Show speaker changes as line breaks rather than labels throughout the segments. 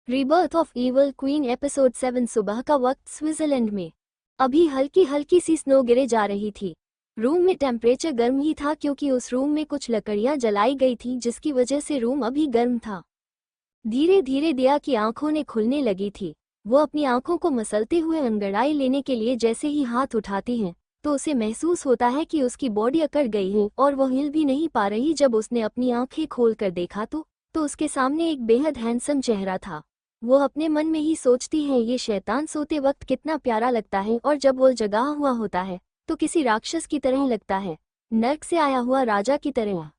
Rebirth of evil queen episode 7। सुबह का वक्त स्विट्जरलैंड में। अभी हल्की हल्की सी स्नो गिरे जा रही थी। रूम में टेम्परेचर गर्म ही था क्योंकि उस रूम में कुछ लकड़ियां जलाई गई थी जिसकी वजह से रूम अभी गर्म था। धीरे धीरे दिया की आंखों ने खुलने लगी थी। वो अपनी आंखों को मसलते हुए अंगड़ाई लेने के लिए जैसे ही हाथ उठाती है तो उसे महसूस होता है कि उसकी बॉडी अकड़ गई है और वो हिल भी नहीं पा रही। जब उसने अपनी आंखें खोलकर देखा तो उसके सामने एक बेहद हैंडसम चेहरा था। वो अपने मन में ही सोचती है ये शैतान सोते वक्त कितना प्यारा लगता है और जब वो जगा हुआ होता है तो किसी राक्षस की तरह लगता है, नर्क से आया हुआ राजा की तरह।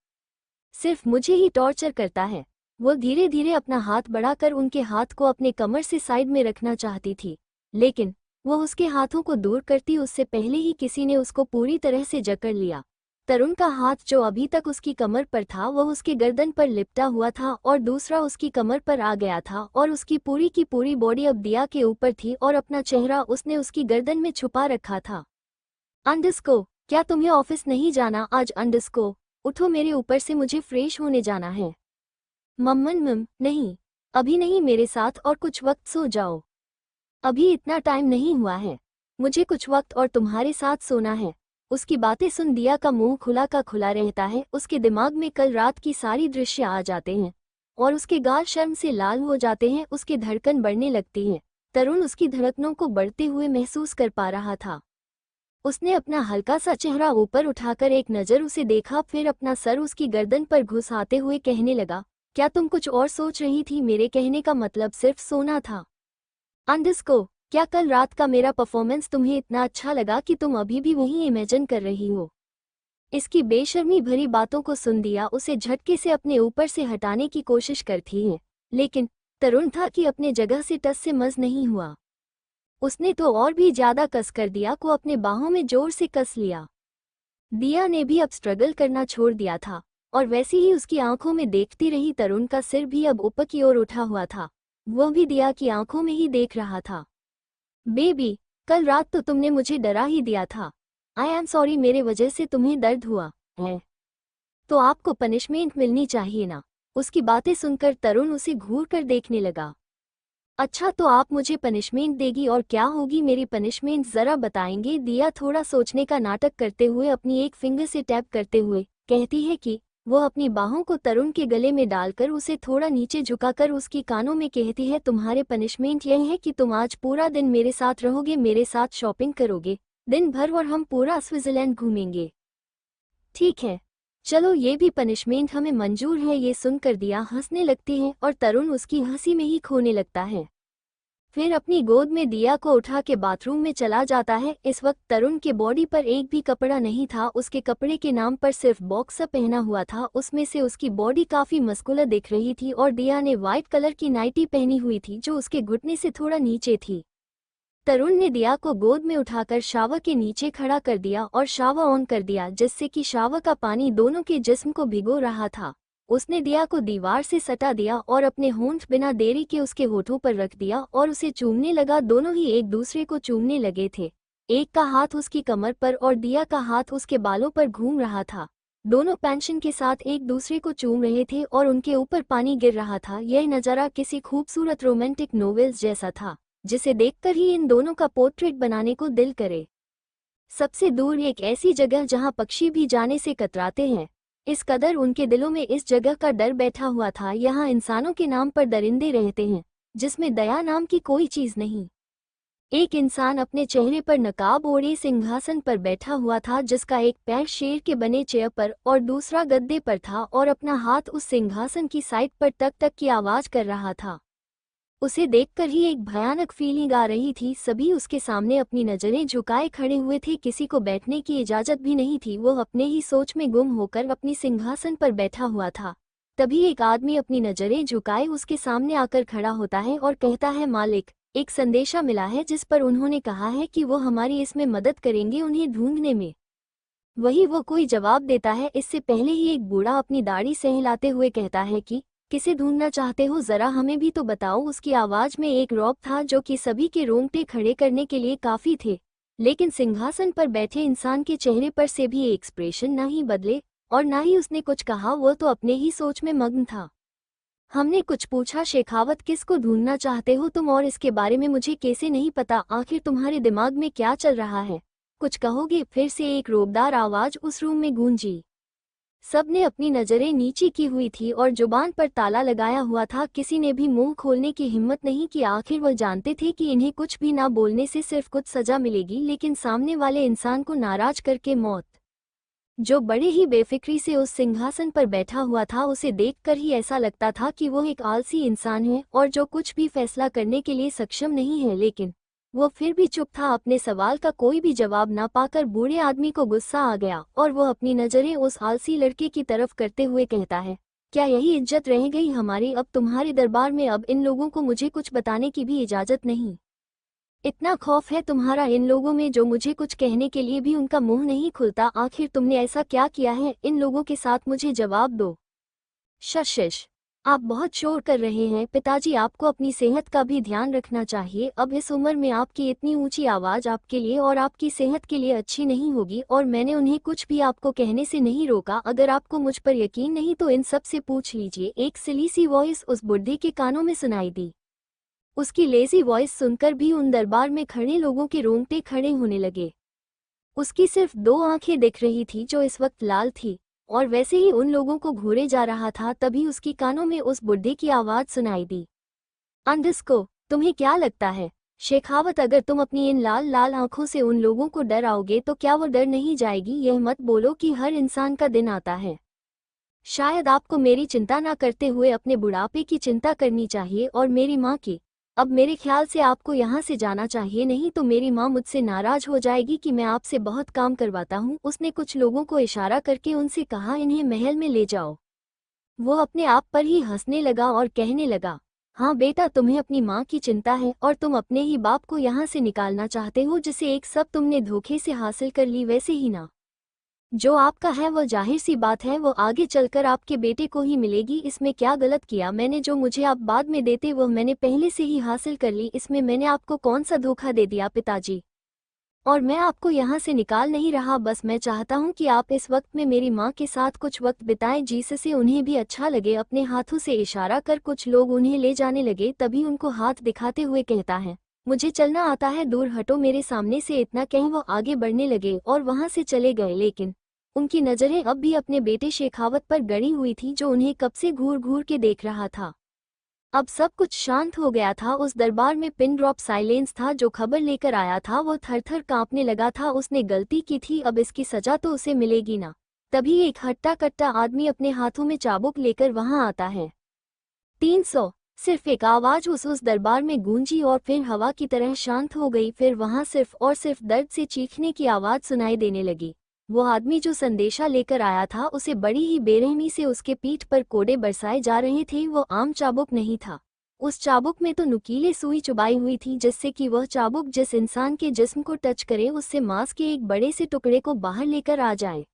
सिर्फ मुझे ही टॉर्चर करता है। वो धीरे धीरे अपना हाथ बढ़ाकर उनके हाथ को अपने कमर से साइड में रखना चाहती थी, लेकिन वो उसके हाथों को दूर करती उससे पहले ही किसी ने उसको पूरी तरह से जकड़ लिया। तरुण का हाथ जो अभी तक उसकी कमर पर था वह उसके गर्दन पर लिपटा हुआ था और दूसरा उसकी कमर पर आ गया था और उसकी पूरी की पूरी बॉडी अब दिया के ऊपर थी और अपना चेहरा उसने उसकी गर्दन में छुपा रखा था। अंडस्को, क्या तुम्हें ऑफिस नहीं जाना आज? अंडस्को, उठो मेरे ऊपर से, मुझे फ्रेश होने जाना है। मम्मन नहीं, अभी नहीं, मेरे साथ और कुछ वक्त सो जाओ। अभी इतना टाइम नहीं हुआ है, मुझे कुछ वक्त और तुम्हारे साथ सोना है। उसकी बातें सुन दिया का मुंह खुला का खुला रहता है। उसके दिमाग में कल रात की सारी दृश्य आ जाते हैं और उसके गाल शर्म से लाल हो जाते हैं। उसकी धड़कन बढ़ने लगती है। तरुण उसकी धड़कनों को बढ़ते हुए महसूस कर पा रहा था। उसने अपना हल्का सा चेहरा ऊपर उठाकर एक नज़र उसे देखा, फिर अपना सर उसकी गर्दन पर घुसाते हुए कहने लगा, क्या तुम कुछ और सोच रही थी? मेरे कहने का मतलब सिर्फ सोना था। अंडस्को, क्या कल रात का मेरा परफॉर्मेंस तुम्हें इतना अच्छा लगा कि तुम अभी भी वही इमेजिन कर रही हो? इसकी बेशर्मी भरी बातों को सुन दिया उसे झटके से अपने ऊपर से हटाने की कोशिश करती है, लेकिन तरुण था कि अपने जगह से टस से मस नहीं हुआ। उसने तो और भी ज्यादा कस कर दिया को अपने बाहों में जोर से कस लिया। दिया ने भी अब स्ट्रगल करना छोड़ दिया था और वैसे ही उसकी आंखों में देखती रही। तरुण का सिर भी अब ऊपर की ओर उठा हुआ था, वो भी दिया की आंखों में ही देख रहा था। बेबी, कल रात तो तुमने मुझे डरा ही दिया था। आई एम सॉरी, मेरे वजह से तुम्हें दर्द हुआ है तो आपको पनिशमेंट मिलनी चाहिए ना। उसकी बातें सुनकर तरुण उसे घूर कर देखने लगा। अच्छा, तो आप मुझे पनिशमेंट देगी और क्या होगी मेरी पनिशमेंट, जरा बताएंगे? दिया थोड़ा सोचने का नाटक करते हुए अपनी एक फिंगर से टैप करते हुए कहती है कि वो अपनी बाहों को तरुण के गले में डालकर उसे थोड़ा नीचे झुकाकर उसकी कानों में कहती है, तुम्हारे पनिशमेंट यह है कि तुम आज पूरा दिन मेरे साथ रहोगे, मेरे साथ शॉपिंग करोगे दिन भर और हम पूरा स्विट्जरलैंड घूमेंगे। ठीक है, चलो ये भी पनिशमेंट हमें मंजूर है। ये सुनकर दिया हंसने लगती है और तरुण उसकी हंसी में ही खोने लगता है। फिर अपनी गोद में दिया को उठा के बाथरूम में चला जाता है। इस वक्त तरुण के बॉडी पर एक भी कपड़ा नहीं था। उसके कपड़े के नाम पर सिर्फ बॉक्सर पहना हुआ था। उसमें से उसकी बॉडी काफी मस्कुलर दिख रही थी और दिया ने व्हाइट कलर की नाइटी पहनी हुई थी जो उसके घुटने से थोड़ा नीचे थी। तरुण ने दिया को गोद में उठाकर शावर के नीचे खड़ा कर दिया और शावर ऑन कर दिया जिससे कि शावर का पानी दोनों के जिस्म को भिगो रहा था। उसने दिया को दीवार से सटा दिया और अपने होंठ बिना देरी के उसके होठों पर रख दिया और उसे चूमने लगा। दोनों ही एक दूसरे को चूमने लगे थे। एक का हाथ उसकी कमर पर और दिया का हाथ उसके बालों पर घूम रहा था। दोनों पैशन के साथ एक दूसरे को चूम रहे थे और उनके ऊपर पानी गिर रहा था। यह नज़ारा किसी खूबसूरत रोमांटिक नॉवेल्स जैसा था जिसे देखकर ही इन दोनों का पोर्ट्रेट बनाने को दिल करे। सबसे दूर एक ऐसी जगह जहां पक्षी भी जाने से कतराते हैं, इस कदर उनके दिलों में इस जगह का डर बैठा हुआ था। यहाँ इंसानों के नाम पर दरिंदे रहते हैं जिसमें दया नाम की कोई चीज नहीं। एक इंसान अपने चेहरे पर नकाब ओढ़े सिंहासन पर बैठा हुआ था जिसका एक पैर शेर के बने चेयर पर और दूसरा गद्दे पर था और अपना हाथ उस सिंहासन की साइड पर तक तक की आवाज कर रहा था। उसे देखकर ही एक भयानक फीलिंग आ रही थी। सभी उसके सामने अपनी नजरें झुकाए खड़े हुए थे, किसी को बैठने की इजाजत भी नहीं थी। वो अपने ही सोच में गुम होकर अपनी सिंहासन पर बैठा हुआ था। तभी एक आदमी अपनी नजरें झुकाए उसके सामने आकर खड़ा होता है और कहता है, मालिक, एक संदेशा मिला है जिस पर उन्होंने कहा है कि वो हमारी इसमें मदद करेंगे उन्हें ढूंढने में। वही वो कोई जवाब देता है। इससे पहले ही एक बूढ़ा अपनी दाढ़ी सहलाते हुए कहता है कि किसे ढूंढना चाहते हो, जरा हमें भी तो बताओ। उसकी आवाज में एक रौब था जो कि सभी के रोंगटे खड़े करने के लिए काफी थे, लेकिन सिंहासन पर बैठे इंसान के चेहरे पर से भी एक्सप्रेशन ना ही बदले और ना ही उसने कुछ कहा। वो तो अपने ही सोच में मग्न था। हमने कुछ पूछा, शेखावत किसको ढूंढना चाहते हो तुम, और इसके बारे में मुझे कैसे नहीं पता, आखिर तुम्हारे दिमाग में क्या चल रहा है, कुछ कहोगे? फिर से एक रोबदार आवाज उस रूम में गूंजी। सबने अपनी नजरें नीची की हुई थी और जुबान पर ताला लगाया हुआ था, किसी ने भी मुंह खोलने की हिम्मत नहीं की। आखिर वह जानते थे कि इन्हें कुछ भी ना बोलने से सिर्फ कुछ सजा मिलेगी, लेकिन सामने वाले इंसान को नाराज करके मौत। जो बड़े ही बेफिक्री से उस सिंहासन पर बैठा हुआ था, उसे देखकर ही ऐसा लगता था कि वो एक आलसी इंसान है और जो कुछ भी फैसला करने के लिए सक्षम नहीं है, लेकिन वो फिर भी चुप था। अपने सवाल का कोई भी जवाब ना पाकर बूढ़े आदमी को गुस्सा आ गया और वो अपनी नजरें उस आलसी लड़के की तरफ करते हुए कहता है, क्या यही इज्जत रह गई हमारी अब तुम्हारे दरबार में? अब इन लोगों को मुझे कुछ बताने की भी इजाजत नहीं। इतना खौफ है तुम्हारा इन लोगों में जो मुझे कुछ कहने के लिए भी उनका मुंह नहीं खुलता। आखिर तुमने ऐसा क्या किया है इन लोगों के साथ, मुझे जवाब दो। शशिश, आप बहुत शोर कर रहे हैं। पिताजी, आपको अपनी सेहत का भी ध्यान रखना चाहिए। अब इस उम्र में आपकी इतनी ऊंची आवाज आपके लिए और आपकी सेहत के लिए अच्छी नहीं होगी। और मैंने उन्हें कुछ भी आपको कहने से नहीं रोका। अगर आपको मुझ पर यकीन नहीं तो इन सब से पूछ लीजिए। एक सिली सी वॉइस उस बुढ़े के कानों में सुनाई दी। उसकी लेजी वॉइस सुनकर भी उन दरबार में खड़े लोगों के रोंगटे खड़े होने लगे। उसकी सिर्फ 2 आंखें दिख रही थी जो इस वक्त लाल थी, और वैसे ही उन लोगों को घूरे जा रहा था। तभी उसकी कानों में उस बुढ़े की आवाज सुनाई दी, अंडस्को, तुम्हें क्या लगता है शेखावत, अगर तुम अपनी इन लाल लाल आंखों से उन लोगों को डराओगे तो क्या वो डर नहीं जाएगी? यह मत बोलो कि हर इंसान का दिन आता है। शायद आपको मेरी चिंता ना करते हुए अपने बुढ़ापे की चिंता करनी चाहिए और मेरी माँ की। अब मेरे ख्याल से आपको यहाँ से जाना चाहिए, नहीं तो मेरी माँ मुझसे नाराज हो जाएगी कि मैं आपसे बहुत काम करवाता हूँ। उसने कुछ लोगों को इशारा करके उनसे कहा, इन्हें महल में ले जाओ। वो अपने आप पर ही हंसने लगा और कहने लगा, हाँ बेटा, तुम्हें अपनी माँ की चिंता है और तुम अपने ही बाप को यहाँ से निकालना चाहते हो, जिसे एक सब तुमने धोखे से हासिल कर ली। वैसे ही ना, जो आपका है वो जाहिर सी बात है वो आगे चलकर आपके बेटे को ही मिलेगी। इसमें क्या गलत किया मैंने? जो मुझे आप बाद में देते वो मैंने पहले से ही हासिल कर ली। इसमें मैंने आपको कौन सा धोखा दे दिया पिताजी? और मैं आपको यहाँ से निकाल नहीं रहा, बस मैं चाहता हूँ कि आप इस वक्त में मेरी माँ के साथ कुछ वक्त बिताएं जिससे उन्हें भी अच्छा लगे। अपने हाथों से इशारा कर कुछ लोग उन्हें ले जाने लगे। तभी उनको हाथ दिखाते हुए कहता है, मुझे चलना आता है, दूर हटो मेरे सामने से। इतना कह वो आगे बढ़ने लगे और वहां से चले गए, लेकिन उनकी नजरें अब भी अपने बेटे शेखावत पर गड़ी हुई थी जो उन्हें कब से घूर घूर के देख रहा था। अब सब कुछ शांत हो गया था। उस दरबार में पिन ड्रॉप साइलेंस था। जो खबर लेकर आया था वो थर-थर कांपने लगा था। उसने गलती की थी, अब इसकी सजा तो उसे मिलेगी ना। तभी एक हट्टा कट्टा आदमी अपने हाथों में चाबुक लेकर वहां आता है। 300। सिर्फ एक आवाज उस दरबार में गूंजी और फिर हवा की तरह शांत हो गई। फिर वहां सिर्फ और सिर्फ दर्द से चीखने की आवाज सुनाई देने लगी। वो आदमी जो संदेशा लेकर आया था उसे बड़ी ही बेरहमी से उसके पीठ पर कोड़े बरसाए जा रहे थे। वो आम चाबुक नहीं था, उस चाबुक में तो नुकीले सुई चुबाई हुई थी, जिससे कि वह चाबुक जिस इंसान के जिस्म को टच करे उससे मांस के एक बड़े से टुकड़े को बाहर लेकर आ जाए।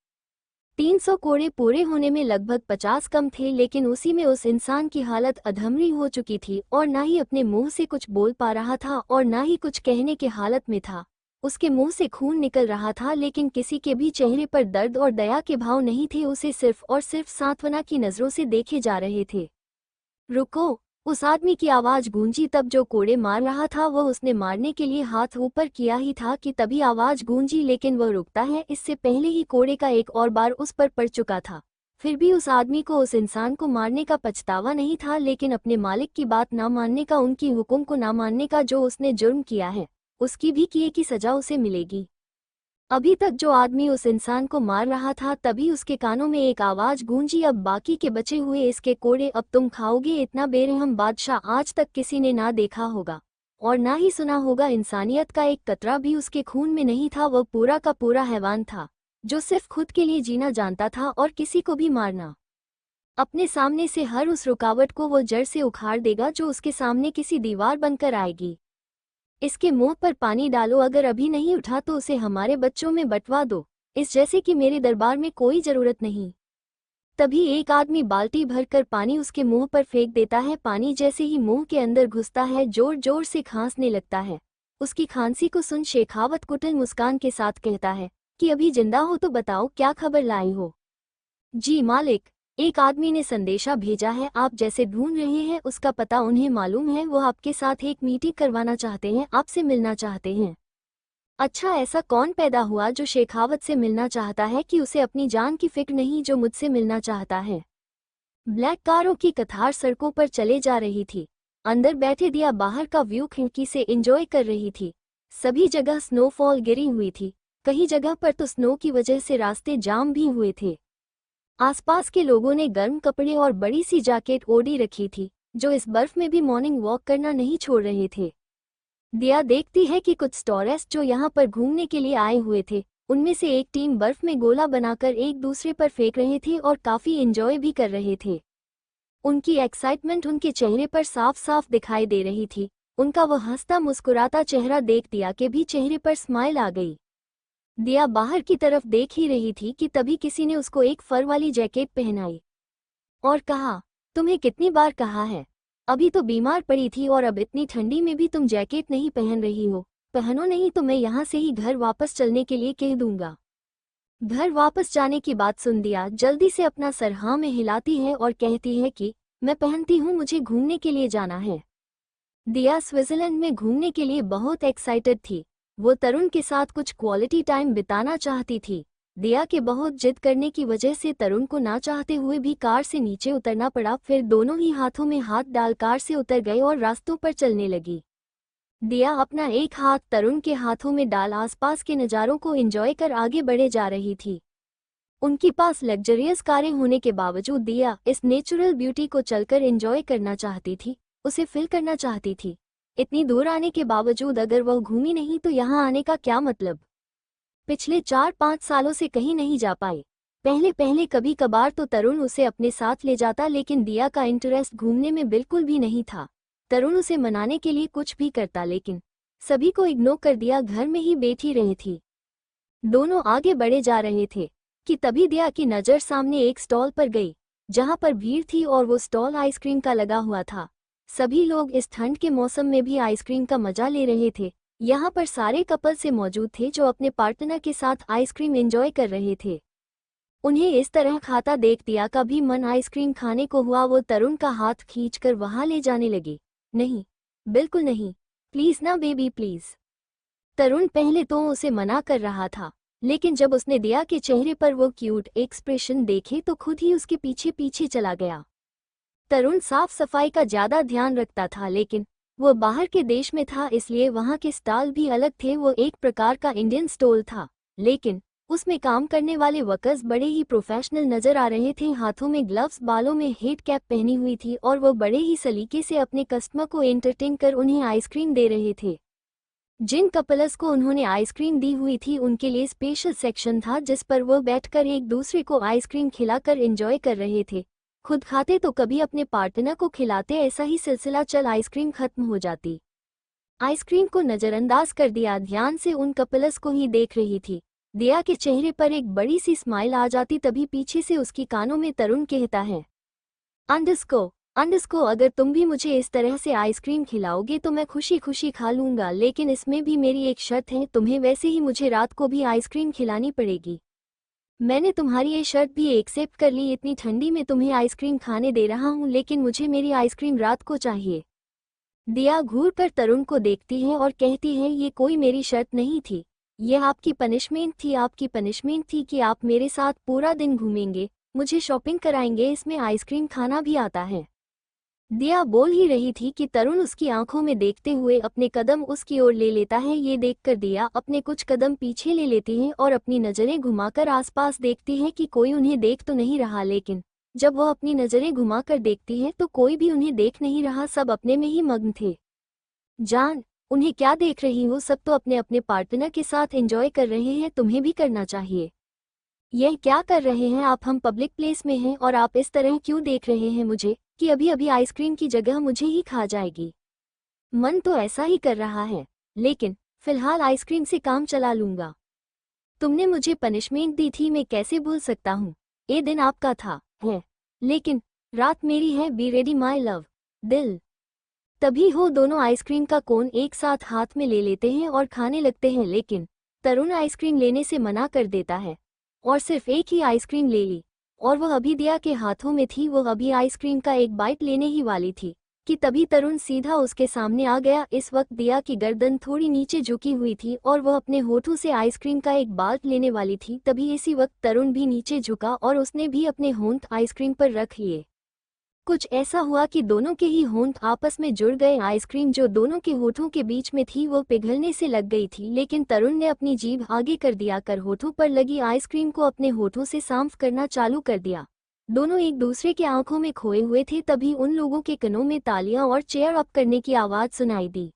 300 कोड़े पूरे होने में लगभग 50 कम थे, लेकिन उसी में उस इंसान की हालत अधमरी हो चुकी थी और ना ही अपने मुंह से कुछ बोल पा रहा था और ना ही कुछ कहने के हालत में था। उसके मुंह से खून निकल रहा था, लेकिन किसी के भी चेहरे पर दर्द और दया के भाव नहीं थे। उसे सिर्फ और सिर्फ सांत्वना की नजरों से देखे जा रहे थे। रुको, उस आदमी की आवाज गूंजी। तब जो कोड़े मार रहा था वह उसने मारने के लिए हाथ ऊपर किया ही था कि तभी आवाज गूंजी, लेकिन वह रुकता है इससे पहले ही कोड़े का एक और बार उस पर पड़ चुका था। फिर भी उस आदमी को उस इंसान को मारने का पछतावा नहीं था, लेकिन अपने मालिक की बात ना मानने का, उनकी हुक्म को ना मानने का। जो उसने जुर्म किया है उसकी भी किए की सजा उसे मिलेगी। अभी तक जो आदमी उस इंसान को मार रहा था, तभी उसके कानों में एक आवाज गूंजी, अब बाकी के बचे हुए इसके कोड़े अब तुम खाओगे। इतना बेरहम बादशाह आज तक किसी ने ना देखा होगा और ना ही सुना होगा। इंसानियत का एक कतरा भी उसके खून में नहीं था। वह पूरा का पूरा हैवान था जो सिर्फ खुद के लिए जीना जानता था और किसी को भी मारना। अपने सामने से हर उस रुकावट को वो जड़ से उखाड़ देगा जो उसके सामने किसी दीवार बनकर आएगी। इसके मुंह पर पानी डालो, अगर अभी नहीं उठा तो उसे हमारे बच्चों में बंटवा दो, इस जैसे कि मेरे दरबार में कोई जरूरत नहीं। तभी एक आदमी बाल्टी भरकर पानी उसके मुंह पर फेंक देता है। पानी जैसे ही मुंह के अंदर घुसता है जोर जोर से खांसने लगता है। उसकी खांसी को सुन शेखावत कुटिल मुस्कान के साथ कहता है कि अभी जिंदा हो तो बताओ क्या खबर लाई हो। जी मालिक, एक आदमी ने संदेशा भेजा है, आप जैसे ढूंढ रहे हैं उसका पता उन्हें मालूम है, वो आपके साथ एक मीटिंग करवाना चाहते हैं, आपसे मिलना चाहते हैं। अच्छा, ऐसा कौन पैदा हुआ जो शेखावत से मिलना चाहता है कि उसे अपनी जान की फिक्र नहीं जो मुझसे मिलना चाहता है। ब्लैक कारों की कतार सड़कों पर चले जा रही थी। अंदर बैठे दिया बाहर का व्यू खिड़की से एंजॉय कर रही थी। सभी जगह स्नोफॉल गिरी हुई थी, कई जगह पर तो स्नो की वजह से रास्ते जाम भी हुए थे। आसपास के लोगों ने गर्म कपड़े और बड़ी सी जैकेट ओढ़ी रखी थी, जो इस बर्फ में भी मॉर्निंग वॉक करना नहीं छोड़ रहे थे। दिया देखती है कि कुछ टूरिस्ट जो यहाँ पर घूमने के लिए आए हुए थे, उनमें से एक टीम बर्फ में गोला बनाकर एक दूसरे पर फेंक रहे थे और काफी एंजॉय भी कर रहे थे। उनकी एक्साइटमेंट उनके चेहरे पर साफ साफ दिखाई दे रही थी। उनका वह हंसता मुस्कुराता चेहरा देख दिया के भी चेहरे पर स्माइल आ गई। दिया बाहर की तरफ देख ही रही थी कि तभी किसी ने उसको एक फर वाली जैकेट पहनाई और कहा, तुम्हें कितनी बार कहा है, अभी तो बीमार पड़ी थी और अब इतनी ठंडी में भी तुम जैकेट नहीं पहन रही हो। पहनो नहीं तो मैं यहाँ से ही घर वापस चलने के लिए कह दूंगा। घर वापस जाने की बात सुन दिया जल्दी से अपना सर हाँ में हिलाती है और कहती है कि मैं पहनती हूँ, मुझे घूमने के लिए जाना है। दिया स्विट्जरलैंड में घूमने के लिए बहुत एक्साइटेड थी। वो तरुण के साथ कुछ क्वालिटी टाइम बिताना चाहती थी। दिया के बहुत जिद करने की वजह से तरुण को ना चाहते हुए भी कार से नीचे उतरना पड़ा। फिर दोनों ही हाथों में हाथ डाल कार से उतर गए और रास्तों पर चलने लगी। दिया अपना एक हाथ तरुण के हाथों में डाल आसपास के नज़ारों को एंजॉय कर आगे बढ़े जा रही थी। उनके पास लग्जरियस कारें होने के बावजूद दिया इस नेचुरल ब्यूटी को चलकर एंजॉय करना चाहती थी, उसे फील करना चाहती थी। इतनी दूर आने के बावजूद अगर वह घूमी नहीं तो यहाँ आने का क्या मतलब। पिछले 4-5 सालों से कहीं नहीं जा पाई। पहले पहले कभी कभार तो तरुण उसे अपने साथ ले जाता, लेकिन दिया का इंटरेस्ट घूमने में बिल्कुल भी नहीं था। तरुण उसे मनाने के लिए कुछ भी करता, लेकिन सभी को इग्नोर कर दिया घर में ही बैठी रही थी। दोनों आगे बढ़े जा रहे थे कि तभी दिया की नज़र सामने एक स्टॉल पर गई, जहां पर भीड़ थी और वो स्टॉल आइसक्रीम का लगा हुआ था। सभी लोग इस ठंड के मौसम में भी आइसक्रीम का मजा ले रहे थे। यहाँ पर सारे कपल से मौजूद थे जो अपने पार्टनर के साथ आइसक्रीम एंजॉय कर रहे थे। उन्हें इस तरह खाता देख दिया का भी मन आइसक्रीम खाने को हुआ। वो तरुण का हाथ खींचकर वहां ले जाने लगी। नहीं, बिल्कुल नहीं, प्लीज ना बेबी प्लीज। तरुण पहले तो उसे मना कर रहा था, लेकिन जब उसने दिया के चेहरे पर वो क्यूट एक्सप्रेशन देखे तो खुद ही उसके पीछे पीछे चला गया। तरुण साफ सफाई का ज्यादा ध्यान रखता था, लेकिन वो बाहर के देश में था इसलिए वहाँ के स्टॉल भी अलग थे। वो एक प्रकार का इंडियन स्टॉल था, लेकिन उसमें काम करने वाले वर्कर्स बड़े ही प्रोफेशनल नजर आ रहे थे। हाथों में ग्लव्स, बालों में हेड कैप पहनी हुई थी और वो बड़े ही सलीके से अपने कस्टमर को एंटरटेन कर उन्हें आइसक्रीम दे रहे थे। जिन कपल्स को उन्होंने आइसक्रीम दी हुई थी उनके लिए स्पेशल सेक्शन था जिस पर वो बैठकर एक दूसरे को आइसक्रीम खिलाकर एंजॉय कर रहे थे। खुद खाते तो कभी अपने पार्टनर को खिलाते, ऐसा ही सिलसिला चल आइसक्रीम खत्म हो जाती। आइसक्रीम को नज़रअंदाज कर दिया ध्यान से उन कपल्स को ही देख रही थी। दिया के चेहरे पर एक बड़ी सी स्माइल आ जाती, तभी पीछे से उसकी कानों में तरुण कहता है, अंडस्को अगर तुम भी मुझे इस तरह से आइसक्रीम खिलाओगे तो मैं खुशी खुशी खा लूँगा, लेकिन इसमें भी मेरी एक शर्त है, तुम्हें वैसे ही मुझे रात को भी आइसक्रीम खिलानी पड़ेगी। मैंने तुम्हारी ये शर्त भी एक्सेप्ट कर ली, इतनी ठंडी में तुम्हें आइसक्रीम खाने दे रहा हूँ, लेकिन मुझे मेरी आइसक्रीम रात को चाहिए। दिया घूर कर तरुण को देखती है और कहती है, ये कोई मेरी शर्त नहीं थी, ये आपकी पनिशमेंट थी। आपकी पनिशमेंट थी कि आप मेरे साथ पूरा दिन घूमेंगे, मुझे शॉपिंग कराएंगे, इसमें आइसक्रीम खाना भी आता है। दिया बोल ही रही थी कि तरुण उसकी आंखों में देखते हुए अपने कदम उसकी ओर ले लेता है। ये देखकर दिया अपने कुछ कदम पीछे ले लेती है और अपनी नज़रें घुमाकर आसपास देखती है कि कोई उन्हें देख तो नहीं रहा, लेकिन जब वह अपनी नज़रें घुमाकर देखती है तो कोई भी उन्हें देख नहीं रहा, सब अपने में ही मग्न थे। जान, उन्हें क्या देख रही हो, सब तो अपने अपने पार्टनर के साथ एंजॉय कर रहे हैं, तुम्हें भी करना चाहिए। यह क्या कर रहे हैं आप, हम पब्लिक प्लेस में हैं और आप इस तरह क्यों देख रहे हैं मुझे कि अभी अभी आइसक्रीम की जगह मुझे ही खा जाएगी। मन तो ऐसा ही कर रहा है, लेकिन फिलहाल आइसक्रीम से काम चला लूंगा। तुमने मुझे पनिशमेंट दी थी, मैं कैसे भूल सकता हूँ, ये दिन आपका था है, लेकिन रात मेरी है। बी रेडी माई लव दिल। तभी हो दोनों आइसक्रीम का कोन एक साथ हाथ में ले लेते हैं और खाने लगते हैं, लेकिन तरुण आइसक्रीम लेने से मना कर देता है और सिर्फ एक ही आइसक्रीम ले ली। और वह अभी दिया के हाथों में थी। वो अभी आइसक्रीम का एक बाइट लेने ही वाली थी कि तभी तरुण सीधा उसके सामने आ गया। इस वक्त दिया की गर्दन थोड़ी नीचे झुकी हुई थी और वह अपने होठों से आइसक्रीम का एक बाइट लेने वाली थी। तभी इसी वक्त तरुण भी नीचे झुका और उसने भी अपने होंठ आइसक्रीम पर रख लिए। कुछ ऐसा हुआ कि दोनों के ही होंठ आपस में जुड़ गए। आइसक्रीम जो दोनों के होठों के बीच में थी वो पिघलने से लग गई थी, लेकिन तरुण ने अपनी जीभ आगे कर दिया कर होठों पर लगी आइसक्रीम को अपने होठों से साफ करना चालू कर दिया। दोनों एक दूसरे के आंखों में खोए हुए थे। तभी उन लोगों के कानों में तालियां और चेयर अप करने की आवाज सुनाई दी।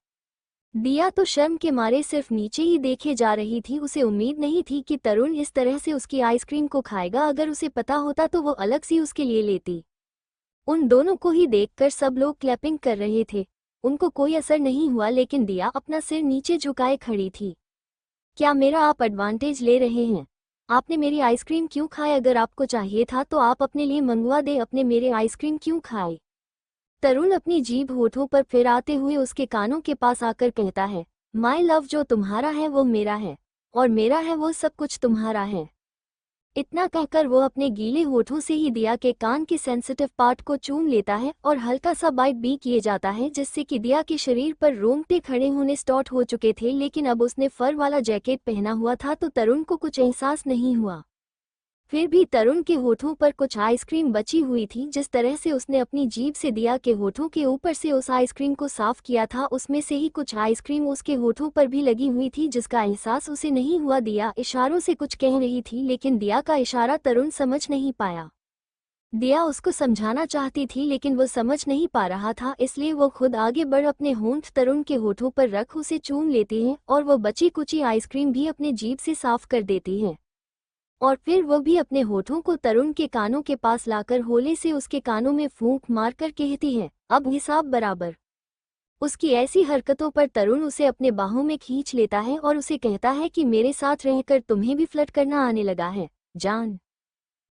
दिया तो शर्म के मारे सिर्फ नीचे ही देखे जा रही थी। उसे उम्मीद नहीं थी कि तरुण इस तरह से उसकी आइसक्रीम को खाएगा। अगर उसे पता होता तो वो अलग सी उसके लिए लेती। उन दोनों को ही देखकर सब लोग क्लैपिंग कर रहे थे। उनको कोई असर नहीं हुआ, लेकिन दिया अपना सिर नीचे झुकाए खड़ी थी। क्या मेरा आप एडवांटेज ले रहे हैं? आपने मेरी आइसक्रीम क्यों खाए? अगर आपको चाहिए था तो आप अपने लिए मंगवा दे, अपने मेरे आइसक्रीम क्यों खाए? तरुण अपनी जीभ होठों पर फिराते हुए उसके कानों के पास आकर कहता है, माय लव, जो तुम्हारा है वो मेरा है और मेरा है वो सब कुछ तुम्हारा है। इतना कहकर वो अपने गीले होठों से ही दिया के कान के सेंसिटिव पार्ट को चूम लेता है और हल्का सा बाइट भी किए जाता है, जिससे कि दिया के शरीर पर रोंगटे खड़े होने स्टार्ट हो चुके थे। लेकिन अब उसने फर वाला जैकेट पहना हुआ था तो तरुण को कुछ एहसास नहीं हुआ। फिर भी तरुण के होठों पर कुछ आइसक्रीम बची हुई थी। जिस तरह से उसने अपनी जीभ से दिया के होठों के ऊपर से उस आइसक्रीम को साफ किया था, उसमें से ही कुछ आइसक्रीम उसके होठों पर भी लगी हुई थी, जिसका एहसास उसे नहीं हुआ। दिया इशारों से कुछ कह रही थी, लेकिन दिया का इशारा तरुण समझ नहीं पाया। दिया उसको समझाना चाहती थी, लेकिन वो समझ नहीं पा रहा था, इसलिए वो खुद आगे बढ़ अपने होंठ तरुण के होठों पर रख उसे चूम लेती है और वो बची कुची आइसक्रीम भी अपने जीभ से साफ कर देती है। और फिर वो भी अपने होठों को तरुण के कानों के पास लाकर होले से उसके कानों में फूंक मारकर कहती है, अब हिसाब बराबर। उसकी ऐसी हरकतों पर तरुण उसे अपने बाहों में खींच लेता है और उसे कहता है कि मेरे साथ रहकर तुम्हें भी फ्लर्ट करना आने लगा है, जान।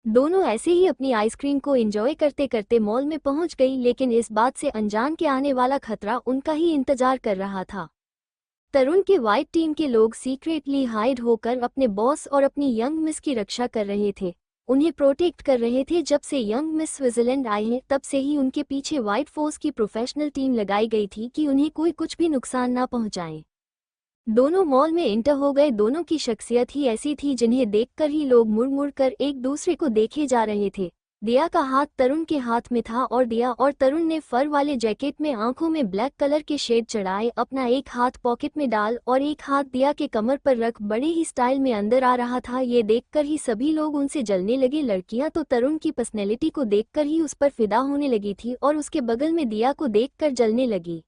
दोनों ऐसे ही अपनी आइसक्रीम को एंजॉय करते करते मॉल में पहुंच गई, लेकिन इस बात से अनजान के आने वाला खतरा उनका ही इंतजार कर रहा था। तरुण के वाइट टीम के लोग सीक्रेटली हाइड होकर अपने बॉस और अपनी यंग मिस की रक्षा कर रहे थे, उन्हें प्रोटेक्ट कर रहे थे। जब से यंग मिस स्विट्जरलैंड आए हैं तब से ही उनके पीछे व्हाइट फोर्स की प्रोफेशनल टीम लगाई गई थी कि उन्हें कोई कुछ भी नुकसान ना पहुंचाए। दोनों मॉल में एंटर हो गए। दोनों की शख्सियत ही ऐसी थी जिन्हें देखकर ही लोग मुड़ मुड़ कर एक दूसरे को देखे जा रहे थे। दिया का हाथ तरुण के हाथ में था और दिया और तरुण ने फर वाले जैकेट में आंखों में ब्लैक कलर के शेड चढ़ाए, अपना एक हाथ पॉकेट में डाल और एक हाथ दिया के कमर पर रख बड़े ही स्टाइल में अंदर आ रहा था। ये देखकर ही सभी लोग उनसे जलने लगे। लड़कियां तो तरुण की पर्सनैलिटी को देखकर ही उस पर फिदा होने लगी थी और उसके बगल में दिया को देखकर जलने लगी।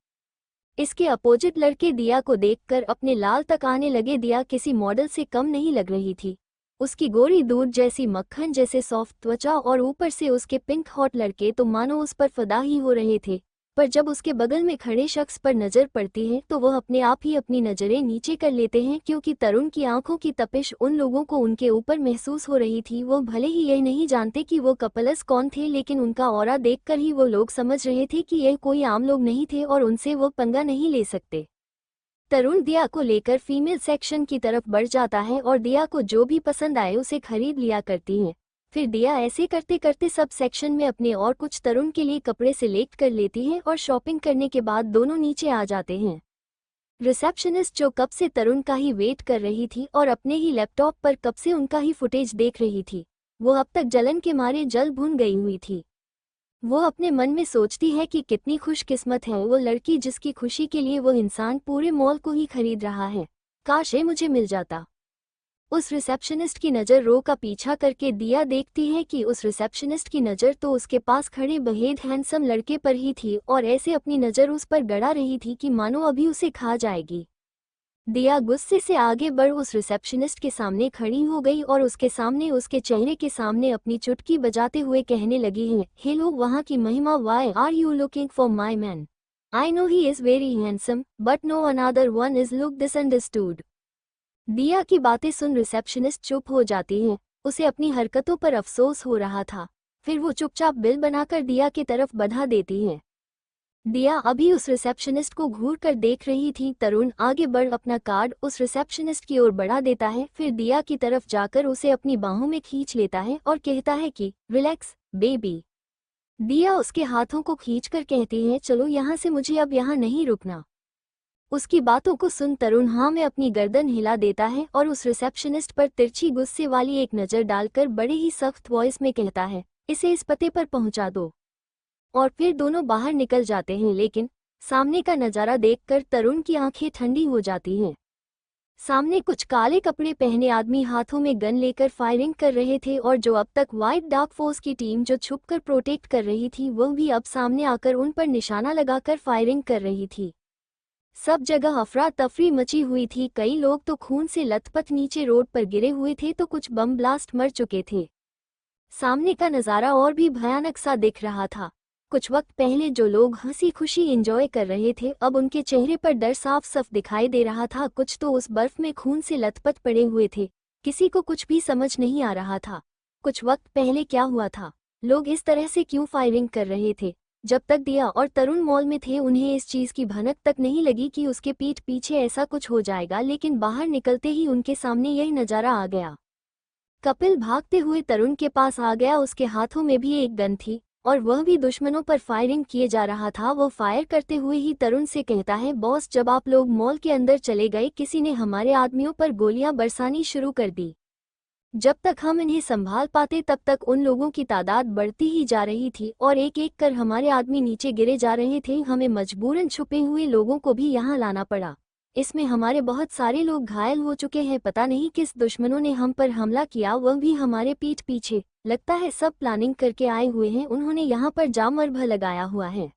इसके अपोजिट लड़के दिया को देखकर अपने लाल तक आने लगे। दिया किसी मॉडल से कम नहीं लग रही थी। उसकी गोरी दूध जैसी मक्खन जैसे सॉफ्ट त्वचा और ऊपर से उसके पिंक हॉट लड़के तो मानो उस पर फिदा ही हो रहे थे। पर जब उसके बगल में खड़े शख्स पर नजर पड़ती है तो वह अपने आप ही अपनी नजरें नीचे कर लेते हैं, क्योंकि तरुण की आंखों की तपिश उन लोगों को उनके ऊपर महसूस हो रही थी। वो भले ही यह नहीं जानते कि वो कपल्स कौन थे, लेकिन उनका ऑरा देखकर ही वो लोग समझ रहे थे कि यह कोई आम लोग नहीं थे और उनसे वो पंगा नहीं ले सकते। तरुण दिया को लेकर फीमेल सेक्शन की तरफ बढ़ जाता है और दिया को जो भी पसंद आए उसे खरीद लिया करती हैं। फिर दिया ऐसे करते करते सब सेक्शन में अपने और कुछ तरुण के लिए कपड़े सिलेक्ट कर लेती है और शॉपिंग करने के बाद दोनों नीचे आ जाते हैं। रिसेप्शनिस्ट जो कब से तरुण का ही वेट कर रही थी और अपने ही लैपटॉप पर कब से उनका ही फुटेज देख रही थी, वो अब तक जलन के मारे जल भुन गई हुई थी। वो अपने मन में सोचती है कि कितनी खुशकिस्मत है वो लड़की जिसकी खुशी के लिए वो इंसान पूरे मॉल को ही खरीद रहा है। काश ये मुझे मिल जाता। उस रिसेप्शनिस्ट की नज़र रो का पीछा करके दिया देखती है कि उस रिसेप्शनिस्ट की नज़र तो उसके पास खड़े बेहद हैंडसम लड़के पर ही थी और ऐसे अपनी नज़र उस पर गड़ा रही थी कि मानो अभी उसे खा जाएगी। दिया गुस्से से आगे बढ़ उस रिसेप्शनिस्ट के सामने खड़ी हो गई और उसके सामने उसके चेहरे के सामने अपनी चुटकी बजाते हुए कहने लगी है, हेलो वहाँ की Mahima, why are you looking for my man? I know he is very handsome but no another one is look misunderstood. Diya की बातें सुन रिसेप्शनिस्ट चुप हो जाती है। उसे अपनी हरकतों पर अफसोस हो रहा था। फिर वो चुपचाप बिल बनाकर दिया की तरफ बढ़ा देती है। दिया अभी उस रिसेप्शनिस्ट को घूर कर देख रही थी। तरुण आगे बढ़ अपना कार्ड उस रिसेप्शनिस्ट की ओर बढ़ा देता है, फिर दिया की तरफ जाकर उसे अपनी बाहों में खींच लेता है और कहता है कि रिलैक्स बेबी। दिया उसके हाथों को खींचकर कहती है, चलो यहाँ से, मुझे अब यहाँ नहीं रुकना। उसकी बातों को सुन तरुण हाँ में अपनी गर्दन हिला देता है और उस रिसेप्शनिस्ट पर तिरछी गुस्से वाली एक नज़र डालकर बड़े ही सख्त वॉइस में कहता है, इसे इस पते पर पहुंचा दो। और फिर दोनों बाहर निकल जाते हैं, लेकिन सामने का नज़ारा देखकर तरुण की आंखें ठंडी हो जाती हैं। सामने कुछ काले कपड़े पहने आदमी हाथों में गन लेकर फायरिंग कर रहे थे और जो अब तक व्हाइट डार्क फोर्स की टीम जो छुपकर प्रोटेक्ट कर रही थी वह भी अब सामने आकर उन पर निशाना लगाकर फायरिंग कर रही थी। सब जगह अफरा तफरी मची हुई थी। कई लोग तो खून से लथपथ नीचे रोड पर गिरे हुए थे तो कुछ बम ब्लास्ट मर चुके थे। सामने का नज़ारा और भी भयानक सा दिख रहा था। कुछ वक्त पहले जो लोग हंसी खुशी एंजॉय कर रहे थे अब उनके चेहरे पर डर साफ साफ दिखाई दे रहा था। कुछ तो उस बर्फ में खून से लथपथ पड़े हुए थे, किसी को कुछ भी समझ नहीं आ रहा था कुछ वक्त पहले क्या हुआ था, लोग इस तरह से क्यों फायरिंग कर रहे थे। जब तक दिया और तरुण मॉल में थे उन्हें इस चीज की भनक तक नहीं लगी कि उसके पीठ पीछे ऐसा कुछ हो जाएगा, लेकिन बाहर निकलते ही उनके सामने यही नज़ारा आ गया। कपिल भागते हुए तरुण के पास आ गया, उसके हाथों में भी एक गन थी और वह भी दुश्मनों पर फायरिंग किए जा रहा था। वह फायर करते हुए ही तरुण से कहता है, बॉस जब आप लोग मॉल के अंदर चले गए किसी ने हमारे आदमियों पर गोलियां बरसानी शुरू कर दी। जब तक हम इन्हें संभाल पाते तब तक उन लोगों की तादाद बढ़ती ही जा रही थी और एक एक कर हमारे आदमी नीचे गिरे जा रहे थे। हमें मजबूरन छुपे हुए लोगों को भी यहाँ लाना पड़ा। इसमें हमारे बहुत सारे लोग घायल हो चुके हैं। पता नहीं किस दुश्मनों ने हम पर हमला किया, वह भी हमारे पीठ पीछे। लगता है सब प्लानिंग करके आए हुए हैं, उन्होंने यहाँ पर जामरभा लगाया हुआ है।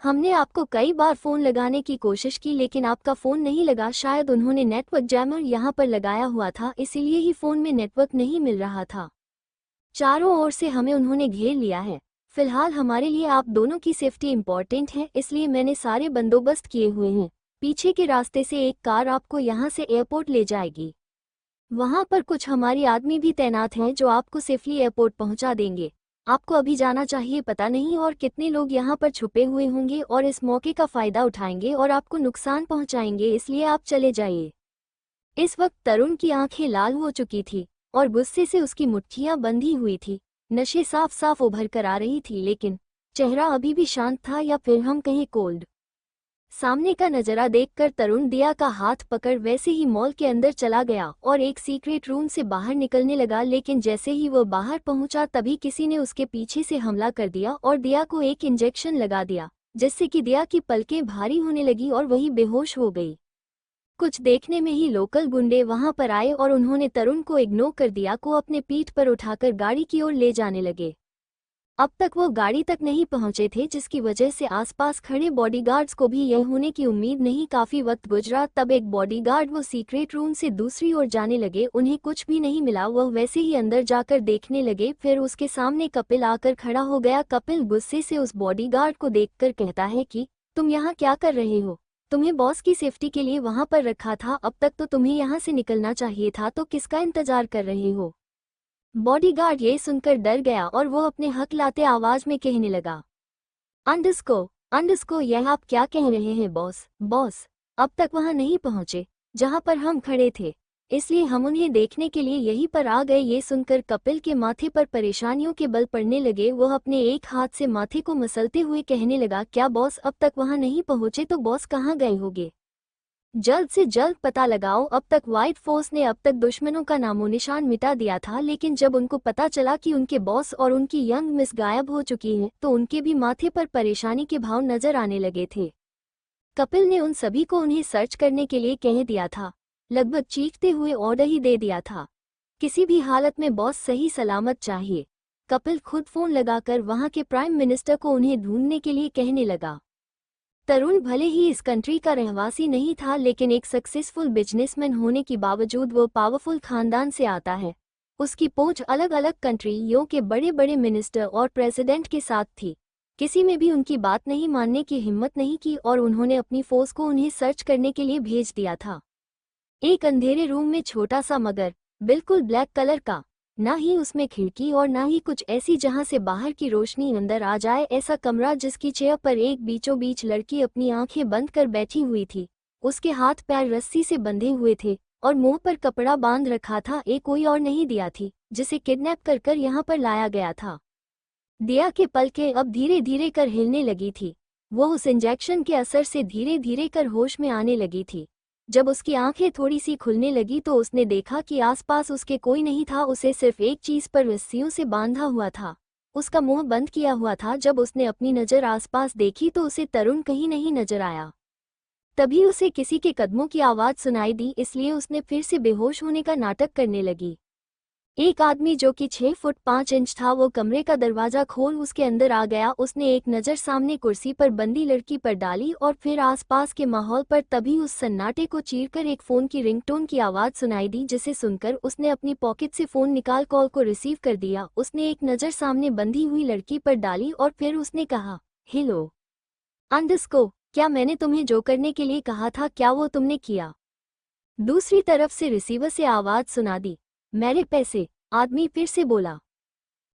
हमने आपको कई बार फ़ोन लगाने की कोशिश की लेकिन आपका फ़ोन नहीं लगा। शायद उन्होंने नेटवर्क जैमर यहाँ पर लगाया हुआ था, इसीलिए ही फ़ोन में नेटवर्क नहीं मिल रहा था। चारों ओर से हमें उन्होंने घेर लिया है। फिलहाल हमारे लिए आप दोनों की सेफ्टी इम्पॉर्टेंट है, इसलिए मैंने सारे बंदोबस्त किए हुए हैं। पीछे के रास्ते से एक कार आपको यहाँ से एयरपोर्ट ले जाएगी। वहाँ पर कुछ हमारी आदमी भी तैनात हैं जो आपको सेफली एयरपोर्ट पहुँचा देंगे। आपको अभी जाना चाहिए, पता नहीं और कितने लोग यहाँ पर छुपे हुए होंगे और इस मौके का फ़ायदा उठाएंगे और आपको नुकसान पहुँचाएंगे, इसलिए आप चले जाइए। इस वक्त तरुण की आंखें लाल हो चुकी थी और गुस्से से उसकी मुट्ठियां बंधी हुई थी। नशे साफ साफ उभर कर आ रही थी, लेकिन चेहरा अभी भी शांत था, या फिर हम कहें कोल्ड। सामने का नज़ारा देखकर तरुण दिया का हाथ पकड़ वैसे ही मॉल के अंदर चला गया और एक सीक्रेट रूम से बाहर निकलने लगा। लेकिन जैसे ही वो बाहर पहुंचा तभी किसी ने उसके पीछे से हमला कर दिया और दिया को एक इंजेक्शन लगा दिया, जिससे कि दिया की पलकें भारी होने लगी और वही बेहोश हो गई। कुछ देखने में ही लोकल गुंडे वहां पर आए और उन्होंने तरुण को इग्नोर कर दिया को अपने पीठ पर उठाकर गाड़ी की ओर ले जाने लगे। अब तक वो गाड़ी तक नहीं पहुंचे थे, जिसकी वजह से आसपास खड़े बॉडीगार्ड्स को भी यह होने की उम्मीद नहीं। काफी वक्त गुजरा तब एक बॉडीगार्ड वो सीक्रेट रूम से दूसरी ओर जाने लगे। उन्हें कुछ भी नहीं मिला, वह वैसे ही अंदर जाकर देखने लगे। फिर उसके सामने कपिल आकर खड़ा हो गया। कपिल गुस्से से उस बॉडीगार्ड को देखकर कहता है कि तुम यहाँ क्या कर रहे हो? तुम्हें बॉस की सेफ्टी के लिए वहां पर रखा था, अब तक तो तुम्हें यहाँ से निकलना चाहिए था, तो किसका इंतजार कर रहे हो? बॉडीगार्ड ये सुनकर डर गया और वो अपने हकलाते आवाज में कहने लगा, अंडस्को, यह आप क्या कह रहे हैं बॉस? बॉस अब तक वहां नहीं पहुंचे जहां पर हम खड़े थे, इसलिए हम उन्हें देखने के लिए यहीं पर आ गए। ये सुनकर कपिल के माथे पर परेशानियों के बल पड़ने लगे। वह अपने एक हाथ से माथे को मसलते हुए कहने लगा, क्या बॉस अब तक वहां नहीं पहुंचे? तो बॉस कहाँ गए होंगे? जल्द से जल्द पता लगाओ। अब तक व्हाइट फोर्स ने अब तक दुश्मनों का नामो निशान मिटा दिया था, लेकिन जब उनको पता चला कि उनके बॉस और उनकी यंग मिस गायब हो चुकी हैं, तो उनके भी माथे पर परेशानी के भाव नजर आने लगे थे। कपिल ने उन सभी को उन्हें सर्च करने के लिए कह दिया था, लगभग चीखते हुए ऑर्डर ही दे दिया था। किसी भी हालत में बॉस सही सलामत चाहिए। कपिल खुद फोन लगाकर वहां के प्राइम मिनिस्टर को उन्हें ढूंढने के लिए कहने लगा। तरुण भले ही इस कंट्री का रहवासी नहीं था, लेकिन एक सक्सेसफुल बिजनेसमैन होने के बावजूद वो पावरफुल खानदान से आता है। उसकी पहुंच अलग अलग कंट्रियों के बड़े बड़े मिनिस्टर और प्रेसिडेंट के साथ थी। किसी में भी उनकी बात नहीं मानने की हिम्मत नहीं की और उन्होंने अपनी फोर्स को उन्हें सर्च करने के लिए भेज दिया था। एक अंधेरे रूम में छोटा सा मगर, बिल्कुल ब्लैक कलर का, ना ही उसमें खिड़की और ना ही कुछ ऐसी जहां से बाहर की रोशनी अंदर आ जाए। ऐसा कमरा जिसकी चेयर पर एक बीचों बीच लड़की अपनी आंखें बंद कर बैठी हुई थी। उसके हाथ पैर रस्सी से बंधे हुए थे और मुंह पर कपड़ा बांध रखा था। एक कोई और नहीं दिया थी जिसे किडनैप कर कर यहाँ पर लाया गया था। दिया के पलकें अब धीरे धीरे कर हिलने लगी थी। वो उस इंजेक्शन के असर से धीरे धीरे कर होश में आने लगी थी। जब उसकी आंखें थोड़ी सी खुलने लगी तो उसने देखा कि आसपास उसके कोई नहीं था। उसे सिर्फ एक चीज पर रस्सियों से बांधा हुआ था। उसका मुंह बंद किया हुआ था। जब उसने अपनी नज़र आसपास देखी तो उसे तरुण कहीं नहीं नजर आया। तभी उसे किसी के कदमों की आवाज सुनाई दी, इसलिए उसने फिर से बेहोश होने का नाटक करने लगी। एक आदमी जो कि 6 फुट 5 इंच था वो कमरे का दरवाजा खोल उसके अंदर आ गया। उसने एक नज़र सामने कुर्सी पर बंदी लड़की पर डाली और फिर आसपास के माहौल पर। तभी उस सन्नाटे को चीरकर एक फ़ोन की रिंगटोन की आवाज़ सुनाई दी, जिसे सुनकर उसने अपनी पॉकेट से फ़ोन निकाल कॉल को रिसीव कर दिया। उसने एक नज़र सामने बंधी हुई लड़की पर डाली और फिर उसने कहा, हेलो अंडस्को, क्या मैंने तुम्हें जो करने के लिए कहा था क्या वो तुमने किया? दूसरी तरफ से रिसीवर से आवाज़ सुना दी, मेरे पैसे। आदमी फिर से बोला,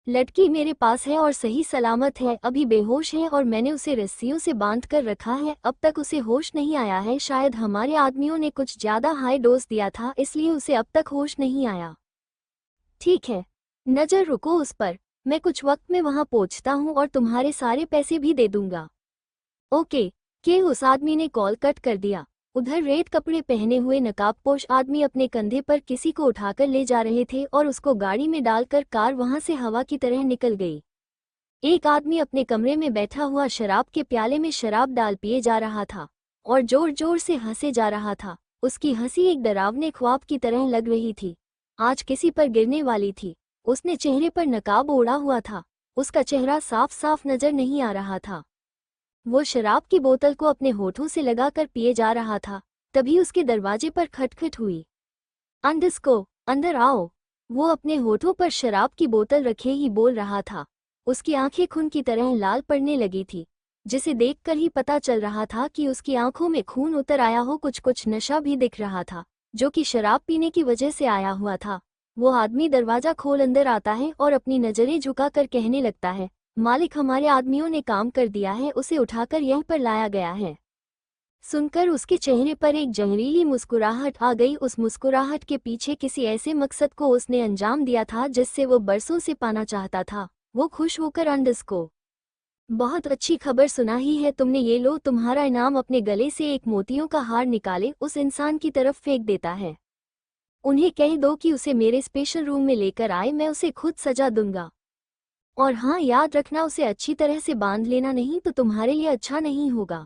लड़की मेरे पास है और सही सलामत है, अभी बेहोश है और मैंने उसे रस्सियों से बांध कर रखा है। अब तक उसे होश नहीं आया है। शायद हमारे आदमियों ने कुछ ज़्यादा हाई डोज दिया था, इसलिए उसे अब तक होश नहीं आया। ठीक है, नज़र रुको उस पर। मैं कुछ वक्त में वहाँ पहुँचता हूँ और तुम्हारे सारे पैसे भी दे दूंगा। ओके के उस आदमी ने कॉल कट कर दिया। उधर रेड कपड़े पहने हुए नकाबपोश आदमी अपने कंधे पर किसी को उठाकर ले जा रहे थे और उसको गाड़ी में डालकर कार वहां से हवा की तरह निकल गई। एक आदमी अपने कमरे में बैठा हुआ शराब के प्याले में शराब डाल पिए जा रहा था और जोर जोर से हंसे जा रहा था। उसकी हंसी एक डरावने ख्वाब की तरह लग रही थी, आज किसी पर गिरने वाली थी। उसने चेहरे पर नकाब ओढ़ा हुआ था, उसका चेहरा साफ साफ नजर नहीं आ रहा था। वो शराब की बोतल को अपने होठों से लगाकर पिए जा रहा था। तभी उसके दरवाजे पर खटखट हुई। अंडस्को, अंदर आओ। वो अपने होठों पर शराब की बोतल रखे ही बोल रहा था। उसकी आंखें खून की तरह लाल पड़ने लगी थी, जिसे देखकर ही पता चल रहा था कि उसकी आंखों में खून उतर आया हो। कुछ कुछ नशा भी दिख रहा था, जो कि शराब पीने की वजह से आया हुआ था। वो आदमी दरवाजा खोल अंदर आता है और अपनी नज़रें झुकाकर कहने लगता है, मालिक, हमारे आदमियों ने काम कर दिया है, उसे उठाकर यहीं पर लाया गया है। सुनकर उसके चेहरे पर एक जहरीली मुस्कुराहट आ गई। उस मुस्कुराहट के पीछे किसी ऐसे मकसद को उसने अंजाम दिया था जिससे वो बरसों से पाना चाहता था। वो खुश होकर अंडस्को, बहुत अच्छी खबर सुना ही है तुमने, ये लो तुम्हारा इनाम। अपने गले से एक मोतियों का हार निकाले उस इंसान की तरफ फेंक देता है। उन्हें कह दो कि उसे मेरे स्पेशल रूम में लेकर आए, मैं उसे खुद सजा दूंगा। और हाँ, याद रखना, उसे अच्छी तरह से बांध लेना, नहीं तो तुम्हारे लिए अच्छा नहीं होगा।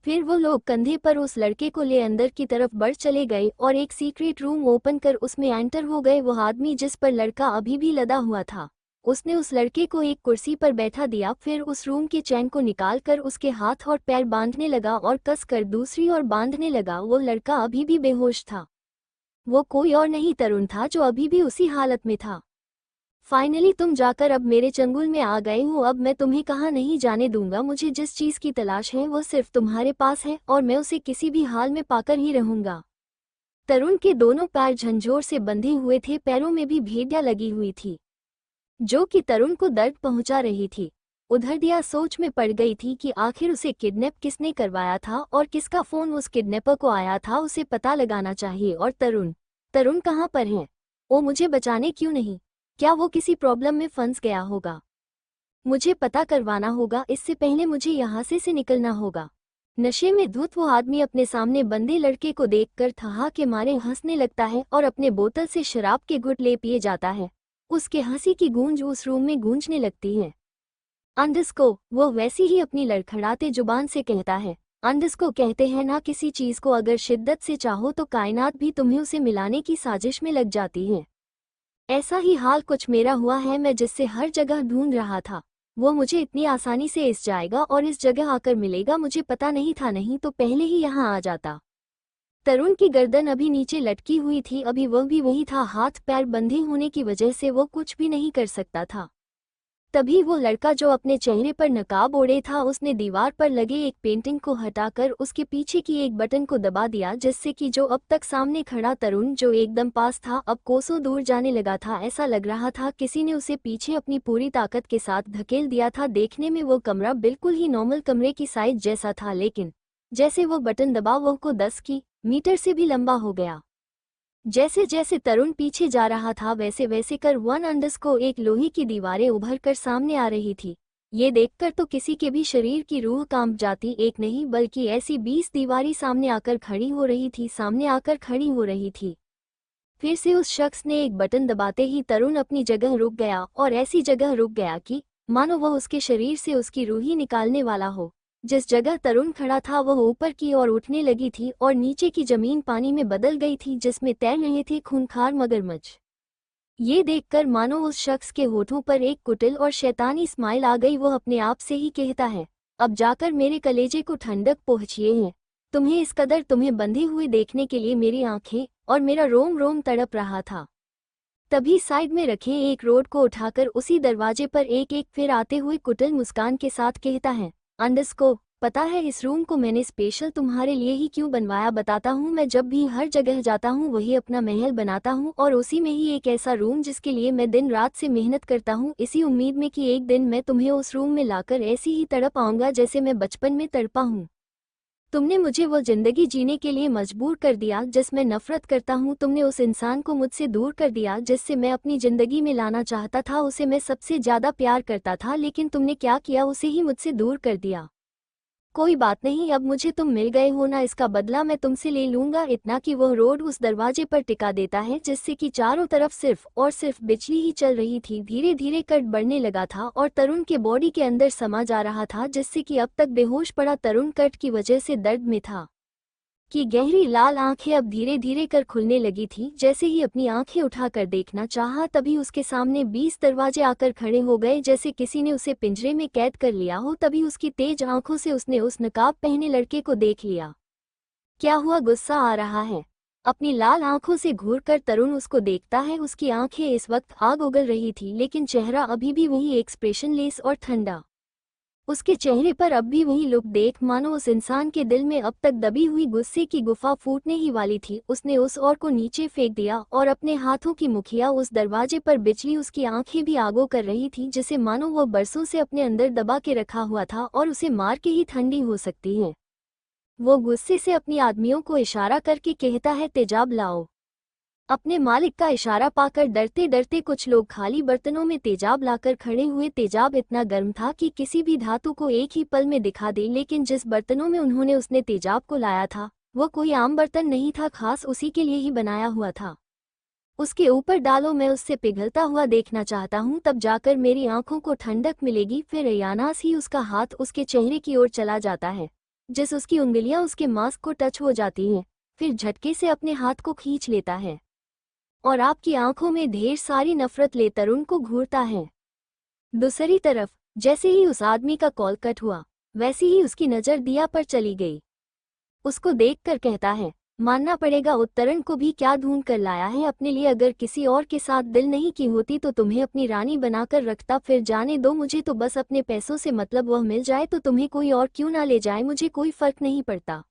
फिर वो लोग कंधे पर उस लड़के को ले अंदर की तरफ बढ़ चले गए और एक सीक्रेट रूम ओपन कर उसमें एंटर हो गए। वो आदमी जिस पर लड़का अभी भी लदा हुआ था, उसने उस लड़के को एक कुर्सी पर बैठा दिया। फिर उस रूम के चैन को निकालकर उसके हाथ और पैर बांधने लगा और कसकर दूसरी ओर बांधने लगा। वो लड़का अभी भी बेहोश था। वो कोई और नहीं, तरुण था, जो अभी भी उसी हालत में था। फाइनली तुम जाकर अब मेरे चंगुल में आ गए हो। अब मैं तुम्हें कहाँ नहीं जाने दूंगा। मुझे जिस चीज की तलाश है वो सिर्फ तुम्हारे पास है और मैं उसे किसी भी हाल में पाकर ही रहूंगा। तरुण के दोनों पैर झंझोर से बंधे हुए थे, पैरों में भी भेड़िया लगी हुई थी जो कि तरुण को दर्द पहुंचा रही थी। उधर दिया सोच में पड़ गई थी कि आखिर उसे किडनैप किसने करवाया था और किसका फोन उस किडनैपर को आया था। उसे पता लगाना चाहिए। और तरुण कहाँ पर है? वो मुझे बचाने क्यों नहीं? क्या वो किसी प्रॉब्लम में फंस गया होगा? मुझे पता करवाना होगा, इससे पहले मुझे यहाँ से निकलना होगा। नशे में धुत वो आदमी अपने सामने बंदे लड़के को देखकर ठहा के मारे हंसने लगता है और अपने बोतल से शराब के घुट ले पिए जाता है। उसके हंसी की गूंज उस रूम में गूंजने लगती है। अंडस्को, वो वैसी ही अपनी लड़खड़ाते जुबान से कहता है। अंडस्को कहते हैं ना, किसी चीज को अगर शिद्दत से चाहो तो कायनात भी तुम्हें उसे मिलाने की साजिश में लग जाती है। ऐसा ही हाल कुछ मेरा हुआ है। मैं जिससे हर जगह ढूंढ रहा था, वो मुझे इतनी आसानी से इस जाएगा और इस जगह आकर मिलेगा, मुझे पता नहीं था, नहीं तो पहले ही यहाँ आ जाता। तरुण की गर्दन अभी नीचे लटकी हुई थी, अभी वह भी वही था। हाथ पैर बंधे होने की वजह से वो कुछ भी नहीं कर सकता था। तभी वो लड़का जो अपने चेहरे पर नकाब ओढ़े था उसने दीवार पर लगे एक पेंटिंग को हटाकर उसके पीछे की एक बटन को दबा दिया, जिससे कि जो अब तक सामने खड़ा तरुण जो एकदम पास था अब कोसों दूर जाने लगा था। ऐसा लग रहा था किसी ने उसे पीछे अपनी पूरी ताकत के साथ धकेल दिया था। देखने में वो कमरा बिल्कुल ही नॉर्मल कमरे की साइज जैसा था, लेकिन जैसे वो बटन दबा वो को 10 मीटर से भी लंबा हो गया। जैसे जैसे तरुण पीछे जा रहा था वैसे वैसे कर 1 को एक लोहे की दीवारें उभर कर सामने आ रही थी। ये देखकर तो किसी के भी शरीर की रूह कांप जाती। एक नहीं बल्कि ऐसी 20 दीवारें सामने आकर खड़ी हो रही थी। फिर से उस शख्स ने एक बटन दबाते ही तरुण अपनी जगह रुक गया, और ऐसी जगह रुक गया कि मानो वह उसके शरीर से उसकी रूह ही निकालने वाला हो। जिस जगह तरुण खड़ा था वह ऊपर की ओर उठने लगी थी और नीचे की जमीन पानी में बदल गई थी, जिसमें तैर रहे थे खूंखार मगरमच्छ। ये देखकर मानो उस शख्स के होठों पर एक कुटिल और शैतानी स्माइल आ गई। वह अपने आप से ही कहता है, अब जाकर मेरे कलेजे को ठंडक पहुँचिए हैं। तुम्हें बंधे हुए देखने के लिए मेरी आंखें और मेरा रोम रोम तड़प रहा था। तभी साइड में रखे एक रोड को उठाकर उसी दरवाजे पर एक एक फिर आते हुए कुटिल मुस्कान के साथ कहता है, अंडरस्को, पता है इस रूम को मैंने स्पेशल तुम्हारे लिए ही क्यों बनवाया बताता हूँ। मैं जब भी हर जगह जाता हूँ वही अपना महल बनाता हूँ, और उसी में ही एक ऐसा रूम जिसके लिए मैं दिन रात से मेहनत करता हूँ, इसी उम्मीद में कि एक दिन मैं तुम्हें उस रूम में लाकर ऐसी ही तड़प आऊँगा जैसे मैं बचपन में तड़पा हूँ। तुमने मुझे वो जिंदगी जीने के लिए मजबूर कर दिया जिसमें नफरत करता हूँ। तुमने उस इंसान को मुझसे दूर कर दिया जिससे मैं अपनी जिंदगी में लाना चाहता था। उसे मैं सबसे ज्यादा प्यार करता था, लेकिन तुमने क्या किया, उसे ही मुझसे दूर कर दिया। कोई बात नहीं, अब मुझे तुम मिल गए हो ना, इसका बदला मैं तुमसे ले लूंगा। इतना कि वह रोड उस दरवाजे पर टिका देता है जिससे कि चारों तरफ सिर्फ और सिर्फ बिजली ही चल रही थी। धीरे धीरे कट बढ़ने लगा था और तरुण के बॉडी के अंदर समा जा रहा था, जिससे कि अब तक बेहोश पड़ा तरुण कट की वजह से दर्द में था कि गहरी लाल आंखें अब धीरे धीरे कर खुलने लगी थी। जैसे ही अपनी आंखें उठाकर देखना चाहा तभी उसके सामने 20 दरवाजे आकर खड़े हो गए, जैसे किसी ने उसे पिंजरे में कैद कर लिया हो। तभी उसकी तेज आंखों से उसने उस नकाब पहने लड़के को देख लिया। क्या हुआ, गुस्सा आ रहा है? अपनी लाल आंखों से घूरकर तरुण उसको देखता है। उसकी आंखें इस वक्त आग उगल रही थी, लेकिन चेहरा अभी भी वही एक्सप्रेशनलेस और ठंडा। उसके चेहरे पर अब भी वही लुक देख मानो उस इंसान के दिल में अब तक दबी हुई गुस्से की गुफा फूटने ही वाली थी। उसने उस और को नीचे फेंक दिया और अपने हाथों की मुखिया उस दरवाजे पर बिजली उसकी आंखें भी आगो कर रही थी, जिसे मानो वह बरसों से अपने अंदर दबा के रखा हुआ था और उसे मार के ही ठंडी हो सकती है। वो गुस्से से अपनी आदमियों को इशारा करके कहता है, तेजाब लाओ। अपने मालिक का इशारा पाकर डरते डरते कुछ लोग खाली बर्तनों में तेजाब लाकर खड़े हुए। तेजाब इतना गर्म था कि किसी भी धातु को एक ही पल में दिखा दे, लेकिन जिस बर्तनों में उसने तेजाब को लाया था वह कोई आम बर्तन नहीं था, खास उसी के लिए ही बनाया हुआ था। उसके ऊपर डालो, मैं उससे पिघलता हुआ देखना चाहता हूँ, तब जाकर मेरी आंखों को ठंडक मिलेगी। फिर अयानास ही उसका हाथ उसके चेहरे की ओर चला जाता है, जिस उसकी उंगलियां उसके मास्क को टच हो जाती हैं। फिर झटके से अपने हाथ को खींच लेता है और आपकी आंखों में ढेर सारी नफरत ले तरुण को घूरता है। दूसरी तरफ जैसे ही उस आदमी का कॉल कट हुआ वैसे ही उसकी नज़र दिया पर चली गई। उसको देखकर कहता है, मानना पड़ेगा उत्तरण को भी क्या ढूंढ कर लाया है अपने लिए। अगर किसी और के साथ दिल नहीं की होती तो तुम्हें अपनी रानी बनाकर रखता। फिर जाने दो, मुझे तो बस अपने पैसों से मतलब, वह मिल जाए तो तुम्हें कोई और क्यों ना ले जाए, मुझे कोई फर्क नहीं पड़ता।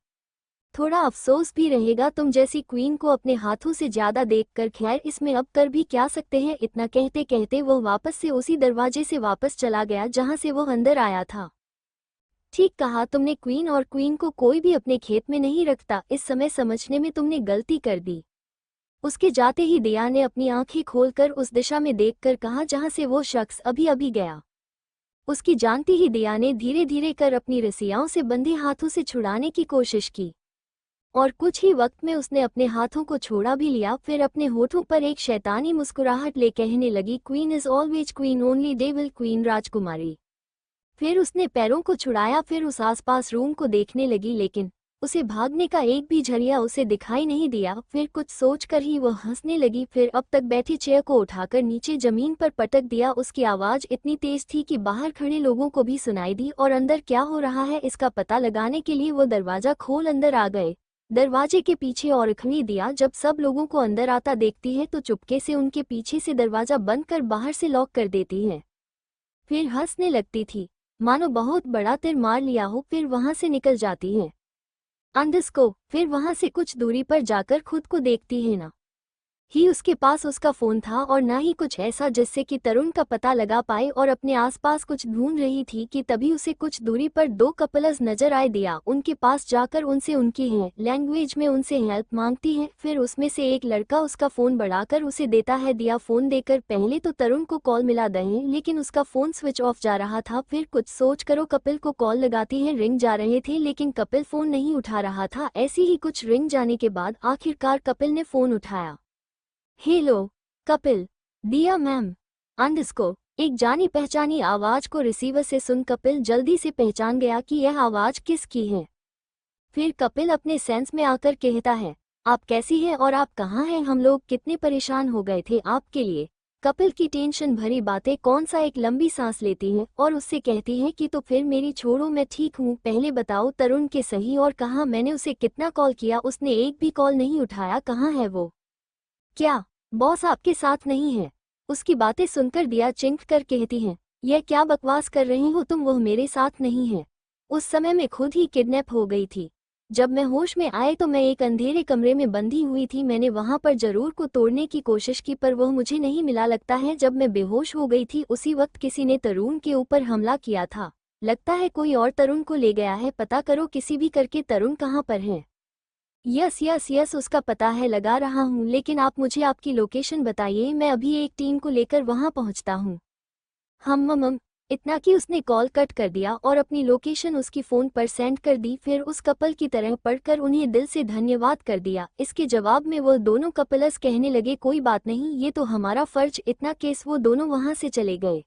थोड़ा अफसोस भी रहेगा तुम जैसी क्वीन को अपने हाथों से ज्यादा देखकर, खैर इसमें अब कर भी क्या सकते हैं। इतना कहते कहते वह वापस से उसी दरवाजे से वापस चला गया जहां से वह अंदर आया था। ठीक कहा तुमने, क्वीन और क्वीन को कोई भी अपने खेत में नहीं रखता। इस समय समझने में तुमने गलती कर दी। उसके जाते ही दिया ने अपनी आंखें खोलकर उस दिशा में देखकर कहा जहां से वो शख्स अभी अभी गया। उसकी जानती ही दिया ने धीरे धीरे कर अपनी रस्सियों से बंधे हाथों से छुड़ाने की कोशिश की और कुछ ही वक्त में उसने अपने हाथों को छोड़ा भी लिया। फिर अपने होठों पर एक शैतानी मुस्कुराहट ले कहने लगी, queen is always queen, only devil queen, राजकुमारी। फिर उसने पैरों को छुड़ाया, फिर उस आसपास रूम को देखने लगी, लेकिन उसे भागने का एक भी झरिया उसे दिखाई नहीं दिया। फिर कुछ सोचकर ही वह हंसने लगी। फिर अब तक बैठी चेयर को उठाकर नीचे जमीन पर पटक दिया। उसकी आवाज इतनी तेज थी कि बाहर खड़े लोगों को भी सुनाई दी और अंदर क्या हो रहा है इसका पता लगाने के लिए वो दरवाजा खोल अंदर आ गए। दरवाजे के पीछे और रखनी दिया जब सब लोगों को अंदर आता देखती है तो चुपके से उनके पीछे से दरवाजा बंद कर बाहर से लॉक कर देती है। फिर हंसने लगती थी, मानो बहुत बड़ा तीर मार लिया हो, फिर वहां से निकल जाती है। फिर वहां से कुछ दूरी पर जाकर खुद को देखती है ना ही उसके पास उसका फोन था और ना ही कुछ ऐसा जिससे कि तरुण का पता लगा पाए, और अपने आसपास कुछ ढूंढ रही थी कि तभी उसे कुछ दूरी पर दो कपल्स नजर आए। दिया उनके पास जाकर उनसे उनकी है लैंग्वेज में उनसे हेल्प मांगती है। फिर उसमें से एक लड़का उसका फोन बढ़ाकर उसे देता है। दिया फोन देकर पहले तो तरुण को कॉल मिला दे, लेकिन उसका फोन स्विच ऑफ जा रहा था। फिर कुछ सोच कर वो कपिल को कॉल लगाती है। रिंग जा रहे थे लेकिन कपिल फोन नहीं उठा रहा था। ऐसी ही कुछ रिंग जाने के बाद आखिरकार कपिल ने फोन उठाया। हेलो कपिल। दिया मैम। एक जानी पहचानी आवाज को रिसीवर से सुन कपिल जल्दी से पहचान गया कि यह आवाज किसकी है। फिर कपिल अपने सेंस में आकर कहता है, आप कैसी हैं और आप कहाँ हैं? हम लोग कितने परेशान हो गए थे आपके लिए। कपिल की टेंशन भरी बातें कौन सा एक लंबी सांस लेती है और उससे कहती है कि तो फिर मेरी छोड़ो, मैं ठीक हूँ। पहले बताओ तरुण के सही और कहाँ? मैंने उसे कितना कॉल किया, उसने एक भी कॉल नहीं उठाया। कहाँ है वो? क्या बॉस आपके साथ नहीं है? उसकी बातें सुनकर दिया चिंक कर कहती है, यह क्या बकवास कर रही हो तुम? वह मेरे साथ नहीं है। उस समय मैं खुद ही किडनैप हो गई थी। जब मैं होश में आए तो मैं एक अंधेरे कमरे में बंधी हुई थी। मैंने वहां पर जरूर को तोड़ने की कोशिश की पर वह मुझे नहीं मिला। लगता है जब मैं बेहोश हो गई थी उसी वक्त किसी ने तरुण के ऊपर हमला किया था। लगता है कोई और तरुण को ले गया है। पता करो किसी भी करके तरुण कहाँ पर है। यस यस यस, उसका पता है, लगा रहा हूँ, लेकिन आप मुझे आपकी लोकेशन बताइए, मैं अभी एक टीम को लेकर वहां पहुंचता हूँ। हम इतना कि उसने कॉल कट कर दिया और अपनी लोकेशन उसकी फ़ोन पर सेंड कर दी। फिर उस कपल की तरह पढ़कर उन्हें दिल से धन्यवाद कर दिया। इसके जवाब में वो दोनों कपल्स कहने लगे, कोई बात नहीं, ये तो हमारा फर्ज। इतना केस वो दोनों वहां से चले गए।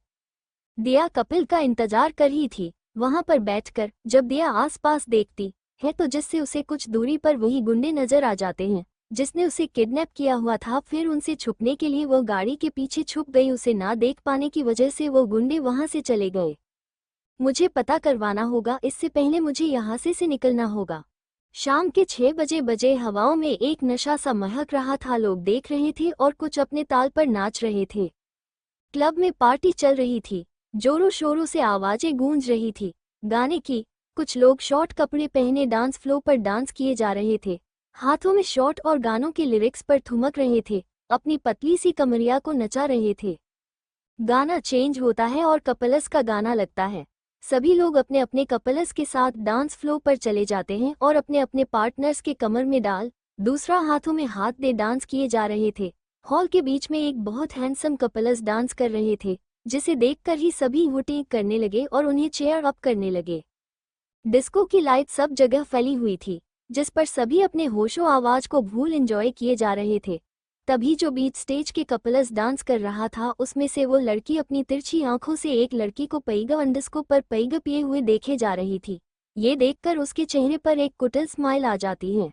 दिया कपिल का इंतजार कर ही थी वहां पर बैठकर। जब दिया आसपास देखती है तो जिससे उसे कुछ दूरी पर वही गुंडे नजर आ जाते हैं जिसने उसे किडनैप किया हुआ था। फिर उनसे छुपने के लिए वो गाड़ी के पीछे छुप गई। उसे ना देख पाने की वजह से वो गुंडे वहां से चले गए। मुझे पता करवाना होगा, इससे पहले मुझे यहाँ से निकलना होगा। शाम के 6 बजे हवाओं में एक नशा सा महक रहा था। लोग देख रहे थे और कुछ अपने ताल पर नाच रहे थे। क्लब में पार्टी चल रही थी, जोरों शोरों से आवाजें गूंज रही थी गाने की। कुछ लोग शॉर्ट कपड़े पहने डांस फ्लो पर डांस किए जा रहे थे, हाथों में शॉर्ट और गानों के लिरिक्स पर ठुमक रहे थे, अपनी पतली सी कमरिया को नचा रहे थे। गाना चेंज होता है और कपल्स का गाना लगता है। सभी लोग अपने अपने कपल्स के साथ डांस फ्लो पर चले जाते हैं और अपने अपने पार्टनर्स के कमर में डाल दूसरा हाथों में हाथ दे डांस किए जा रहे थे। हॉल के बीच में एक बहुत हैंडसम कपल्स डांस कर रहे थे, जिसे देखकर ही सभी हुटिंग करने लगे और उन्हें चेयर अप करने लगे। डिस्को की लाइट सब जगह फैली हुई थी, जिस पर सभी अपने होशो आवाज को भूल एंजॉय किए जा रहे थे। तभी जो बीच स्टेज के कपल्स डांस कर रहा था उसमें से वो लड़की अपनी तिरछी आंखों से एक लड़की को पैगा डिस्को पर पैगा पिए हुए देखे जा रही थी। ये देखकर उसके चेहरे पर एक कुटिल स्माइल आ जाती है।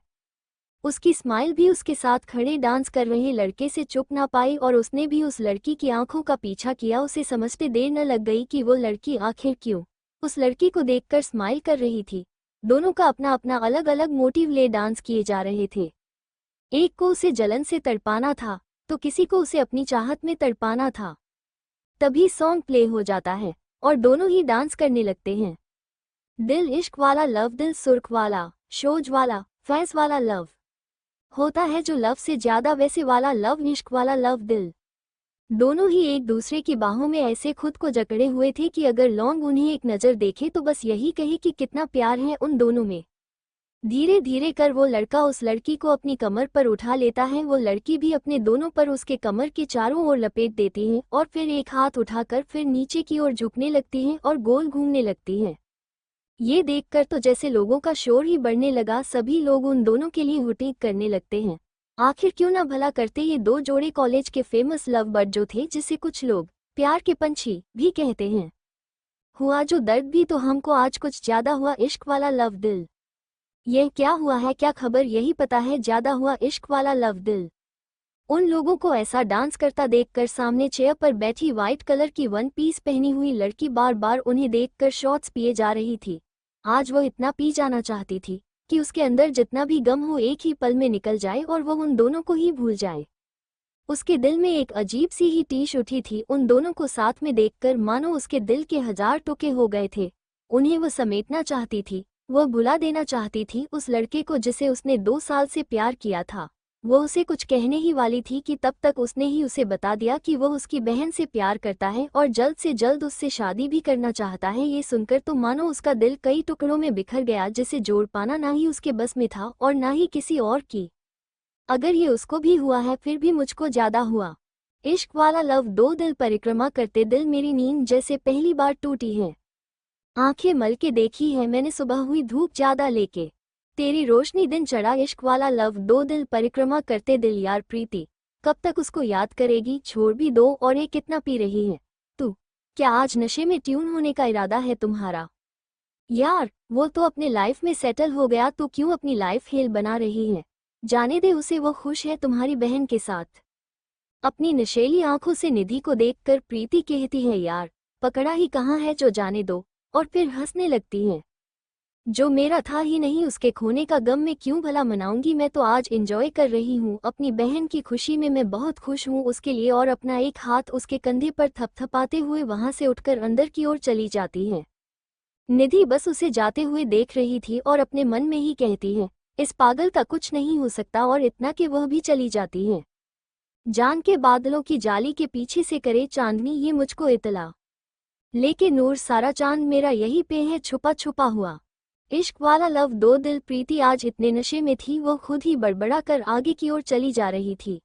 उसकी स्माइल भी उसके साथ खड़े डांस कर रहे लड़के से चुप ना पाई और उसने भी उस लड़की की आंखों का पीछा किया। उसे समझते देर न लग गई कि वो लड़की आखिर क्यों उस लड़की को देखकर स्माइल कर रही थी। दोनों का अपना अपना अलग अलग मोटिव ले डांस किए जा रहे थे। एक को उसे जलन से तड़पाना था तो किसी को उसे अपनी चाहत में तड़पाना था। तभी सॉन्ग प्ले हो जाता है और दोनों ही डांस करने लगते हैं। दिल इश्क वाला लव, दिल सुर्ख वाला, शोज वाला, फैस वाला लव होता है जो लव से ज्यादा वैसे वाला लव, इश्क वाला लव। दिल दोनों ही एक दूसरे की बाहों में ऐसे खुद को जकड़े हुए थे कि अगर लॉन्ग उन्हें एक नज़र देखे तो बस यही कहे कि कितना प्यार है उन दोनों में। धीरे धीरे कर वो लड़का उस लड़की को अपनी कमर पर उठा लेता है। वो लड़की भी अपने दोनों पर उसके कमर के चारों ओर लपेट देती है और फिर एक हाथ उठाकर फिर नीचे की ओर झुकने लगती है और गोल घूमने लगती है। ये देखकर तो जैसे लोगों का शोर ही बढ़ने लगा। सभी लोग उन दोनों के लिए हुटिंग करने लगते हैं। आखिर क्यों ना भला करते ये दो जोड़े कॉलेज के फेमस लव बर्ड जो थे, जिसे कुछ लोग प्यार के पंछी भी कहते हैं। हुआ जो दर्द भी तो हमको आज कुछ ज्यादा हुआ, इश्क वाला लव दिल। यह क्या हुआ है, क्या खबर, यही पता है ज्यादा हुआ इश्क वाला लव दिल। उन लोगों को ऐसा डांस करता देखकर सामने चेयर पर बैठी व्हाइट कलर की वन पीस पहनी हुई लड़की बार बार उन्हें देखकर शॉट्स पिए जा रही थी। आज वो इतना पी जाना चाहती थी कि उसके अंदर जितना भी गम हो एक ही पल में निकल जाए और वो उन दोनों को ही भूल जाए। उसके दिल में एक अजीब सी ही टीश उठी थी। उन दोनों को साथ में देखकर मानो उसके दिल के 1000 टुकड़े हो गए थे। उन्हें वो समेटना चाहती थी, वह भुला देना चाहती थी उस लड़के को जिसे उसने 2 साल से प्यार किया था। वो उसे कुछ कहने ही वाली थी कि तब तक उसने ही उसे बता दिया कि वह उसकी बहन से प्यार करता है और जल्द से जल्द उससे शादी भी करना चाहता है। ये सुनकर तो मानो उसका दिल कई टुकड़ों में बिखर गया, जिसे जोड़ पाना ना ही उसके बस में था और ना ही किसी और की। अगर ये उसको भी हुआ है फिर भी मुझको ज्यादा हुआ। इश्क वाला लव 2 दिल परिक्रमा करते दिल मेरी नींद जैसे पहली बार टूटी है। आंखें मल के देखी है मैंने सुबह हुई धूप ज्यादा लेके, तेरी रोशनी दिन चढ़ा। इश्क वाला लव 2 दिल परिक्रमा करते दिल यार प्रीति, कब तक उसको याद करेगी, छोड़ भी दो। और ये कितना पी रही है तू, क्या आज नशे में ट्यून होने का इरादा है तुम्हारा? यार वो तो अपने लाइफ में सेटल हो गया, तो क्यों अपनी लाइफ हेल बना रही है? जाने दे उसे, वो खुश है तुम्हारी बहन के साथ। अपनी नशेली आंखों से निधि को देखकर प्रीति कहती है यार पकड़ा ही कहाँ है जो जाने दो, और फिर हंसने लगती है। जो मेरा था ही नहीं उसके खोने का गम मैं क्यों भला मनाऊंगी, मैं तो आज एंजॉय कर रही हूँ अपनी बहन की खुशी में। मैं बहुत खुश हूँ उसके लिए। और अपना एक हाथ उसके कंधे पर थपथपाते हुए वहां से उठकर अंदर की ओर चली जाती है। निधि बस उसे जाते हुए देख रही थी और अपने मन में ही कहती है इस पागल का कुछ नहीं हो सकता, और इतना कि वह भी चली जाती है। जान के बादलों की जाली के पीछे से करे चांदनी ये मुझको इतला, लेके नूर सारा चांद मेरा यही पे है छुपा छुपा हुआ। इश्क वाला लव 2 दिल प्रीति आज इतने नशे में थी वो खुद ही बड़बड़ा कर आगे की ओर चली जा रही थी।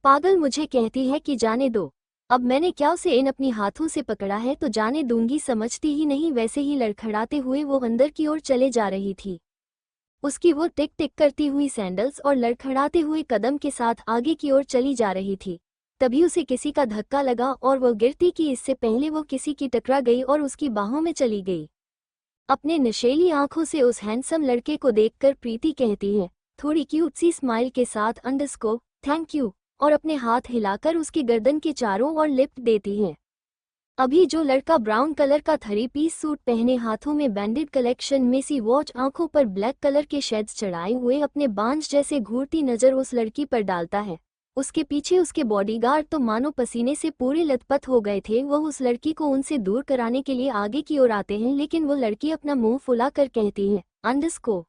पागल मुझे कहती है कि जाने दो, अब मैंने क्या उसे इन अपनी हाथों से पकड़ा है तो जाने दूंगी, समझती ही नहीं। वैसे ही लड़खड़ाते हुए वो अंदर की ओर चले जा रही थी। उसकी वो टिक टिक करती हुई सैंडल्स और लड़खड़ाते हुए कदम के साथ आगे की ओर चली जा रही थी। तभी उसे किसी का धक्का लगा और वो गिरती कि इससे पहले वो किसी की टकरा गई और उसकी बाहों में चली गई। अपने नशेली आंखों से उस हैंडसम लड़के को देखकर प्रीति कहती है थोड़ी क्यूट सी स्माइल के साथ अंडरस्को थैंक यू, और अपने हाथ हिलाकर उसकी गर्दन के चारों ओर लिफ्ट देती है। अभी जो लड़का ब्राउन कलर का 3 पीस सूट पहने हाथों में बैंडेड कलेक्शन में सी वॉच आंखों पर ब्लैक कलर के शेड्स चढ़ाए हुए अपने बांझ जैसे घूरती नजर उस लड़की पर डालता है, उसके पीछे उसके बॉडीगार्ड तो मानो पसीने से पूरे लथपथ हो गए थे। वह उस लड़की को उनसे दूर कराने के लिए आगे की ओर आते हैं, लेकिन वो लड़की अपना मुंह फुला कर कहती है अंडरस्को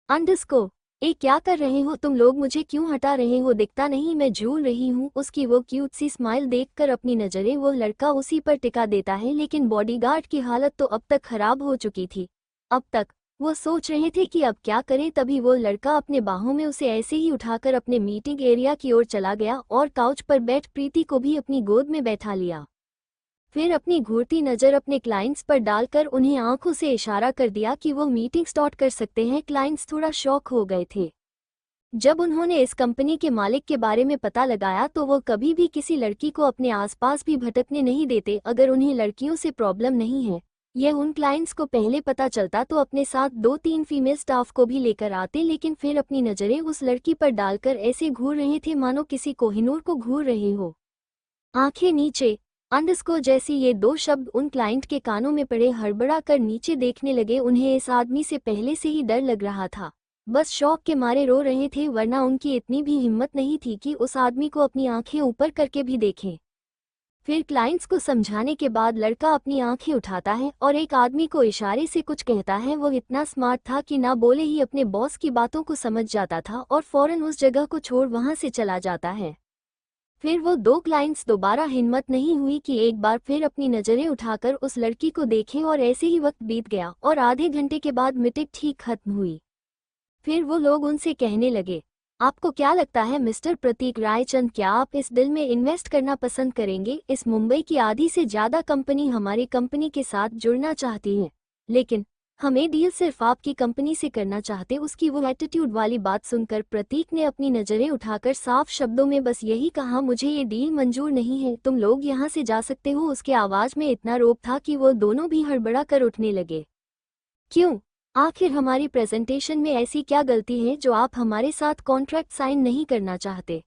अंडरस्को, ए क्या कर रहे हो तुम लोग, मुझे क्यों हटा रहे हो, दिखता नहीं मैं झूल रही हूँ। उसकी वो क्यूट सी स्माइल देखकर अपनी नजरें वो लड़का उसी पर टिका देता है, लेकिन बॉडीगार्ड की हालत तो अब तक खराब हो चुकी थी। अब तक वो सोच रहे थे कि अब क्या करें, तभी वो लड़का अपने बाहों में उसे ऐसे ही उठाकर अपने मीटिंग एरिया की ओर चला गया और काउच पर बैठ प्रीति को भी अपनी गोद में बैठा लिया। फिर अपनी घूरती नज़र अपने क्लाइंट्स पर डालकर उन्हें आंखों से इशारा कर दिया कि वो मीटिंग स्टार्ट कर सकते हैं। क्लाइंट्स थोड़ा शॉक हो गए थे। जब उन्होंने इस कंपनी के मालिक के बारे में पता लगाया तो वो कभी भी किसी लड़की को अपने आसपास भी भटकने नहीं देते अगर उन्हें लड़कियों से प्रॉब्लम नहीं है। यह उन क्लाइंट्स को पहले पता चलता तो अपने साथ 2-3 फीमेल स्टाफ को भी लेकर आते, लेकिन फिर अपनी नज़रें उस लड़की पर डालकर ऐसे घूर रहे थे मानो किसी कोहिनूर को घूर रहे हो। आंखें नीचे अंडरस्को जैसी ये 2 शब्द उन क्लाइंट के कानों में पड़े, हड़बड़ा कर नीचे देखने लगे। उन्हें इस आदमी से पहले से ही डर लग रहा था, बस शौक के मारे रो रहे थे, वरना उनकी इतनी भी हिम्मत नहीं थी कि उस आदमी को अपनी आंखें ऊपर करके भी देखें। फिर क्लाइंट्स को समझाने के बाद लड़का अपनी आंखें उठाता है और एक आदमी को इशारे से कुछ कहता है। वो इतना स्मार्ट था कि ना बोले ही अपने बॉस की बातों को समझ जाता था और फौरन उस जगह को छोड़ वहां से चला जाता है। फिर वो 2 क्लाइंट्स दोबारा हिम्मत नहीं हुई कि एक बार फिर अपनी नज़रें उठाकर उस लड़की को देखें, और ऐसे ही वक्त बीत गया और आधे घंटे के बाद मीटिंग ठीक खत्म हुई। फिर वो लोग उनसे कहने लगे आपको क्या लगता है मिस्टर प्रतीक रायचंद, क्या आप इस डील में इन्वेस्ट करना पसंद करेंगे? इस मुंबई की आधी से ज़्यादा कंपनी हमारी कंपनी के साथ जुड़ना चाहती हैं, लेकिन हमें डील सिर्फ आपकी कंपनी से करना चाहते। उसकी वो एटीट्यूड वाली बात सुनकर प्रतीक ने अपनी नज़रें उठाकर साफ शब्दों में बस यही कहा मुझे ये डील मंजूर नहीं है, तुम लोग यहाँ से जा सकते हो। उसके आवाज़ में इतना रोब था कि वो दोनों भी हड़बड़ा कर उठने लगे। क्यों? आखिर हमारी प्रेजेंटेशन में ऐसी क्या गलती है जो आप हमारे साथ कॉन्ट्रैक्ट साइन नहीं करना चाहते?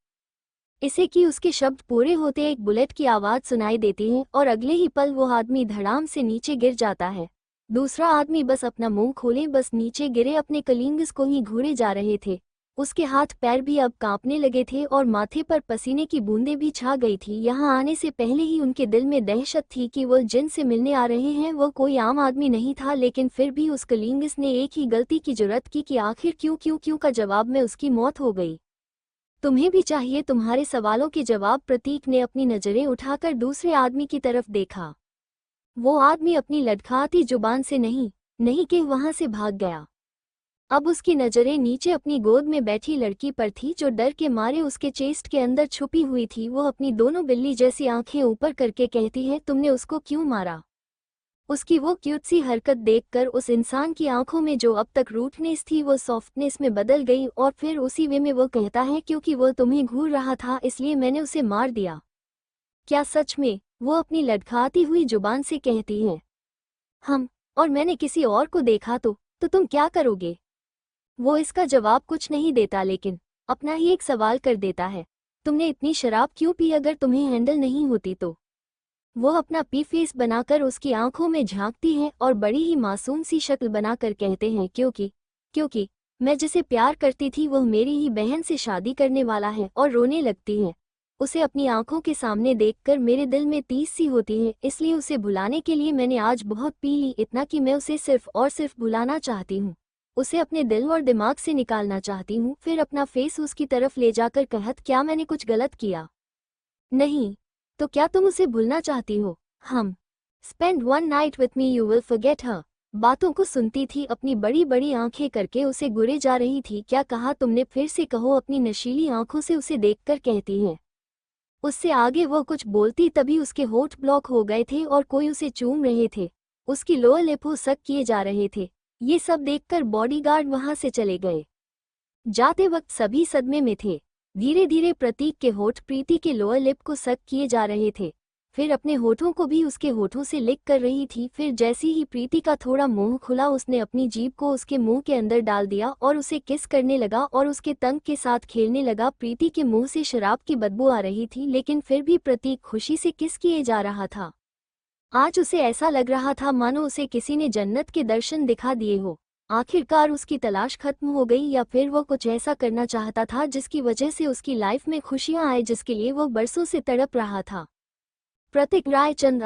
इसे कि उसके शब्द पूरे होते एक बुलेट की आवाज़ सुनाई देती है और अगले ही पल वो आदमी धड़ाम से नीचे गिर जाता है। दूसरा आदमी बस अपना मुंह खोले बस नीचे गिरे अपने कलीग्स को ही घूरे जा रहे थे। उसके हाथ पैर भी अब कांपने लगे थे और माथे पर पसीने की बूंदें भी छा गई थी। यहाँ आने से पहले ही उनके दिल में दहशत थी कि वो जिन से मिलने आ रहे हैं वो कोई आम आदमी नहीं था, लेकिन फिर भी उस कलिंगस ने एक ही गलती की जुर्रत की कि आखिर क्यों का जवाब में उसकी मौत हो गई। तुम्हें भी चाहिए तुम्हारे सवालों के जवाब। प्रतीक ने अपनी नजरें उठाकर दूसरे आदमी की तरफ देखा। वो आदमी अपनी लड़खड़ाती जुबान से नहीं कि वहां से भाग गया। अब उसकी नजरें नीचे अपनी गोद में बैठी लड़की पर थी जो डर के मारे उसके चेस्ट के अंदर छुपी हुई थी। वो अपनी दोनों बिल्ली जैसी आंखें ऊपर करके कहती है, तुमने उसको क्यों मारा? उसकी वो क्यूट सी हरकत देखकर उस इंसान की आंखों में जो अब तक रूठनेस थी वो सॉफ्टनेस में बदल गई और फिर उसी वे में वो कहता है, क्योंकि वो तुम्हें घूर रहा था इसलिए मैंने उसे मार दिया। क्या सच में? वो अपनी लड़खड़ाती हुई जुबान से कहती है। और मैंने किसी और को देखा तो तुम क्या करोगे? वो इसका जवाब कुछ नहीं देता लेकिन अपना ही एक सवाल कर देता है, तुमने इतनी शराब क्यों पी? अगर तुम्हें हैंडल नहीं होती तो? वो अपना पी फेस बनाकर उसकी आंखों में झांकती है और बड़ी ही मासूम सी शक्ल बनाकर कहते हैं, क्योंकि मैं जिसे प्यार करती थी वह मेरी ही बहन से शादी करने वाला है। और रोने लगती है। उसे अपनी आंखों के सामने देखकर मेरे दिल में तीस सी होती है, इसलिए उसे भुलाने के लिए मैंने आज बहुत पी ली, इतना कि मैं उसे सिर्फ और सिर्फ भुलाना चाहती हूँ। उसे अपने दिल और दिमाग से निकालना चाहती हूँ। फिर अपना फेस उसकी तरफ ले जाकर कहत, क्या मैंने कुछ गलत किया? नहीं। तो क्या तुम उसे भूलना चाहती हो? Spend one night with me, you will forget हर। बातों को सुनती थी, अपनी बड़ी बड़ी आंखें करके उसे घूरे जा रही थी। क्या कहा तुमने? फिर से कहो। अपनी नशीली आंखों से उसे देखकर कहती है। उससे आगे वो कुछ बोलती तभी उसके होठ ब्लॉक हो गए थे और कोई उसे चूम रहे थे। उसकी लोअर लिप सक किए जा रहे थे। ये सब देखकर बॉडीगार्ड वहां से चले गए। जाते वक्त सभी सदमे में थे। धीरे धीरे प्रतीक के होठ प्रीति के लोअर लिप को सक किए जा रहे थे। फिर अपने होठों को भी उसके होठों से लिक कर रही थी। फिर जैसी ही प्रीति का थोड़ा मुंह खुला उसने अपनी जीभ को उसके मुंह के अंदर डाल दिया और उसे किस करने लगा और उसके तंग के साथ खेलने लगा। प्रीति के मुंह से शराब की बदबू आ रही थी, लेकिन फिर भी प्रतीक खुशी से किस किए जा रहा था। आज उसे ऐसा लग रहा था मानो उसे किसी ने जन्नत के दर्शन दिखा दिए हो। आखिरकार उसकी तलाश खत्म हो गई, या फिर वो कुछ ऐसा करना चाहता था जिसकी वजह से उसकी लाइफ में खुशियां आए, जिसके लिए वो बरसों से तड़प रहा था। Prateek Raichand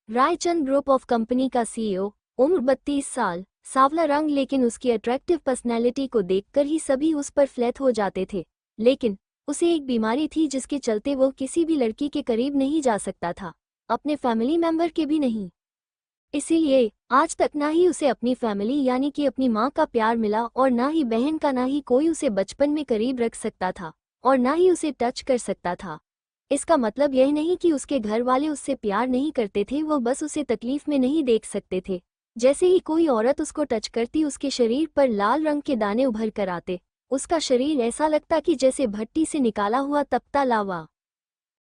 Raichand group of company का सीईओ, उम्र 32 साल, सांवला रंग, लेकिन उसकी अट्रैक्टिव पर्सनैलिटी को देखकर ही सभी उस पर फ्लैट हो जाते थे। लेकिन उसे एक बीमारी थी जिसके चलते वो किसी भी लड़की के करीब नहीं जा सकता था, अपने फैमिली मेंबर के भी नहीं। इसीलिए आज तक ना ही उसे अपनी फैमिली यानी कि अपनी माँ का प्यार मिला और ना ही बहन का, ना ही कोई उसे बचपन में करीब रख सकता था और ना ही उसे टच कर सकता था। इसका मतलब यह नहीं कि उसके घर वाले उससे प्यार नहीं करते थे, वो बस उसे तकलीफ में नहीं देख सकते थे। जैसे ही कोई औरत उसको टच करती उसके शरीर पर लाल रंग के दाने उभर कर आते। उसका शरीर ऐसा लगता कि जैसे भट्टी से निकाला हुआ तपता लावा।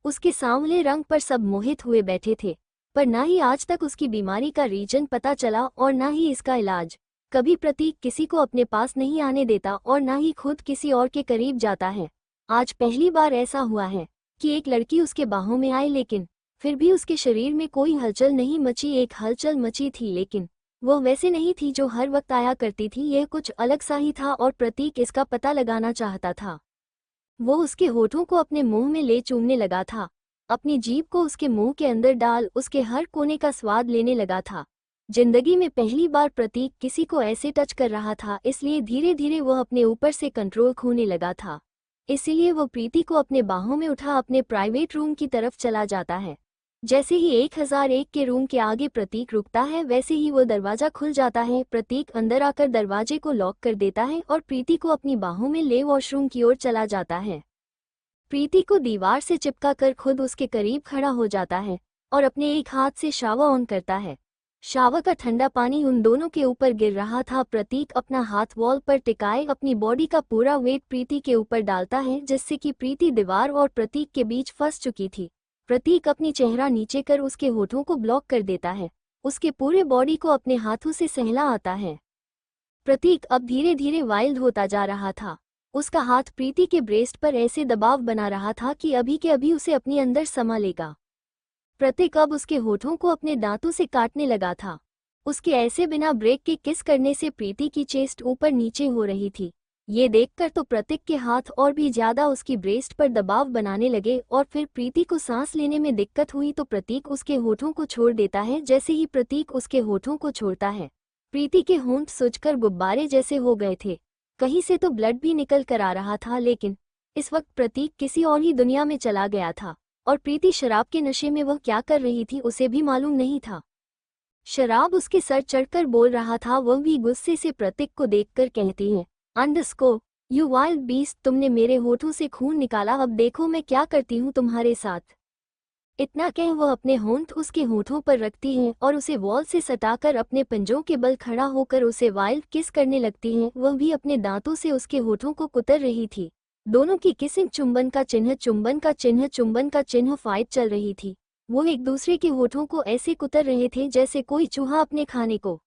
उसके सांवले रंग पर सब मोहित हुए बैठे थे, पर ना ही आज तक उसकी बीमारी का रीजन पता चला और ना ही इसका इलाज। कभी प्रतीक किसी को अपने पास नहीं आने देता और ना ही खुद किसी और के करीब जाता है। आज पहली बार ऐसा हुआ है कि एक लड़की उसके बाहों में आई, लेकिन फिर भी उसके शरीर में कोई हलचल नहीं मची। एक हलचल मची थी, लेकिन वो वैसे नहीं थी जो हर वक्त आया करती थी। यह कुछ अलग सा ही था और प्रतीक इसका पता लगाना चाहता था। वो उसके होठों को अपने मुंह में ले चूमने लगा था, अपनी जीभ को उसके मुंह के अंदर डाल उसके हर कोने का स्वाद लेने लगा था। जिंदगी में पहली बार प्रतीक किसी को ऐसे टच कर रहा था, इसलिए धीरे धीरे वह अपने ऊपर से कंट्रोल खोने लगा था। इसीलिए वो प्रीति को अपने बाहों में उठा अपने प्राइवेट रूम की तरफ चला जाता है। जैसे ही 1001 के रूम के आगे प्रतीक रुकता है, वैसे ही वो दरवाजा खुल जाता है। प्रतीक अंदर आकर दरवाजे को लॉक कर देता है और प्रीति को अपनी बाहों में ले वॉशरूम की ओर चला जाता है। प्रीति को दीवार से चिपका कर खुद उसके करीब खड़ा हो जाता है और अपने एक हाथ से शावर ऑन करता है। शावर का ठंडा पानी उन दोनों के ऊपर गिर रहा था। प्रतीक अपना हाथ वॉल पर टिकाए अपनी बॉडी का पूरा वेट प्रीति के ऊपर डालता है, जिससे कि प्रीति दीवार और प्रतीक के बीच फंस चुकी थी। प्रतीक अपनी चेहरा नीचे कर उसके होठों को ब्लॉक कर देता है, उसके पूरे बॉडी को अपने हाथों से सहला आता है। प्रतीक अब धीरे धीरे वाइल्ड होता जा रहा था। उसका हाथ प्रीति के ब्रेस्ट पर ऐसे दबाव बना रहा था कि अभी के अभी उसे अपने अंदर समा लेगा। प्रतीक अब उसके होठों को अपने दांतों से काटने लगा था। उसके ऐसे बिना ब्रेक के किस करने से प्रीति की चेस्ट ऊपर नीचे हो रही थी। ये देखकर तो प्रतीक के हाथ और भी ज्यादा उसकी ब्रेस्ट पर दबाव बनाने लगे और फिर प्रीति को सांस लेने में दिक्कत हुई तो प्रतीक उसके होठों को छोड़ देता है। जैसे ही प्रतीक उसके होठों को छोड़ता है, प्रीति के होंठ सूजकर गुब्बारे जैसे हो गए थे। कहीं से तो ब्लड भी निकल कर आ रहा था, लेकिन इस वक्त प्रतीक किसी और ही दुनिया में चला गया था और प्रीति शराब के नशे में वह क्या कर रही थी उसे भी मालूम नहीं था। शराब उसके सर चढ़कर बोल रहा था। वह भी गुस्से से प्रतीक को देखकर कहती है, अंडरस्को यू वाइल्ड बीस्ट, तुमने मेरे होठों से खून निकाला, अब देखो मैं क्या करती हूँ तुम्हारे साथ। इतना कह वह अपने होंठ उसके होठों पर रखती है और उसे वॉल से सटाकर अपने पंजों के बल खड़ा होकर उसे वाइल्ड किस करने लगती है। वह भी अपने दांतों से उसके होठों को कुतर रही थी। दोनों की किसिंग चुंबन का चिन्ह, चुंबन का चिन्ह, चुंबन का चिन्ह फाइट चल रही थी। वो एक दूसरे के होठों को ऐसे कुतर रहे थे जैसे कोई चूहा अपने खाने को,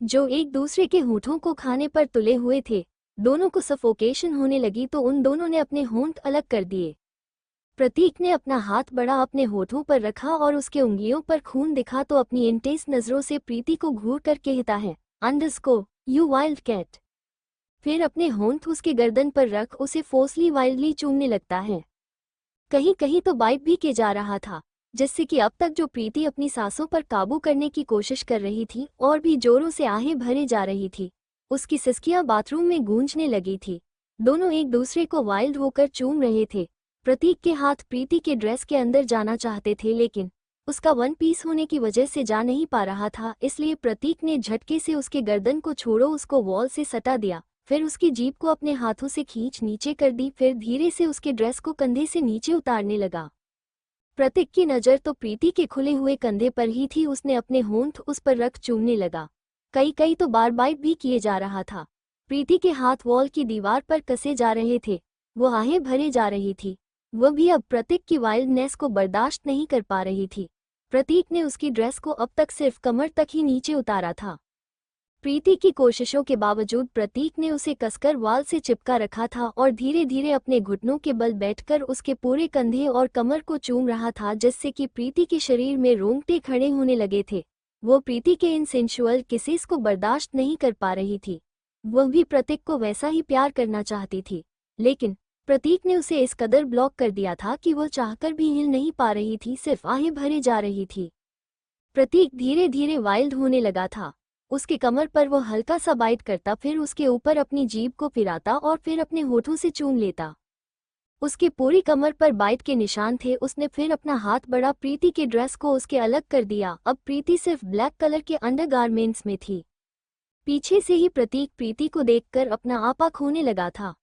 जो एक दूसरे के होठों को खाने पर तुले हुए थे। दोनों को सफोकेशन होने लगी तो उन दोनों ने अपने होंठ अलग कर दिए। प्रतीक ने अपना हाथ बड़ा अपने होठों पर रखा और उसके उंगलियों पर खून दिखा तो अपनी इंटेंस नजरों से प्रीति को घूर कर कहता है, अंडरस्को यू वाइल्ड कैट। फिर अपने होंठ उसके गर्दन पर रख उसे फोर्सली वाइल्डली चूमने लगता है। कहीं कहीं तो बाइट भी किया जा रहा था, जिससे कि अब तक जो प्रीति अपनी सांसों पर काबू करने की कोशिश कर रही थी और भी जोरों से आहें भरे जा रही थी, उसकी सिसकियां बाथरूम में गूंजने लगी थी। दोनों एक दूसरे को वाइल्ड होकर चूम रहे थे। प्रतीक के हाथ प्रीति के ड्रेस के अंदर जाना चाहते थे, लेकिन उसका वन पीस होने की वजह से जा नहीं पा रहा था। इसलिए प्रतीक ने झटके से उसके गर्दन को छोड़ो उसको वॉल से सटा दिया। फिर उसकी जीभ को अपने हाथों से खींच नीचे कर दी। फिर धीरे से उसके ड्रेस को कंधे से नीचे उतारने लगा। प्रतीक की नज़र तो प्रीति के खुले हुए कंधे पर ही थी। उसने अपने होंठ उस पर रख चूमने लगा। कई कई तो बार बाइट भी किए जा रहा था। प्रीति के हाथ वॉल की दीवार पर कसे जा रहे थे। वो आहें भरे जा रही थी। वह भी अब प्रतीक की वाइल्डनेस को बर्दाश्त नहीं कर पा रही थी। प्रतीक ने उसकी ड्रेस को अब तक सिर्फ कमर तक ही नीचे उतारा था। प्रीति की कोशिशों के बावजूद प्रतीक ने उसे कसकर वाल से चिपका रखा था और धीरे धीरे अपने घुटनों के बल बैठकर उसके पूरे कंधे और कमर को चूम रहा था, जिससे कि प्रीति के शरीर में रोंगटे खड़े होने लगे थे। वो प्रीति के इन सेंशुअल किसेस को बर्दाश्त नहीं कर पा रही थी। वह भी प्रतीक को वैसा ही प्यार करना चाहती थी, लेकिन प्रतीक ने उसे इस कदर ब्लॉक कर दिया था कि वह चाहकर भी हिल नहीं पा रही थी, सिर्फ आहें भरे जा रही थी। प्रतीक धीरे धीरे वाइल्ड होने लगा था। उसके कमर पर वो हल्का सा बाइट करता, फिर उसके ऊपर अपनी जीभ को फिराता और फिर अपने होठों से चूम लेता। उसके पूरी कमर पर बाइट के निशान थे। उसने फिर अपना हाथ बढ़ा प्रीति के ड्रेस को उसके अलग कर दिया। अब प्रीति सिर्फ ब्लैक कलर के अंडरगारमेंट्स में थी। पीछे से ही प्रतीक प्रीति को देखकर अपना आपा खोने लगा था।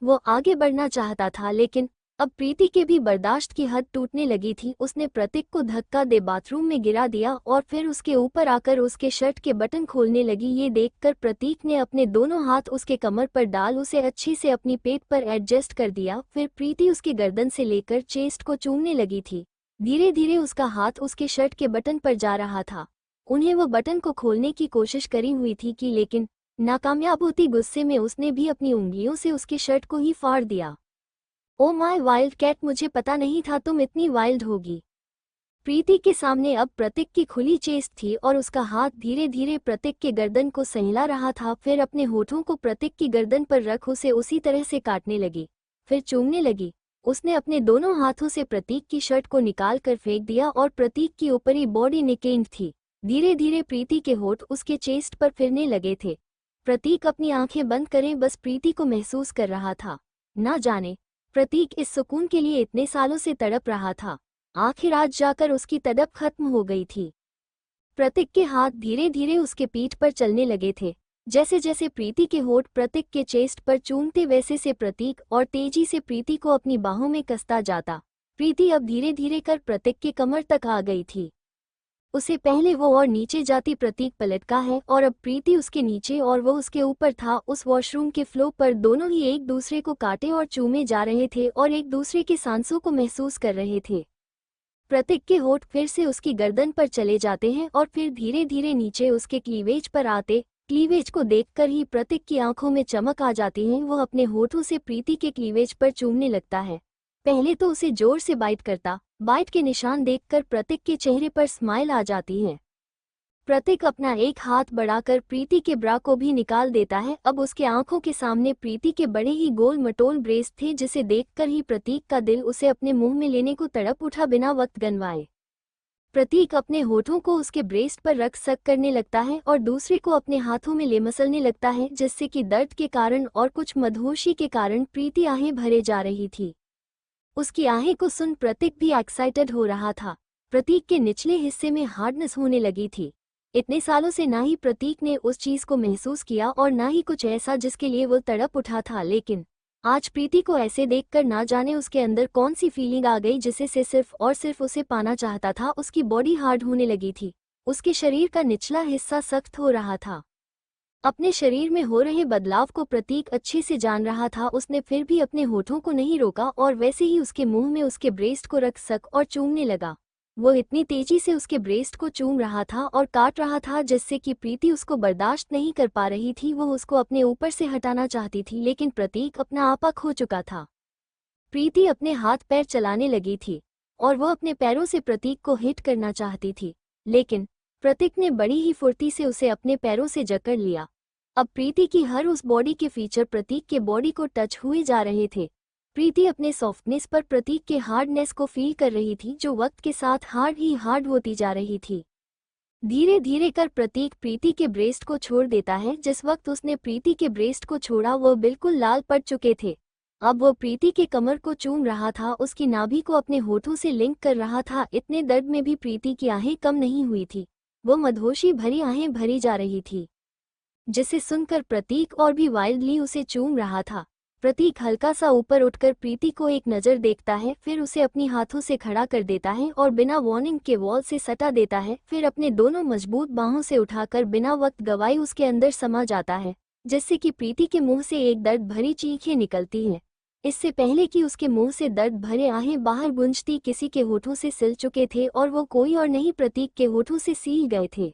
वो आगे बढ़ना चाहता था, लेकिन अब प्रीति के भी बर्दाश्त की हद टूटने लगी थी। उसने प्रतीक को धक्का दे बाथरूम में गिरा दिया और फिर उसके ऊपर आकर उसके शर्ट के बटन खोलने लगी। ये देखकर प्रतीक ने अपने दोनों हाथ उसके कमर पर डाल उसे अच्छे से अपनी पेट पर एडजस्ट कर दिया। फिर प्रीति उसके गर्दन से लेकर चेस्ट को चूमने लगी थी। धीरे धीरे उसका हाथ उसके शर्ट के बटन पर जा रहा था। उन्हें वो बटन को खोलने की कोशिश करी हुई थी कि लेकिन नाकामयाब होती। गुस्से में उसने भी अपनी उंगलियों से उसके शर्ट को ही फाड़ दिया। ओ माय वाइल्ड कैट, मुझे पता नहीं था तुम इतनी वाइल्ड होगी। प्रीति के सामने अब प्रतीक की खुली चेस्ट थी और उसका हाथ धीरे धीरे प्रतीक के गर्दन को सहला रहा था। फिर अपने होठों को प्रतीक की गर्दन पर रख उसे उसी तरह से काटने लगी, फिर चूमने लगी। उसने अपने दोनों हाथों से प्रतीक की शर्ट को निकाल कर फेंक दिया और प्रतीक की ऊपरी बॉडी नेकेड थी। धीरे धीरे प्रीति के होठ उसके चेस्ट पर फिरने लगे थे। प्रतीक अपनी आंखें बंद करे बस प्रीति को महसूस कर रहा था। ना जाने प्रतीक इस सुकून के लिए इतने सालों से तड़प रहा था। आखिर आज जाकर उसकी तड़प खत्म हो गई थी। प्रतीक के हाथ धीरे धीरे उसके पीठ पर चलने लगे थे। जैसे जैसे प्रीति के होठ प्रतीक के चेस्ट पर चूमते वैसे से प्रतीक और तेजी से प्रीति को अपनी बाहों में कसता जाता। प्रीति अब धीरे धीरे कर प्रतीक के कमर तक आ गई थी। उसे पहले वो और नीचे जाती प्रतीक पलटका है और अब प्रीति उसके नीचे और वो उसके ऊपर था। उस वॉशरूम के फ्लोर पर दोनों ही एक दूसरे को काटे और चूमे जा रहे थे और एक दूसरे की सांसों को महसूस कर रहे थे। प्रतीक के होठ फिर से उसकी गर्दन पर चले जाते हैं और फिर धीरे धीरे नीचे उसके क्लीवेज पर आते। क्लीवेज को देखकर ही प्रतीक की आंखों में चमक आ जाती है। वो अपने होठों से प्रीति के क्लीवेज पर चूमने लगता है। पहले तो उसे जोर से बाइट करता। बाइट के निशान देखकर प्रतीक के चेहरे पर स्माइल आ जाती है। प्रतीक अपना एक हाथ बढ़ाकर प्रीति के ब्रा को भी निकाल देता है। अब उसके आंखों के सामने प्रीति के बड़े ही गोल मटोल ब्रेस्ट थे, जिसे देखकर ही प्रतीक का दिल उसे अपने मुंह में लेने को तड़प उठा बिना वक्त गंवाए। प्रतीक अपने होठों को उसके ब्रेस्ट पर रख सक करने लगता है और दूसरे को अपने हाथों में ले मसलने लगता है, जिससे कि दर्द के कारण और कुछ मदहोशी के कारण प्रीति आहें भरे जा रही थी। उसकी आहें को सुन प्रतीक भी एक्साइटेड हो रहा था। प्रतीक के निचले हिस्से में हार्डनेस होने लगी थी। इतने सालों से ना ही प्रतीक ने उस चीज को महसूस किया और ना ही कुछ ऐसा जिसके लिए वो तड़प उठा था, लेकिन आज प्रीति को ऐसे देखकर ना जाने उसके अंदर कौन सी फीलिंग आ गई जिसे से सिर्फ और सिर्फ उसे पाना चाहता था। उसकी बॉडी हार्ड होने लगी थी, उसके शरीर का निचला हिस्सा सख्त हो रहा था। अपने शरीर में हो रहे बदलाव को प्रतीक अच्छे से जान रहा था। उसने फिर भी अपने होठों को नहीं रोका और वैसे ही उसके मुंह में उसके ब्रेस्ट को रख सक और चूमने लगा। वो इतनी तेजी से उसके ब्रेस्ट को चूम रहा था और काट रहा था जिससे कि प्रीति उसको बर्दाश्त नहीं कर पा रही थी। वो उसको अपने ऊपर से हटाना चाहती थी, लेकिन प्रतीक अपना आपा खो चुका था। प्रीति अपने हाथ पैर चलाने लगी थी और वो अपने पैरों से प्रतीक को हिट करना चाहती थी, लेकिन प्रतीक ने बड़ी ही फुर्ती से उसे अपने पैरों से जकड़ लिया। अब प्रीति की हर उस बॉडी के फीचर प्रतीक के बॉडी को टच हुए जा रहे थे। प्रीति अपने सॉफ्टनेस पर प्रतीक के हार्डनेस को फील कर रही थी, जो वक्त के साथ हार्ड ही हार्ड होती जा रही थी। धीरे धीरे कर प्रतीक प्रीति के ब्रेस्ट को छोड़ देता है। जिस वक्त उसने प्रीति के ब्रेस्ट को छोड़ा वो बिल्कुल लाल पड़ चुके थे। अब वो प्रीति के कमर को चूम रहा था, उसकी नाभि को अपने होठों से लिंक कर रहा था। इतने दर्द में भी प्रीति की आहें कम नहीं हुई थी, वो मदहोशी भरी आहें भरी जा रही थी, जिसे सुनकर प्रतीक और भी वाइल्डली उसे चूम रहा था। प्रतीक हल्का सा ऊपर उठकर प्रीति को एक नज़र देखता है, फिर उसे अपनी हाथों से खड़ा कर देता है और बिना वार्निंग के वॉल से सटा देता है। फिर अपने दोनों मजबूत बाहों से उठाकर बिना वक्त गवाए उसके अंदर समा जाता है, जिससे कि प्रीति के मुंह से एक दर्द भरी चीखें निकलती हैं। इससे पहले कि उसके मुंह से दर्द भरे आहें बाहर गूंजती, किसी के होठों से सिल चुके थे और वो कोई और नहीं प्रतीक के होठों से सील गए थे।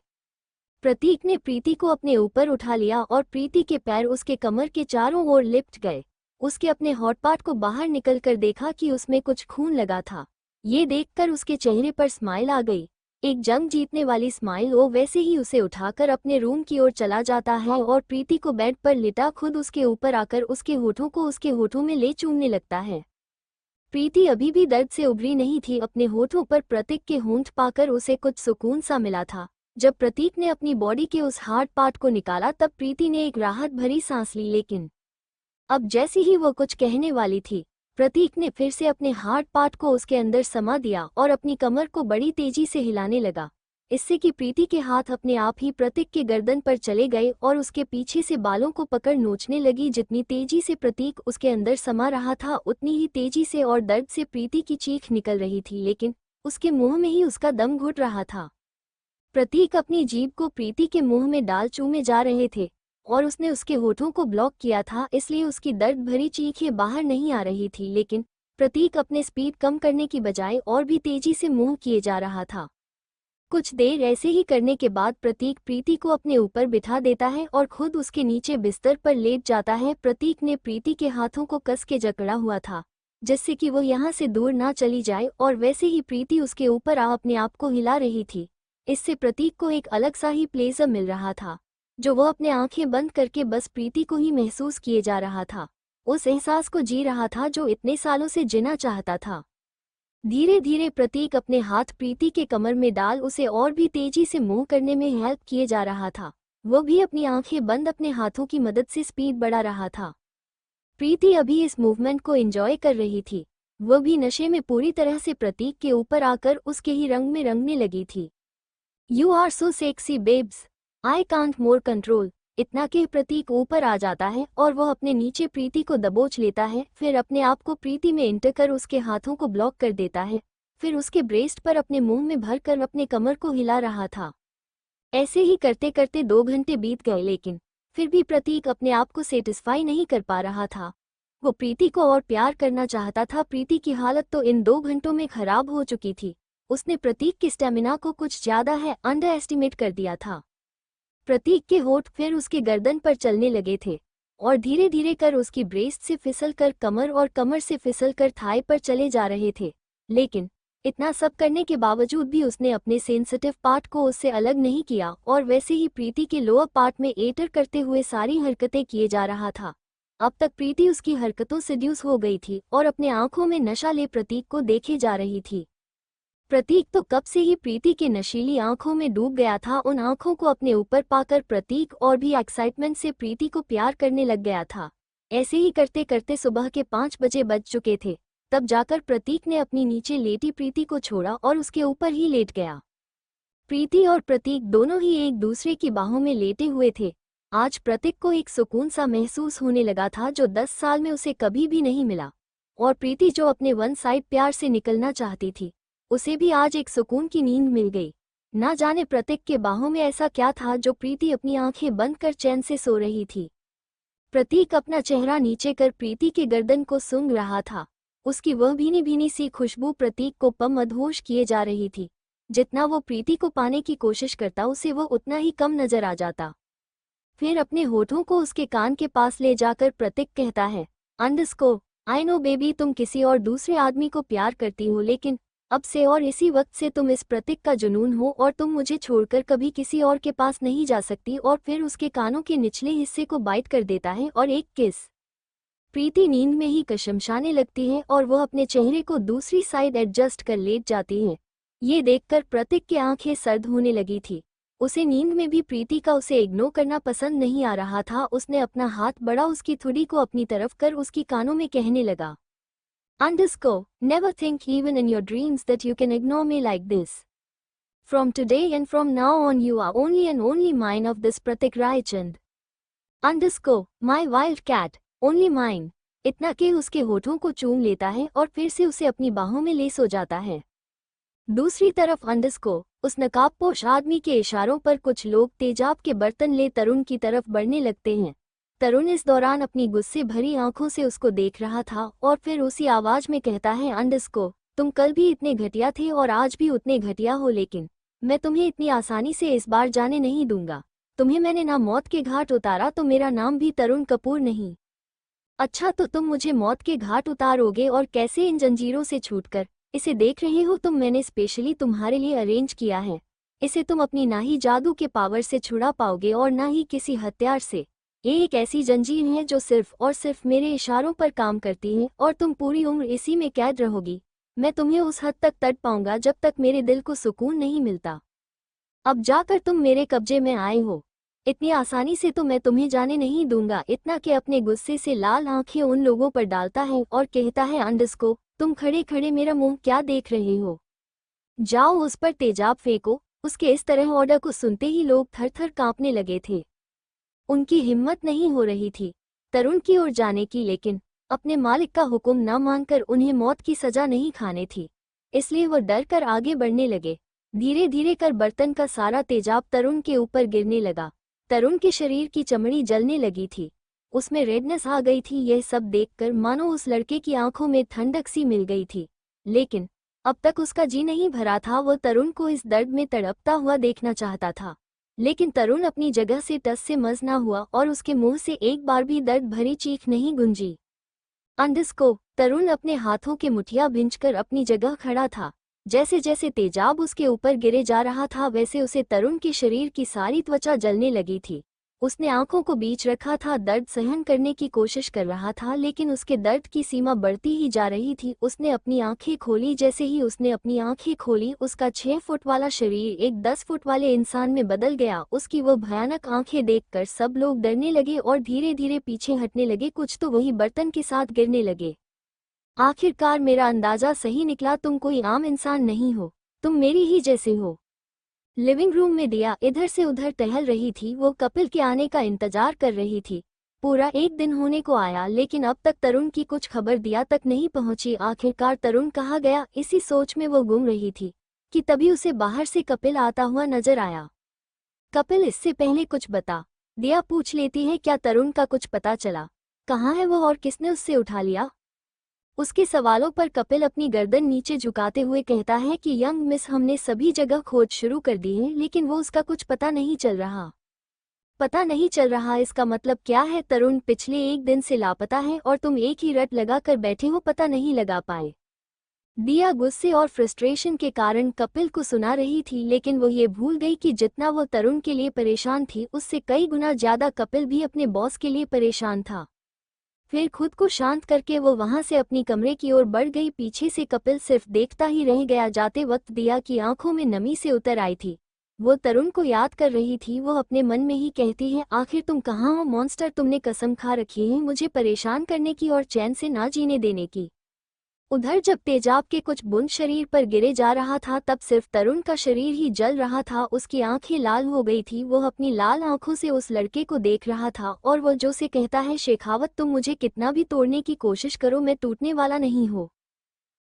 प्रतीक ने प्रीति को अपने ऊपर उठा लिया और प्रीति के पैर उसके कमर के चारों ओर लिपट गए। उसके अपने हॉट पार्ट को बाहर निकल कर देखा कि उसमें कुछ खून लगा था। ये देखकर उसके चेहरे पर स्माइल आ गई, एक जंग जीतने वाली स्माइल। वो वैसे ही उसे उठाकर अपने रूम की ओर चला जाता है और प्रीति को बेड पर लिटा खुद उसके ऊपर आकर उसके होठों को उसके होठों में ले चूमने लगता है। प्रीति अभी भी दर्द से उभरी नहीं थी। अपने होठों पर प्रतीक के होंठ पाकर उसे कुछ सुकून सा मिला था। जब प्रतीक ने अपनी बॉडी के उस हार्ड पार्ट को निकाला तब प्रीति ने एक राहत भरी सांस ली, लेकिन अब जैसे ही वो कुछ कहने वाली थी, प्रतीक ने फिर से अपने हार्ड पार्ट को उसके अंदर समा दिया और अपनी कमर को बड़ी तेजी से हिलाने लगा, इससे कि प्रीति के हाथ अपने आप ही प्रतीक के गर्दन पर चले गए और उसके पीछे से बालों को पकड़ नोचने लगी। जितनी तेजी से प्रतीक उसके अंदर समा रहा था उतनी ही तेजी से और दर्द से प्रीति की चीख निकल रही थी, लेकिन उसके मुंह में ही उसका दम घुट रहा था। प्रतीक अपनी जीभ को प्रीति के मुंह में डाल चूमे जा रहे थे और उसने उसके होठों को ब्लॉक किया था, इसलिए उसकी दर्द भरी चीखें बाहर नहीं आ रही थी। लेकिन प्रतीक अपने स्पीड कम करने की बजाय और भी तेजी से मूव किए जा रहा था। कुछ देर ऐसे ही करने के बाद प्रतीक प्रीति को अपने ऊपर बिठा देता है और खुद उसके नीचे बिस्तर पर लेट जाता है। प्रतीक ने प्रीति के हाथों को कस के जकड़ा हुआ था, जिससे कि वो यहाँ से दूर ना चली जाए, और वैसे ही प्रीति उसके ऊपर अपने आप को हिला रही थी। इससे प्रतीक को एक अलग सा ही प्लेजर मिल रहा था, जो वो अपने आंखें बंद करके बस प्रीति को ही महसूस किए जा रहा था। उस एहसास को जी रहा था जो इतने सालों से जीना चाहता था। धीरे धीरे प्रतीक अपने हाथ प्रीति के कमर में डाल उसे और भी तेजी से मूव करने में हेल्प किए जा रहा था। वो भी अपनी आंखें बंद अपने हाथों की मदद से स्पीड बढ़ा रहा था। प्रीति अभी इस मूवमेंट को एंजॉय कर रही थी। वो भी नशे में पूरी तरह से प्रतीक के ऊपर आकर उसके ही रंग में रंगने लगी थी। You are so sexy babes, I can't more control, इतना कह प्रतीक ऊपर आ जाता है और वह अपने नीचे प्रीति को दबोच लेता है। फिर अपने आप को प्रीति में इंटर कर उसके हाथों को ब्लॉक कर देता है। फिर उसके ब्रेस्ट पर अपने मुंह में भरकर अपने कमर को हिला रहा था। ऐसे ही करते करते 2 घंटे बीत गए, लेकिन फिर भी प्रतीक अपने आप को सेटिस्फाई नहीं कर पा रहा था। वो प्रीति को और प्यार करना चाहता था। प्रीति की हालत तो इन 2 घंटों में खराब हो चुकी थी। उसने प्रतीक के स्टेमिना को कुछ ज्यादा अंडर एस्टिमेट कर दिया था। प्रतीक के होठ फिर उसके गर्दन पर चलने लगे थे और धीरे धीरे कर उसकी ब्रेस्ट से फिसल कर कमर और कमर से फिसल कर थाई पर चले जा रहे थे। लेकिन इतना सब करने के बावजूद भी उसने अपने सेंसिटिव पार्ट को उससे अलग नहीं किया और वैसे ही प्रीति के लोअर पार्ट में एटर करते हुए सारी हरकतें किए जा रहा था। अब तक प्रीति उसकी हरकतों से ड्यूस हो गई थी और अपने आंखों में नशा ले प्रतीक को देखे जा रही थी। प्रतीक तो कब से ही प्रीति के नशीली आंखों में डूब गया था। उन आंखों को अपने ऊपर पाकर प्रतीक और भी एक्साइटमेंट से प्रीति को प्यार करने लग गया था। ऐसे ही करते करते सुबह के 5 बजे बज चुके थे। तब जाकर प्रतीक ने अपनी नीचे लेटी प्रीति को छोड़ा और उसके ऊपर ही लेट गया। प्रीति और प्रतीक दोनों ही एक दूसरे की बाहों में लेटे हुए थे। आज प्रतीक को एक सुकून सा महसूस होने लगा था जो 10 साल में उसे कभी भी नहीं मिला। और प्रीति जो अपने वन साइड प्यार से निकलना चाहती थी, उसे भी आज एक सुकून की नींद मिल गई। ना जाने प्रतीक के बाहों में ऐसा क्या था जो प्रीति अपनी आंखें बंद कर चैन से सो रही थी। प्रतीक अपना चेहरा नीचे कर प्रीति के गर्दन को सूंघ रहा था। उसकी वह भीनी भीनी सी खुशबू प्रतीक को मदहोश किए जा रही थी। जितना वो प्रीति को पाने की कोशिश करता उसे वो उतना ही कम नजर आ जाता। फिर अपने होठों को उसके कान के पास ले जाकर प्रतीक कहता है, अंडरस्कोर, आई नो बेबी, तुम किसी और दूसरे आदमी को प्यार करती हो, लेकिन अब से और इसी वक्त से तुम इस प्रतीक का जुनून हो और तुम मुझे छोड़कर कभी किसी और के पास नहीं जा सकती। और फिर उसके कानों के निचले हिस्से को बाइट कर देता है और एक किस। प्रीति नींद में ही कशमशाने लगती है और वह अपने चेहरे को दूसरी साइड एडजस्ट कर लेट जाती है। ये देखकर प्रतीक की आंखें सर्द होने लगी थी। उसे नींद में भी प्रीति का उसे इग्नोर करना पसंद नहीं आ रहा था। उसने अपना हाथ बड़ा उसकी थुड़ी को अपनी तरफ कर उसकी कानों में कहने लगा, underscore, never think even in your dreams that you can ignore me like this. From today and from now on you are only and only mine of this Pratik Raichand. Underscore, my wild cat, only mine. इतना के उसके होठों को चूम लेता है और फिर से उसे अपनी बाहों में ले सो जाता है। दूसरी तरफ अंडरस्कोर, उस नकाबपोश आदमी के इशारों पर कुछ लोग तेजाब के बर्तन ले तरुण की तरफ बढ़ने लगते हैं। तरुण इस दौरान अपनी गुस्से भरी आंखों से उसको देख रहा था और फिर उसी आवाज में कहता है, अंडरस्कोर, तुम कल भी इतने घटिया थे और आज भी उतने घटिया हो, लेकिन मैं तुम्हें इतनी आसानी से इस बार जाने नहीं दूंगा। तुम्हें मैंने ना मौत के घाट उतारा तो मेरा नाम भी तरुण कपूर नहीं। अच्छा, तो तुम मुझे मौत के घाट उतारोगे, और कैसे? इन जंजीरों से छूटकर। इसे देख रहे हो तुम, मैंने स्पेशली तुम्हारे लिए अरेंज किया है। इसे तुम अपनी ना ही जादू के पावर से छुड़ा पाओगे और ना ही किसी हथियार से। ये एक ऐसी जंजीर है जो सिर्फ और सिर्फ मेरे इशारों पर काम करती है और तुम पूरी उम्र इसी में कैद रहोगी। मैं तुम्हें उस हद तक तड़ पाऊंगा जब तक मेरे दिल को सुकून नहीं मिलता। अब जाकर तुम मेरे कब्जे में आए हो, इतनी आसानी से तो मैं तुम्हें जाने नहीं दूंगा। इतना कि अपने गुस्से से लाल आंखें उन लोगों पर डालता है और कहता है, अंडरस्कोर, तुम खड़े खड़े मेरा मुंह क्या देख रहे हो? जाओ उस पर तेजाब फेंको। उसके इस तरह ऑर्डर को सुनते ही लोग थर थर कांपने लगे थे। उनकी हिम्मत नहीं हो रही थी तरुण की ओर जाने की, लेकिन अपने मालिक का हुक्म न मानकर उन्हें मौत की सजा नहीं खाने थी, इसलिए वो डर कर आगे बढ़ने लगे। धीरे धीरे कर बर्तन का सारा तेजाब तरुण के ऊपर गिरने लगा। तरुण के शरीर की चमड़ी जलने लगी थी, उसमें रेडनेस आ गई थी। यह सब देखकर मानो उस लड़के की आंखों में ठंडक सी मिल गई थी, लेकिन अब तक उसका जी नहीं भरा था। वो तरुण को इस दर्द में तड़पता हुआ देखना चाहता था, लेकिन तरुण अपनी जगह से टस से मस ना हुआ और उसके मुंह से एक बार भी दर्द भरी चीख नहीं गूंजी। अंडरस्कोर, तरुण अपने हाथों के मुठिया भिंचकर अपनी जगह खड़ा था। जैसे जैसे तेजाब उसके ऊपर गिरे जा रहा था, वैसे उसे तरुण के शरीर की सारी त्वचा जलने लगी थी। उसने आंखों को बीच रखा था, दर्द सहन करने की कोशिश कर रहा था, लेकिन उसके दर्द की सीमा बढ़ती ही जा रही थी। उसने अपनी आंखें खोली। जैसे ही उसने अपनी आंखें खोली, उसका 6 फुट वाला शरीर एक 10 फुट वाले इंसान में बदल गया। उसकी वो भयानक आंखें देखकर सब लोग डरने लगे और धीरे धीरे पीछे हटने लगे, कुछ तो वही बर्तन के साथ गिरने लगे। आखिरकार मेरा अंदाजा सही निकला, तुम कोई आम इंसान नहीं हो, तुम मेरी ही जैसे हो। लिविंग रूम में दिया इधर से उधर टहल रही थी। वो कपिल के आने का इंतजार कर रही थी। पूरा एक दिन होने को आया, लेकिन अब तक तरुण की कुछ खबर दिया तक नहीं पहुंची। आखिरकार तरुण कहाँ गया, इसी सोच में वो घूम रही थी कि तभी उसे बाहर से कपिल आता हुआ नजर आया। कपिल, इससे पहले कुछ बता। दिया पूछ लेती है, क्या तरुण का कुछ पता चला? कहाँ है वो और किसने उससे उठा लिया? उसके सवालों पर कपिल अपनी गर्दन नीचे झुकाते हुए कहता है कि यंग मिस, हमने सभी जगह खोज शुरू कर दी है, लेकिन वो उसका कुछ पता नहीं चल रहा। पता नहीं चल रहा, इसका मतलब क्या है? तरुण पिछले एक दिन से लापता है और तुम एक ही रट लगा कर बैठे हो, पता नहीं लगा पाए। दिया गुस्से और फ्रस्ट्रेशन के कारण कपिल को सुना रही थी, लेकिन वो ये भूल गई कि जितना वो तरुण के लिए परेशान थी उससे कई गुना ज्यादा कपिल भी अपने बॉस के लिए परेशान था। फिर खुद को शांत करके वो वहां से अपनी कमरे की ओर बढ़ गई। पीछे से कपिल सिर्फ देखता ही रह गया। जाते वक्त दिया की आंखों में नमी से उतर आई थी। वो तरुण को याद कर रही थी। वो अपने मन में ही कहती है, आखिर तुम कहाँ हो मॉन्स्टर, तुमने कसम खा रखी है मुझे परेशान करने की और चैन से ना जीने देने की। उधर जब तेजाब के कुछ बूंद शरीर पर गिरे जा रहा था तब सिर्फ तरुण का शरीर ही जल रहा था। उसकी आंखें लाल हो गई थी। वो अपनी लाल आंखों से उस लड़के को देख रहा था और वो जो से कहता है, शेखावत तुम मुझे कितना भी तोड़ने की कोशिश करो मैं टूटने वाला नहीं हूँ।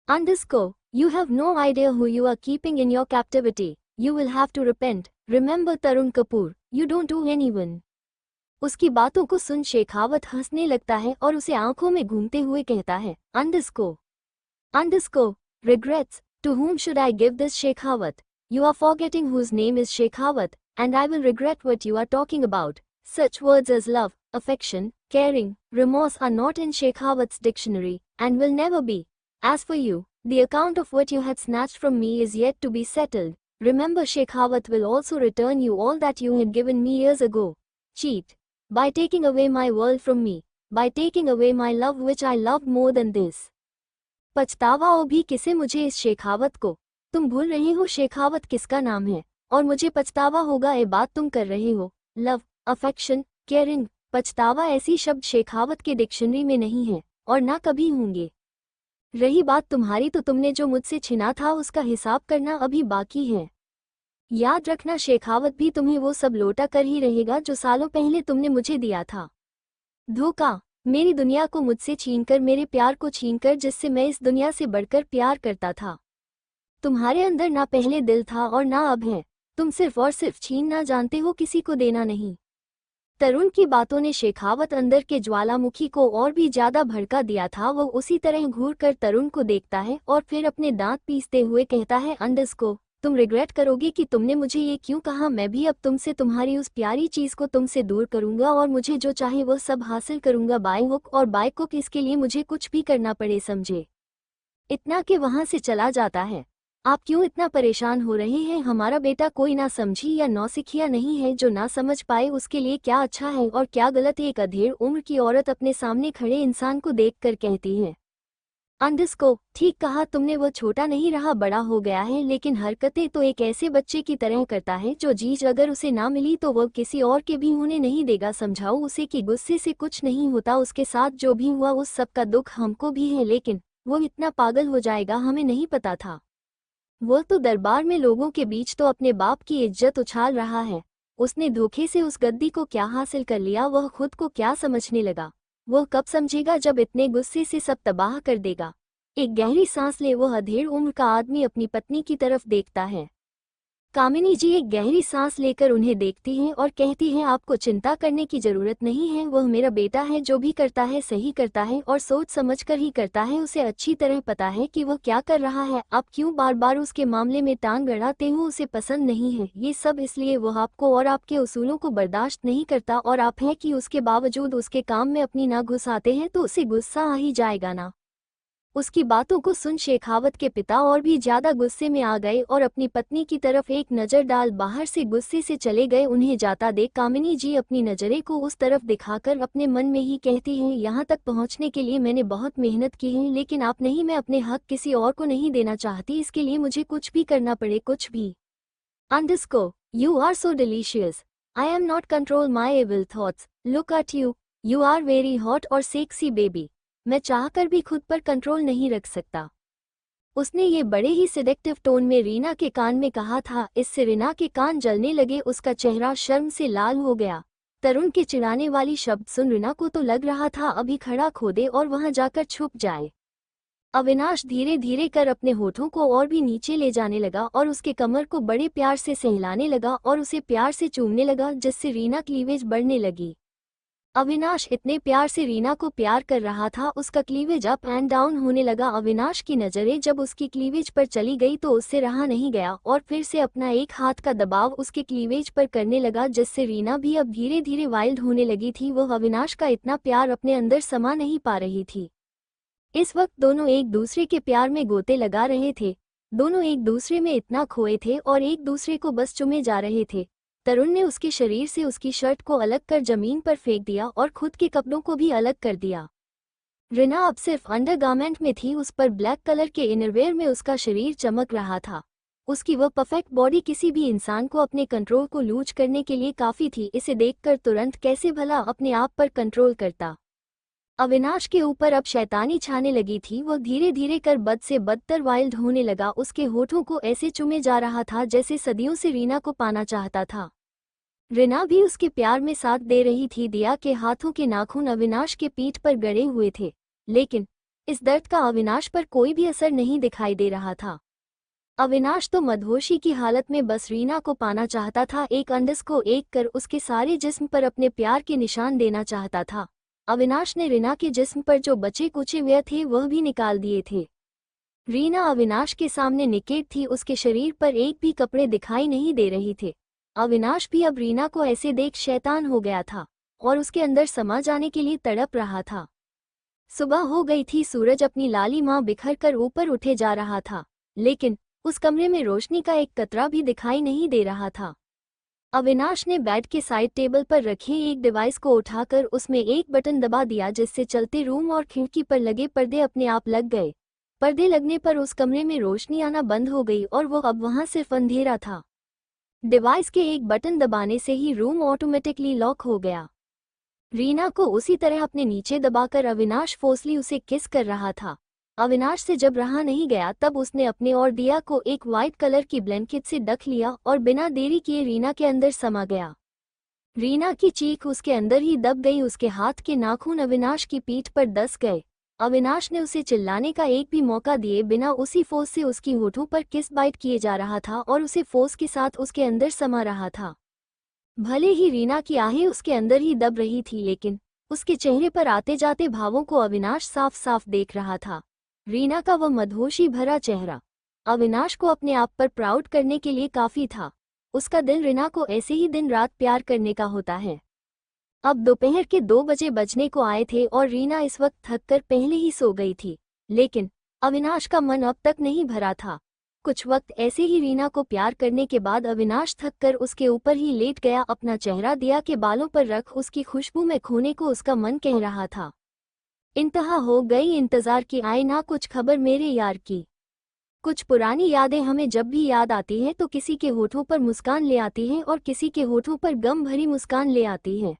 Underscore, you have no idea who you are keeping in your captivity, you will have to repent, remember Tarun Kapoor, you don't do anyone. उसकी बातों को सुन शेखावत हंसने लगता है और उसे आंखों में घूमते हुए कहता है, Underscore, regrets, to whom should I give this Shekhawat? You are forgetting whose name is Shekhawat, and I will regret what you are talking about. Such words as love, affection, caring, remorse are not in Shekhawat's dictionary, and will never be. As for you, the account of what you had snatched from me is yet to be settled. Remember, Shekhawat will also return you all that you had given me years ago. Cheat. By taking away my world from me, by taking away my love which I loved more than this. पछतावा भी किसे मुझे इस शेखावत को। तुम भूल रहे हो शेखावत किसका नाम है और मुझे पछतावा होगा ये बात तुम कर रहे हो। लव, अफेक्शन, केयरिंग, पछतावा ऐसी शब्द शेखावत के डिक्शनरी में नहीं है और ना कभी होंगे। रही बात तुम्हारी तो तुमने जो मुझसे छिना था उसका हिसाब करना अभी बाकी है। याद रखना शेखावत भी तुम्हें वो सब लौटा कर ही रहेगा जो सालों पहले तुमने मुझे दिया था। धोखा, मेरी दुनिया को मुझसे छीनकर, मेरे प्यार को छीनकर जिससे मैं इस दुनिया से बढ़कर प्यार करता था। तुम्हारे अंदर ना पहले दिल था और ना अब है। तुम सिर्फ और सिर्फ छीनना जानते हो, किसी को देना नहीं। तरुण की बातों ने शेखावत अंदर के ज्वालामुखी को और भी ज्यादा भड़का दिया था। वो उसी तरह घूर कर तरुण को देखता है और फिर अपने दांत पीसते हुए कहता है, अंडरस्कोर, तुम रिग्रेट करोगे कि तुमने मुझे ये क्यों कहा। मैं भी अब तुमसे तुम्हारी उस प्यारी चीज को तुमसे दूर करूंगा और मुझे जो चाहे वो सब हासिल करूंगा, बाय हुक और बाय कुक। इसके लिए मुझे कुछ भी करना पड़े, समझे। इतना कि वहां से चला जाता है। आप क्यों इतना परेशान हो रहे हैं? हमारा बेटा कोई ना समझी या नौसिखिया नहीं है जो ना समझ पाए उसके लिए क्या अच्छा है और क्या गलत है। एक अधेड़ उम्र की औरत अपने सामने खड़े इंसान को देखकर कहती है, अंडरस्कोर, ठीक कहा तुमने, वो छोटा नहीं रहा, बड़ा हो गया है, लेकिन हरकतें तो एक ऐसे बच्चे की तरह करता है जो चीज अगर उसे ना मिली तो वो किसी और के भी होने नहीं देगा। समझाओ उसे कि गुस्से से कुछ नहीं होता, उसके साथ जो भी हुआ उस सब का दुख हमको भी है, लेकिन वो इतना पागल हो जाएगा हमें नहीं पता था। वो तो दरबार में लोगों के बीच तो अपने बाप की इज्जत उछाल रहा है। उसने धोखे से उस गद्दी को क्या हासिल कर लिया, वह खुद को क्या समझने लगा। वो कब समझेगा जब इतने गुस्से से सब तबाह कर देगा। एक गहरी सांस ले वो अधेड़ उम्र का आदमी अपनी पत्नी की तरफ देखता है। कामिनी जी एक गहरी सांस लेकर उन्हें देखती हैं और कहती हैं, आपको चिंता करने की जरूरत नहीं है, वह मेरा बेटा है, जो भी करता है सही करता है और सोच समझकर ही करता है। उसे अच्छी तरह पता है कि वह क्या कर रहा है। आप क्यों बार बार उसके मामले में टांग अड़ाते हो? उसे पसंद नहीं है ये सब, इसलिए वह आपको और आपके उसूलों को बर्दाश्त नहीं करता। और आप हैं कि उसके बावजूद उसके काम में अपनी ना घुस आते हैं तो उसे गुस्सा आ ही जाएगा ना। उसकी बातों को सुन शेखावत के पिता और भी ज्यादा गुस्से में आ गए और अपनी पत्नी की तरफ एक नजर डाल बाहर से गुस्से से चले गए। उन्हें जाता देख कामिनी जी अपनी नजरें को उस तरफ दिखाकर अपने मन में ही कहती हैं, यहाँ तक पहुँचने के लिए मैंने बहुत मेहनत की है, लेकिन आप नहीं, मैं अपने हक किसी और को नहीं देना चाहती, इसके लिए मुझे कुछ भी करना पड़े, कुछ भी। Underscore, you are so delicious, I am not control my evil thoughts, look at you, you are very hot और सेक्सी बेबी, मैं चाहकर भी खुद पर कंट्रोल नहीं रख सकता। उसने ये बड़े ही सिडेक्टिव टोन में रीना के कान में कहा था। इससे रीना के कान जलने लगे, उसका चेहरा शर्म से लाल हो गया। तरुण के चिढ़ाने वाली शब्द सुन रीना को तो लग रहा था अभी खड़ा खो दे और वहां जाकर छुप जाए। अविनाश धीरे धीरे कर अपने होठों को और भी नीचे ले जाने लगा और उसके कमर को बड़े प्यार से सहलाने लगा और उसे प्यार से चूमने लगा, जिससे रीना क्लीवेज बढ़ने लगी। अविनाश इतने प्यार से रीना को प्यार कर रहा था, उसका क्लीवेज अप एंड डाउन होने लगा। अविनाश की नजरें जब उसकी क्लीवेज पर चली गई तो उससे रहा नहीं गया और फिर से अपना एक हाथ का दबाव उसके क्लीवेज पर करने लगा, जिससे रीना भी अब धीरे धीरे वाइल्ड होने लगी थी। वह अविनाश का इतना प्यार अपने अंदर समा नहीं पा रही थी। इस वक्त दोनों एक दूसरे के प्यार में गोते लगा रहे थे। दोनों एक दूसरे में इतना खोए थे और एक दूसरे को बस चुमे जा रहे थे। तरुण ने उसके शरीर से उसकी शर्ट को अलग कर जमीन पर फेंक दिया और खुद के कपड़ों को भी अलग कर दिया। रिना अब सिर्फ अंडरगारमेंट में थी, उस पर ब्लैक कलर के इनरवेयर में उसका शरीर चमक रहा था। उसकी वह परफेक्ट बॉडी किसी भी इंसान को अपने कंट्रोल को लूज करने के लिए काफ़ी थी। इसे देखकर तुरंत कैसे भला अपने आप पर कंट्रोल करता। अविनाश के ऊपर अब शैतानी छाने लगी थी। वह धीरे धीरे कर बद से बदतर वाइल्ड होने लगा। उसके होठों को ऐसे चूमे जा रहा था जैसे सदियों से रीना को पाना चाहता था। रिना भी उसके प्यार में साथ दे रही थी। दिया के हाथों के नाखून अविनाश के पीठ पर गड़े हुए थे, लेकिन इस दर्द का अविनाश पर कोई भी असर नहीं दिखाई दे रहा था। अविनाश तो मदहोशी की हालत में बस रीना को पाना चाहता था। एक अंडस को एक कर उसके सारे जिस्म पर अपने प्यार के निशान देना चाहता था। अविनाश ने रीना के जिस्म पर जो बचे कुचे हुए थे वह भी निकाल दिए थे। रीना अविनाश के सामने निकेट थी। उसके शरीर पर एक भी कपड़े दिखाई नहीं दे रहे थे। अविनाश भी अब रीना को ऐसे देख शैतान हो गया था और उसके अंदर समा जाने के लिए तड़प रहा था। सुबह हो गई थी। सूरज अपनी लालिमा बिखर कर ऊपर उठे जा रहा था, लेकिन उस कमरे में रोशनी का एक कतरा भी दिखाई नहीं दे रहा था। अविनाश ने बेड के साइड टेबल पर रखे एक डिवाइस को उठाकर उसमें एक बटन दबा दिया, जिससे चलते रूम और खिड़की पर लगे पर्दे अपने आप लग गए। पर्दे लगने पर उस कमरे में रोशनी आना बंद हो गई और वो अब वहां सिर्फ अंधेरा था। डिवाइस के एक बटन दबाने से ही रूम ऑटोमेटिकली लॉक हो गया। रीना को उसी तरह अपने नीचे दबाकर अविनाश फोर्सली उसे किस कर रहा था। अविनाश से जब रहा नहीं गया तब उसने अपने और दिया को एक वाइट कलर की ब्लैंकेट से ढक लिया और बिना देरी किए रीना के अंदर समा गया। रीना की चीख उसके अंदर ही दब गई। उसके हाथ के नाखून अविनाश की पीठ पर दस गए। अविनाश ने उसे चिल्लाने का एक भी मौका दिए बिना उसी फोर्स से उसकी होठों पर किस बाइट किए जा रहा था और उसे फोर्स के साथ उसके अंदर समा रहा था। भले ही रीना की आहें उसके अंदर ही दब रही थी, लेकिन उसके चेहरे पर आते जाते भावों को अविनाश साफ साफ देख रहा था। रीना का वह मदहोशी भरा चेहरा अविनाश को अपने आप पर प्राउड करने के लिए काफी था। उसका दिल रीना को ऐसे ही दिन रात प्यार करने का होता है। अब दोपहर के 2 बजे बजने को आए थे और रीना इस वक्त थककर पहले ही सो गई थी, लेकिन अविनाश का मन अब तक नहीं भरा था। कुछ वक्त ऐसे ही रीना को प्यार करने के बाद अविनाश थककर उसके ऊपर ही लेट गया। अपना चेहरा दिया के बालों पर रख उसकी खुशबू में खोने को उसका मन कह रहा था। इंतहा हो गई इंतजार की, आए ना कुछ खबर मेरे यार की। कुछ पुरानी यादें हमें जब भी याद आती हैं तो किसी के होठों पर मुस्कान ले आती हैं और किसी के होठों पर गम भरी मुस्कान ले आती है।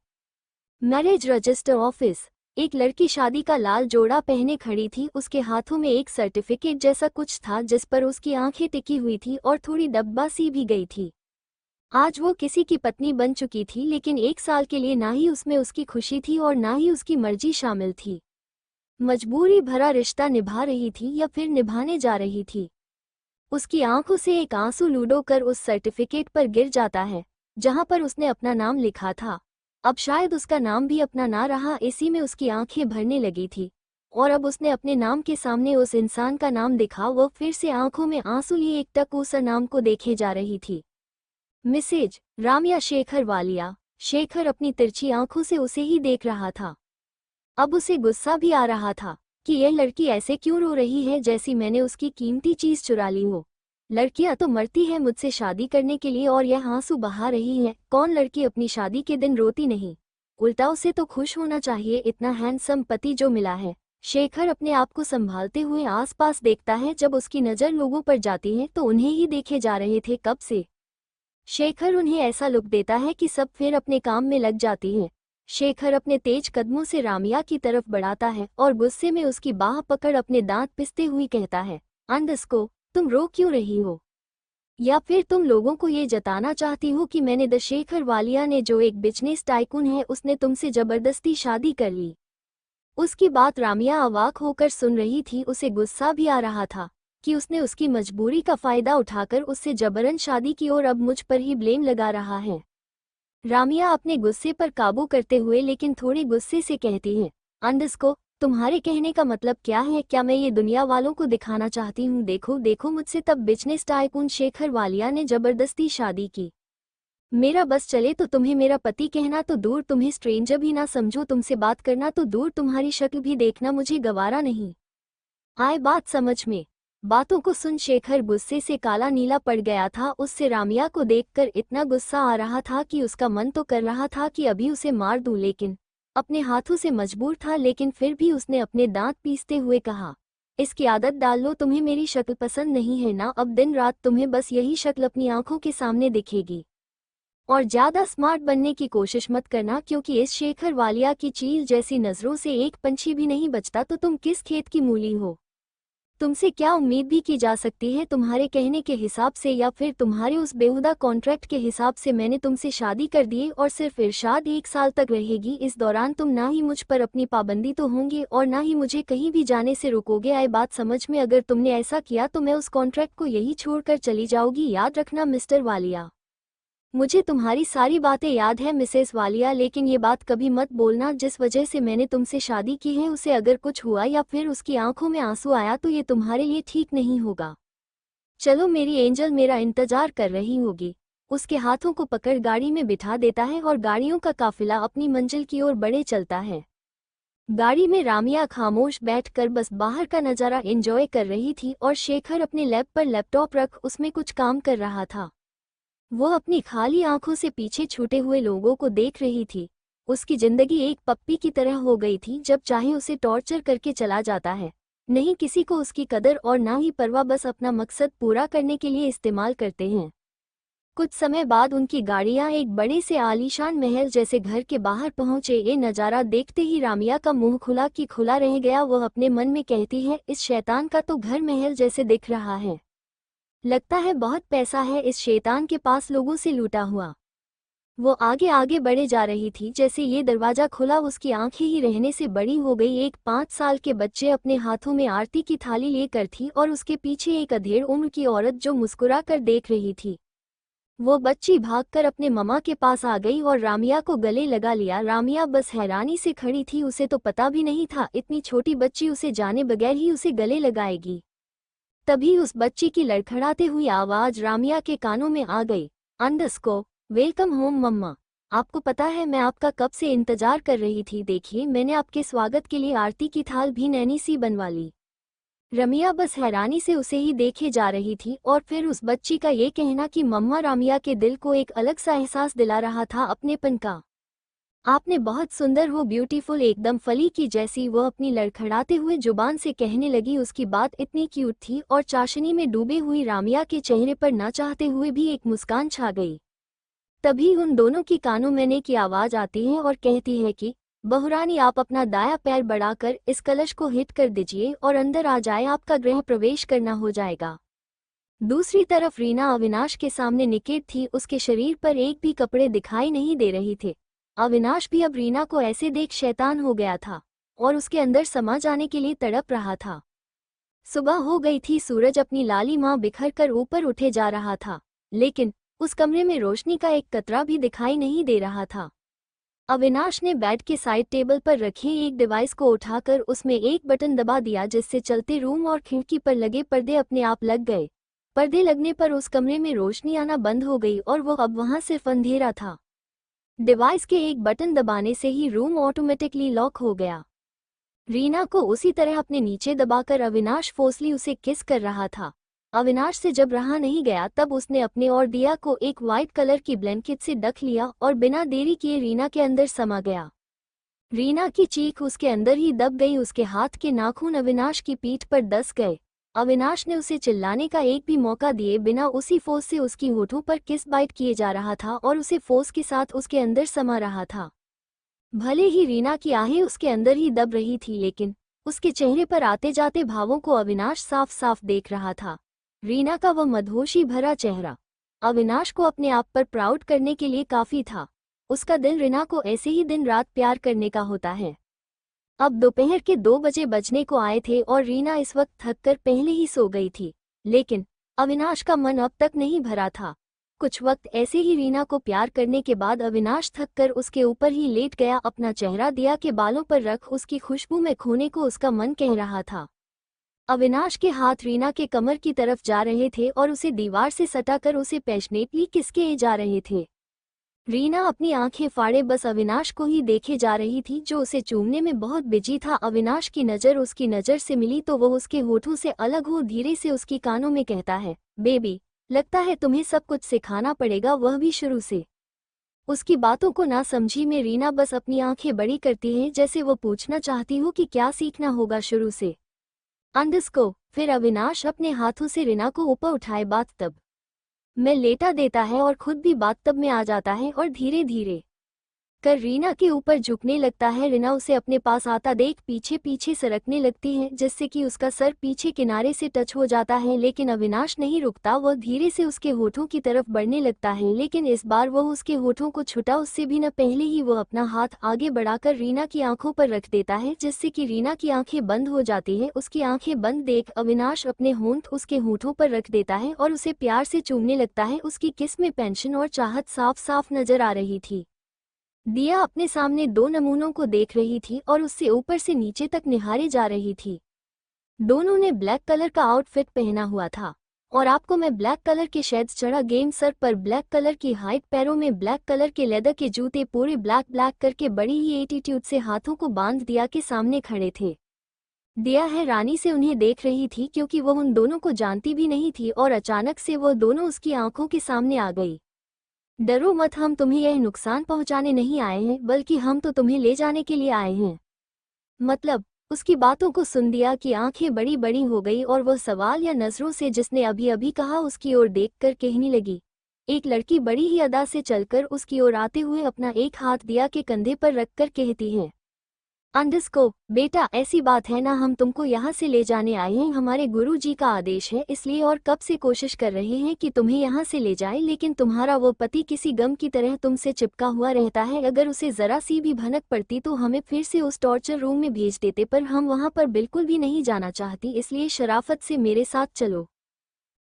Marriage register office. एक लड़की शादी का लाल जोड़ा पहने खड़ी थी। उसके हाथों में एक सर्टिफिकेट जैसा कुछ था जिस पर उसकी आंखें टिकी हुई थी और थोड़ी डब्बा सी भी गई थी। आज वो किसी की पत्नी बन चुकी थी, लेकिन 1 साल के लिए ना ही उसमें उसकी खुशी थी और ना ही उसकी मर्जी शामिल थी। मजबूरी भरा रिश्ता निभा रही थी या फिर निभाने जा रही थी। उसकी आंखों से एक आंसू लूडो कर उस सर्टिफिकेट पर गिर जाता है जहां पर उसने अपना नाम लिखा था। अब शायद उसका नाम भी अपना ना रहा, इसी में उसकी आंखें भरने लगी थी और अब उसने अपने नाम के सामने उस इंसान का नाम देखा। वो फिर से आंखों में आंसू लिए एकटक उस नाम को देखे जा रही थी। मिसेज रामिया शेखर वालिया। शेखर अपनी तिरछी आंखों से उसे ही देख रहा था। अब उसे गुस्सा भी आ रहा था कि यह लड़की ऐसे क्यों रो रही है जैसी मैंने उसकी कीमती चीज चुरा ली हो। लड़कियां तो मरती है मुझसे शादी करने के लिए और यह आंसू बहा रही है। कौन लड़की अपनी शादी के दिन रोती नहीं? उल्टा उसे तो खुश होना चाहिए, इतना हैंडसम पति जो मिला है। शेखर अपने आप को संभालते हुए आसपास देखता है। जब उसकी नज़र लोगों पर जाती है तो उन्हें ही देखे जा रहे थे कब से। शेखर उन्हें ऐसा लुक देता है कि सब फिर अपने काम में लग जाती हैं। शेखर अपने तेज कदमों से रामिया की तरफ बढ़ाता है और गुस्से में उसकी बाह पकड़ अपने दांत पिसते हुए कहता है, अंडस्को, तुम रो क्यों रही हो? या फिर तुम लोगों को ये जताना चाहती हो कि मैंने द शेखर वालिया ने जो एक बिजनेस टाइकून है उसने तुमसे जबरदस्ती शादी कर ली? उसकी बात रामिया अवाक होकर सुन रही थी। उसे गुस्सा भी आ रहा था कि उसने उसकी मजबूरी का फायदा उठाकर उससे जबरन शादी की और अब मुझ पर ही ब्लेम लगा रहा है। रामिया अपने गुस्से पर काबू करते हुए लेकिन थोड़े गुस्से से कहती है, अंडस्को, तुम्हारे कहने का मतलब क्या है? क्या मैं ये दुनिया वालों को दिखाना चाहती हूँ? देखो देखो, मुझसे तब बिजनेस टाइकून शेखर वालिया ने जबरदस्ती शादी की। मेरा बस चले तो तुम्हें मेरा पति कहना तो दूर, तुम्हें स्ट्रेंजर भी ना समझो, तुमसे बात करना तो दूर, तुम्हारी शक्ल भी देखना मुझे गवारा नहीं। आए बात समझ में। बातों को सुन शेखर गुस्से से काला नीला पड़ गया था। उससे रामिया को देखकर इतना गुस्सा आ रहा था कि उसका मन तो कर रहा था कि अभी उसे मार दूं, लेकिन अपने हाथों से मजबूर था। लेकिन फिर भी उसने अपने दांत पीसते हुए कहा, इसकी आदत डाल लो। तुम्हें मेरी शक्ल पसंद नहीं है ना? अब दिन रात तुम्हें बस यही शक्ल अपनी आंखों के सामने दिखेगी। और ज्यादा स्मार्ट बनने की कोशिश मत करना, क्योंकि इस शेखर वालिया की चील जैसी नजरों से एक पंछी भी नहीं बचता। तो तुम किस खेत की मूली हो? तुमसे क्या उम्मीद भी की जा सकती है? तुम्हारे कहने के हिसाब से या फिर तुम्हारे उस बेहुदा कॉन्ट्रैक्ट के हिसाब से मैंने तुमसे शादी कर दी और सिर्फ इरशाद 1 साल तक रहेगी। इस दौरान तुम ना ही मुझ पर अपनी पाबंदी तो होंगे और ना ही मुझे कहीं भी जाने से रोकोगे। आए बात समझ में? अगर तुमने ऐसा किया तो मैं उस कॉन्ट्रैक्ट को यही छोड़कर चली जाऊंगी। याद रखना मिस्टर वालिया। मुझे तुम्हारी सारी बातें याद है मिसेस वालिया, लेकिन ये बात कभी मत बोलना जिस वजह से मैंने तुमसे शादी की है उसे अगर कुछ हुआ या फिर उसकी आंखों में आंसू आया तो ये तुम्हारे लिए ठीक नहीं होगा। चलो मेरी एंजल, मेरा इंतजार कर रही होगी। उसके हाथों को पकड़ गाड़ी में बिठा देता है और गाड़ियों का काफिला अपनी मंजिल की ओर बढ़े चलता है। गाड़ी में रामिया खामोश बैठकर बस बाहर का नज़ारा एंजॉय कर रही थी और शेखर अपने लैप पर लैपटॉप रख उसमें कुछ काम कर रहा था। वो अपनी खाली आंखों से पीछे छूटे हुए लोगों को देख रही थी। उसकी जिंदगी एक पप्पी की तरह हो गई थी, जब चाहे उसे टॉर्चर करके चला जाता है। नहीं किसी को उसकी कदर और ना ही परवाह, बस अपना मकसद पूरा करने के लिए इस्तेमाल करते हैं। कुछ समय बाद उनकी गाड़ियां एक बड़े से आलीशान महल जैसे घर के बाहर पहुंचे। ये नज़ारा देखते ही रामिया का मुंह खुला कि खुला रह गया। वह अपने मन में कहती है, इस शैतान का तो घर महल जैसे दिख रहा है। लगता है बहुत पैसा है इस शैतान के पास, लोगों से लूटा हुआ। वो आगे आगे बढ़े जा रही थी। जैसे ये दरवाजा खुला उसकी आंखें ही रहने से बड़ी हो गई। एक 5 साल के बच्चे अपने हाथों में आरती की थाली लेकर थी और उसके पीछे एक अधेड़ उम्र की औरत जो मुस्कुरा कर देख रही थी। वो बच्ची भागकर अपने ममा के पास आ गई और रामिया को गले लगा लिया। रामिया बस हैरानी से खड़ी थी। उसे तो पता भी नहीं था इतनी छोटी बच्ची उसे जाने बगैर ही उसे गले लगाएगी। तभी उस बच्ची की लड़खड़ाते हुई आवाज रामिया के कानों में आ गई, अंडस्को वेलकम होम मम्मा। आपको पता है मैं आपका कब से इंतजार कर रही थी। देखिए मैंने आपके स्वागत के लिए आरती की थाल भी नैनी सी बनवा ली। रमिया बस हैरानी से उसे ही देखे जा रही थी और फिर उस बच्ची का ये कहना कि मम्मा रामिया के दिल को एक अलग सा एहसास दिला रहा था अपनेपन का। आपने बहुत सुंदर हो, ब्यूटीफुल, एकदम फली की जैसी। वह अपनी लड़खड़ाते हुए जुबान से कहने लगी। उसकी बात इतनी क्यूट थी और चाशनी में डूबे हुई रामिया के चेहरे पर ना चाहते हुए भी एक मुस्कान छा गई। तभी उन दोनों की कानों में की आवाज आती है और कहती है कि बहुरानी आप अपना दाया पैर बढ़ाकर इस कलश को हिट कर दीजिए और अंदर आ जाए, आपका गृह प्रवेश करना हो जाएगा। दूसरी तरफ रीना अविनाश के सामने निकेत थी। उसके शरीर पर एक भी कपड़े दिखाई नहीं दे रहे थे। अविनाश भी अब रीना को ऐसे देख शैतान हो गया था और उसके अंदर समा जाने के लिए तड़प रहा था। सुबह हो गई थी। सूरज अपनी लाली मां बिखर कर ऊपर उठे जा रहा था, लेकिन उस कमरे में रोशनी का एक कतरा भी दिखाई नहीं दे रहा था। अविनाश ने बेड के साइड टेबल पर रखे एक डिवाइस को उठाकर उसमें एक बटन दबा दिया, जिससे चलते रूम और खिड़की पर लगे पर्दे अपने आप लग गए। पर्दे लगने पर उस कमरे में रोशनी आना बंद हो गई और वो अब वहां सिर्फ अंधेरा था। डिवाइस के एक बटन दबाने से ही रूम ऑटोमेटिकली लॉक हो गया। रीना को उसी तरह अपने नीचे दबाकर अविनाश फोर्सली उसे किस कर रहा था। अविनाश से जब रहा नहीं गया तब उसने अपने और दिया को एक वाइट कलर की ब्लैंकेट से ढक लिया और बिना देरी किए रीना के अंदर समा गया। रीना की चीख उसके अंदर ही दब गई। उसके हाथ के नाखून अविनाश की पीठ पर दस गए। अविनाश ने उसे चिल्लाने का एक भी मौका दिए बिना उसी फोर्स से उसकी होठों पर किस बाइट किए जा रहा था और उसे फोर्स के साथ उसके अंदर समा रहा था। भले ही रीना की आहें उसके अंदर ही दब रही थी, लेकिन उसके चेहरे पर आते जाते भावों को अविनाश साफ साफ देख रहा था। रीना का वह मदहोशी भरा चेहरा अविनाश को अपने आप पर प्राउड करने के लिए काफी था। उसका दिल रीना को ऐसे ही दिन रात प्यार करने का होता है। अब दोपहर के 2 बजे बजने को आए थे और रीना इस वक्त थककर पहले ही सो गई थी, लेकिन अविनाश का मन अब तक नहीं भरा था। कुछ वक्त ऐसे ही रीना को प्यार करने के बाद अविनाश थककर उसके ऊपर ही लेट गया। अपना चेहरा दिया के बालों पर रख उसकी खुशबू में खोने को उसका मन कह रहा था। अविनाश के हाथ रीना के कमर की तरफ जा रहे थे और उसे दीवार से सटाकर उसे पैशनेटली किसके जा रहे थे। रीना अपनी आंखें फाड़े बस अविनाश को ही देखे जा रही थी, जो उसे चूमने में बहुत बिजी था। अविनाश की नज़र उसकी नज़र से मिली तो वो उसके होठों से अलग हो धीरे से उसकी कानों में कहता है, बेबी, लगता है तुम्हें सब कुछ सिखाना पड़ेगा, वह भी शुरू से। उसकी बातों को ना समझी में रीना बस अपनी आंखें बड़ी करती है, जैसे वो पूछना चाहती हो कि क्या सीखना होगा शुरू से। अंडस्को। फिर अविनाश अपने हाथों से रीना को ऊपर उठाए बात तब में लेटा देता है और खुद भी बाथटब में आ जाता है और धीरे धीरे कर रीना के ऊपर झुकने लगता है। रीना उसे अपने पास आता देख पीछे पीछे सरकने लगती है, जिससे कि उसका सर पीछे किनारे से टच हो जाता है, लेकिन अविनाश नहीं रुकता। वह धीरे से उसके होठों की तरफ बढ़ने लगता है, लेकिन इस बार वह उसके होठों को छुटा उससे भी न पहले ही वह अपना हाथ आगे बढ़ाकर रीना की आंखों पर रख देता है, जिससे कि रीना की आंखें बंद हो जाती है। उसकी आंखें बंद देख अविनाश अपने होंठ उसके होठों पर रख देता है और उसे प्यार से चूमने लगता है। उसकी किस में पेंशन और चाहत साफ साफ नजर आ रही थी। दिया अपने सामने दो नमूनों को देख रही थी और उससे ऊपर से नीचे तक निहारे जा रही थी। दोनों ने ब्लैक कलर का आउटफिट पहना हुआ था और आपको मैं ब्लैक कलर के शेड्स चढ़ा गेम सर पर ब्लैक कलर की हाइट, पैरों में ब्लैक कलर के लेदर के जूते, पूरे ब्लैक ब्लैक करके बड़ी ही एटीट्यूड से हाथों को बांध दिया के सामने खड़े थे। दिया है रानी से उन्हें देख रही थी, क्योंकि वह उन दोनों को जानती भी नहीं थी और अचानक से वह दोनों उसकी आंखों के सामने आ गई। डरो मत, हम तुम्हें यह नुकसान पहुंचाने नहीं आए हैं, बल्कि हम तो तुम्हें ले जाने के लिए आए हैं। मतलब। उसकी बातों को सुन दिया कि आंखें बड़ी बड़ी हो गई और वह सवाल या नजरों से जिसने अभी अभी कहा उसकी ओर देखकर कहने लगी। एक लड़की बड़ी ही अदा से चलकर उसकी ओर आते हुए अपना एक हाथ दिया के कंधे पर रखकर कहती है, अंडस्को, बेटा ऐसी बात है ना, हम तुमको यहाँ से ले जाने आए हैं, हमारे गुरुजी का आदेश है इसलिए, और कब से कोशिश कर रहे हैं कि तुम्हें यहाँ से ले जाए, लेकिन तुम्हारा वो पति किसी गम की तरह तुमसे चिपका हुआ रहता है। अगर उसे जरा सी भी भनक पड़ती तो हमें फिर से उस टॉर्चर रूम में भेज देते, पर हम वहाँ पर बिल्कुल भी नहीं जाना चाहती, इसलिए शराफत से मेरे साथ चलो।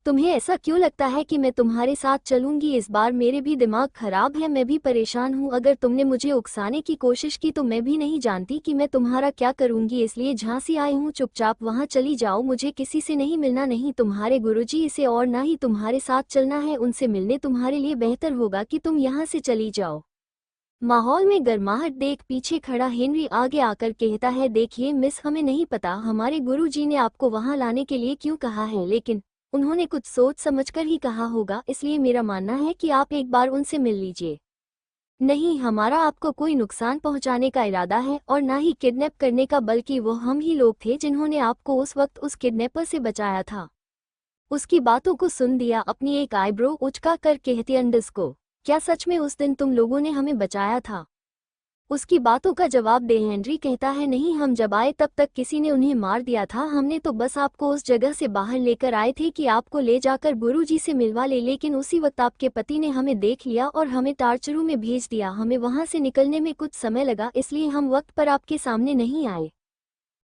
तुम्हें ऐसा क्यों लगता है कि मैं तुम्हारे साथ चलूंगी? इस बार मेरे भी दिमाग खराब है, मैं भी परेशान हूँ। अगर तुमने मुझे उकसाने की कोशिश की तो मैं भी नहीं जानती कि मैं तुम्हारा क्या करूंगी, इसलिए झांसी आई हूँ, चुपचाप वहाँ चली जाओ, मुझे किसी से नहीं मिलना, नहीं तुम्हारे गुरुजी से और ना ही तुम्हारे साथ चलना है, उनसे मिलने तुम्हारे लिए बेहतर होगा कि तुम यहाँ से चली जाओ। माहौल में गर्माहट देख पीछे खड़ा हेनरी आगे आकर कहता है, देखिए मिस, हमें नहीं पता हमारे गुरुजी ने आपको वहाँ लाने के लिए क्यों कहा है, लेकिन उन्होंने कुछ सोच समझकर ही कहा होगा, इसलिए मेरा मानना है कि आप एक बार उनसे मिल लीजिए। नहीं, हमारा आपको कोई नुकसान पहुंचाने का इरादा है और ना ही किडनैप करने का, बल्कि वो हम ही लोग थे जिन्होंने आपको उस वक्त उस किडनैपर से बचाया था। उसकी बातों को सुन दिया अपनी एक आईब्रो उचका कर कहती, अंडस्को, क्या सच में उस दिन तुम लोगों ने हमें बचाया था? उसकी बातों का जवाब दे हेनरी कहता है, नहीं, हम जब आए तब तक किसी ने उन्हें मार दिया था, हमने तो बस आपको उस जगह से बाहर लेकर आए थे कि आपको ले जाकर गुरुजी से मिलवा ले, लेकिन उसी वक्त आपके पति ने हमें देख लिया और हमें टार्चरू में भेज दिया। हमें वहां से निकलने में कुछ समय लगा, इसलिए हम वक्त पर आपके सामने नहीं आए।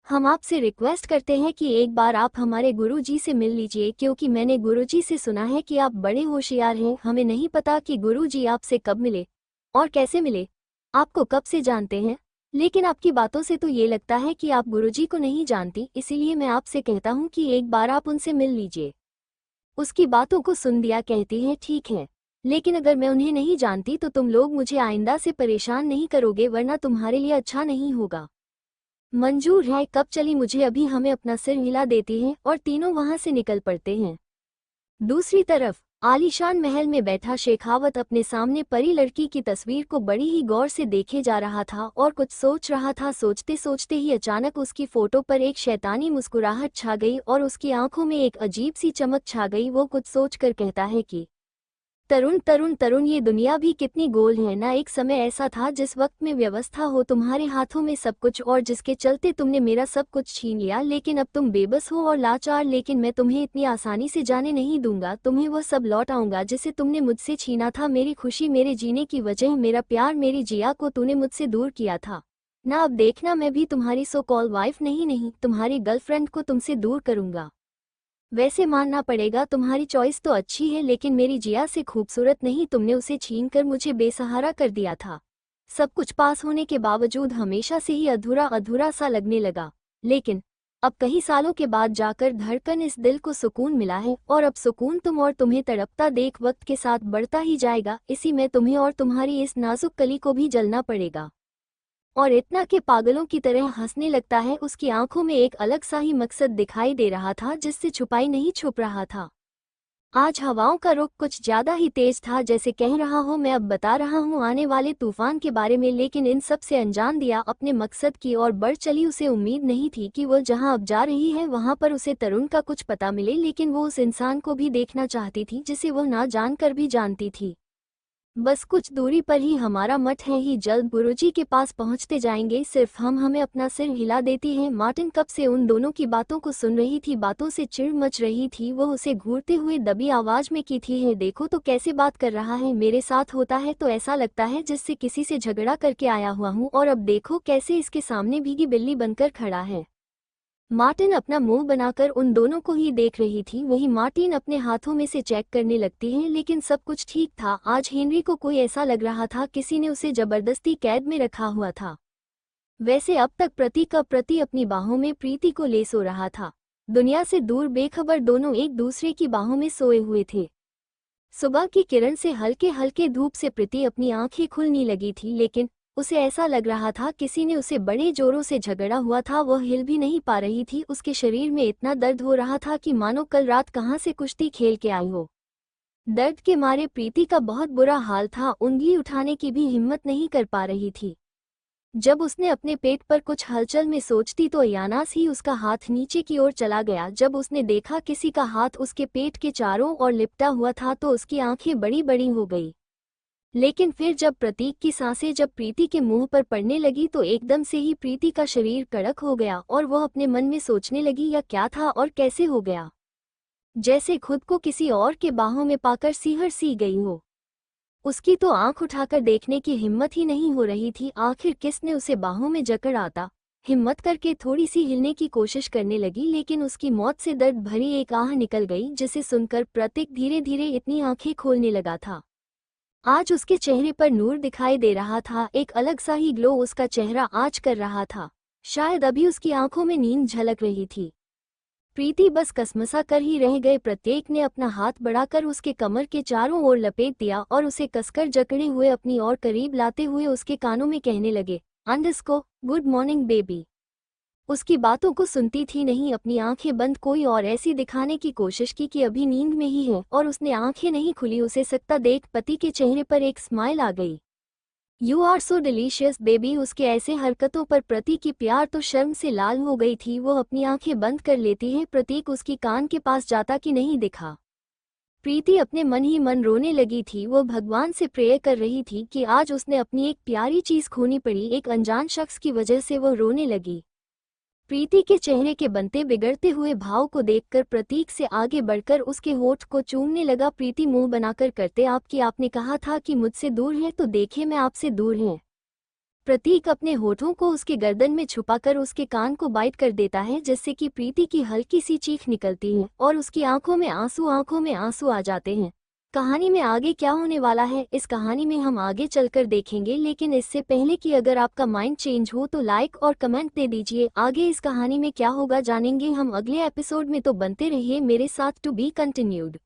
हम आपसे रिक्वेस्ट करते हैं कि एक बार आप हमारे गुरुजी से मिल लीजिए, क्योंकि मैंने गुरुजी से सुना है कि आप बड़े होशियार हैं। हमें नहीं पता कि गुरुजी आपसे कब मिले और कैसे मिले, आपको कब से जानते हैं, लेकिन आपकी बातों से तो ये लगता है कि आप गुरुजी को नहीं जानती, इसीलिए मैं आपसे कहता हूँ कि एक बार आप उनसे मिल लीजिए। उसकी बातों को सुन दिया कहती है, ठीक है, लेकिन अगर मैं उन्हें नहीं जानती तो तुम लोग मुझे आइंदा से परेशान नहीं करोगे, वरना तुम्हारे लिए अच्छा नहीं होगा। मंजूर है, कब चली, मुझे अभी, हमें अपना सिर हिला देती है और तीनों वहां से निकल पड़ते हैं। दूसरी तरफ आलीशान महल में बैठा शेखावत अपने सामने परी लड़की की तस्वीर को बड़ी ही गौर से देखे जा रहा था और कुछ सोच रहा था। सोचते सोचते ही अचानक उसकी फोटो पर एक शैतानी मुस्कुराहट छा गई और उसकी आंखों में एक अजीब सी चमक छा गई। वो कुछ सोचकर कहता है कि तरुण तरुण तरुण, ये दुनिया भी कितनी गोल है ना। एक समय ऐसा था जिस वक्त में व्यवस्था हो तुम्हारे हाथों में सब कुछ और जिसके चलते तुमने मेरा सब कुछ छीन लिया, लेकिन अब तुम बेबस हो और लाचार, लेकिन मैं तुम्हें इतनी आसानी से जाने नहीं दूंगा। तुम्हें वह सब लौटाऊंगा जिसे तुमने मुझसे छीना था, मेरी खुशी, मेरे जीने की वजह, मेरा प्यार, मेरी जिया को तूने मुझसे दूर किया था ना। अब देखना, मैं भी तुम्हारी सो कॉल वाइफ नहीं, तुम्हारी गर्लफ्रेंड को तुमसे दूर करूंगा। वैसे मानना पड़ेगा तुम्हारी चॉइस तो अच्छी है, लेकिन मेरी जिया से खूबसूरत नहीं, तुमने उसे छीनकर मुझे बेसहारा कर दिया था। सब कुछ पास होने के बावजूद हमेशा से ही अधूरा अधूरा सा लगने लगा, लेकिन अब कई सालों के बाद जाकर धड़कन इस दिल को सुकून मिला है, और अब सुकून तुम और तुम्हें तड़पता देख वक्त के साथ बढ़ता ही जाएगा। इसी में तुम्हें और तुम्हारी इस नाजुक कली को भी जलना पड़ेगा। और इतना के पागलों की तरह हंसने लगता है। उसकी आंखों में एक अलग सा ही मकसद दिखाई दे रहा था जिससे छुपाई नहीं छुप रहा था। आज हवाओं का रुख कुछ ज्यादा ही तेज था, जैसे कह रहा हो मैं अब बता रहा हूँ आने वाले तूफान के बारे में। लेकिन इन सब से अनजान दिया अपने मकसद की ओर बढ़ चली। उसे उम्मीद नहीं थी कि वो जहाँ अब जा रही है वहाँ पर उसे तरुण का कुछ पता मिले, लेकिन वो उस इंसान को भी देखना चाहती थी जिसे वो ना जानकर भी जानती थी। बस कुछ दूरी पर ही हमारा मठ है, ही जल्द गुरुजी के पास पहुंचते जाएंगे। सिर्फ हमें अपना सिर हिला देती है। मार्टिन कब से उन दोनों की बातों को सुन रही थी, बातों से चिढ़ मच रही थी। वो उसे घूरते हुए दबी आवाज में की थी, है देखो तो कैसे बात कर रहा है, मेरे साथ होता है तो ऐसा लगता है जिससे किसी से झगड़ा करके आया हुआ हूँ, और अब देखो कैसे इसके सामने भीगी बिल्ली बनकर खड़ा है। मार्टिन अपना मुंह बनाकर उन दोनों को ही देख रही थी। वही मार्टिन अपने हाथों में से चेक करने लगती है, लेकिन सब कुछ ठीक था। आज हेनरी को कोई ऐसा लग रहा था किसी ने उसे जबरदस्ती कैद में रखा हुआ था। वैसे अब तक प्रति अपनी बाहों में प्रीति को ले सो रहा था। दुनिया से दूर बेखबर दोनों एक दूसरे की बाहों में सोए हुए थे। सुबह की किरण से हल्के हल्के धूप से प्रीति अपनी आंखें खुलने लगी थी, लेकिन उसे ऐसा लग रहा था किसी ने उसे बड़े जोरों से झगड़ा हुआ था। वह हिल भी नहीं पा रही थी। उसके शरीर में इतना दर्द हो रहा था कि मानो कल रात कहाँ से कुश्ती खेल के आई हो। दर्द के मारे प्रीति का बहुत बुरा हाल था, उंगली उठाने की भी हिम्मत नहीं कर पा रही थी। जब उसने अपने पेट पर कुछ हलचल में सोचती तो अयानास ही उसका हाथ नीचे की ओर चला गया। जब उसने देखा किसी का हाथ उसके पेट के चारों ओर लिपटा हुआ था तो उसकी आंखें बड़ी बड़ी हो गई। लेकिन फिर जब प्रतीक की सांसें जब प्रीति के मुंह पर पड़ने लगी तो एकदम से ही प्रीति का शरीर कड़क हो गया, और वह अपने मन में सोचने लगी यह क्या था और कैसे हो गया, जैसे खुद को किसी और के बाहों में पाकर सिहर सी गई हो। उसकी तो आंख उठाकर देखने की हिम्मत ही नहीं हो रही थी। आखिर किसने उसे बाहों में जकड़ आता। हिम्मत करके थोड़ी सी हिलने की कोशिश करने लगी, लेकिन उसकी मौत से दर्द भरी एक आह निकल गई, जिसे सुनकर प्रतीक धीरे धीरे इतनी आंखें खोलने लगा था। आज उसके चेहरे पर नूर दिखाई दे रहा था, एक अलग सा ही ग्लो उसका चेहरा आज कर रहा था। शायद अभी उसकी आंखों में नींद झलक रही थी। प्रीति बस कसमसा कर ही रह गए। प्रत्येक ने अपना हाथ बढ़ाकर उसके कमर के चारों ओर लपेट दिया और उसे कसकर जकड़े हुए अपनी ओर करीब लाते हुए उसके कानों में कहने लगे, अंडस्को गुड मॉर्निंग बेबी। उसकी बातों को सुनती थी नहीं, अपनी आंखें बंद कोई और ऐसी दिखाने की कोशिश की कि अभी नींद में ही है, और उसने आंखें नहीं खुली। उसे सकता देख पति के चेहरे पर एक स्माइल आ गई। You are so delicious baby. उसके ऐसे हरकतों पर प्रति की प्यार तो शर्म से लाल हो गई थी। वो अपनी आंखें बंद कर लेती है। प्रतीक उसकी कान के पास जाता कि नहीं दिखा। प्रीति अपने मन ही मन रोने लगी थी। वो भगवान से प्रेयर कर रही थी कि आज उसने अपनी एक प्यारी चीज खोनी पड़ी। एक अनजान शख्स की वजह से वो रोने लगी। प्रीति के चेहरे के बनते बिगड़ते हुए भाव को देखकर प्रतीक से आगे बढ़कर उसके होठ को चूमने लगा। प्रीति मुंह बनाकर करते आपने कहा था कि मुझसे दूर है, तो देखे मैं आपसे दूर है। प्रतीक अपने होठों को उसके गर्दन में छुपाकर उसके कान को बाइट कर देता है, जिससे कि प्रीति की हल्की सी चीख निकलती है और उसकी आंखों में आंसू आ जाते हैं। कहानी में आगे क्या होने वाला है, इस कहानी में हम आगे चलकर देखेंगे, लेकिन इससे पहले कि अगर आपका माइंड चेंज हो तो लाइक और कमेंट दे दीजिए। आगे इस कहानी में क्या होगा जानेंगे हम अगले एपिसोड में, तो बनते रहिए मेरे साथ। To be continued.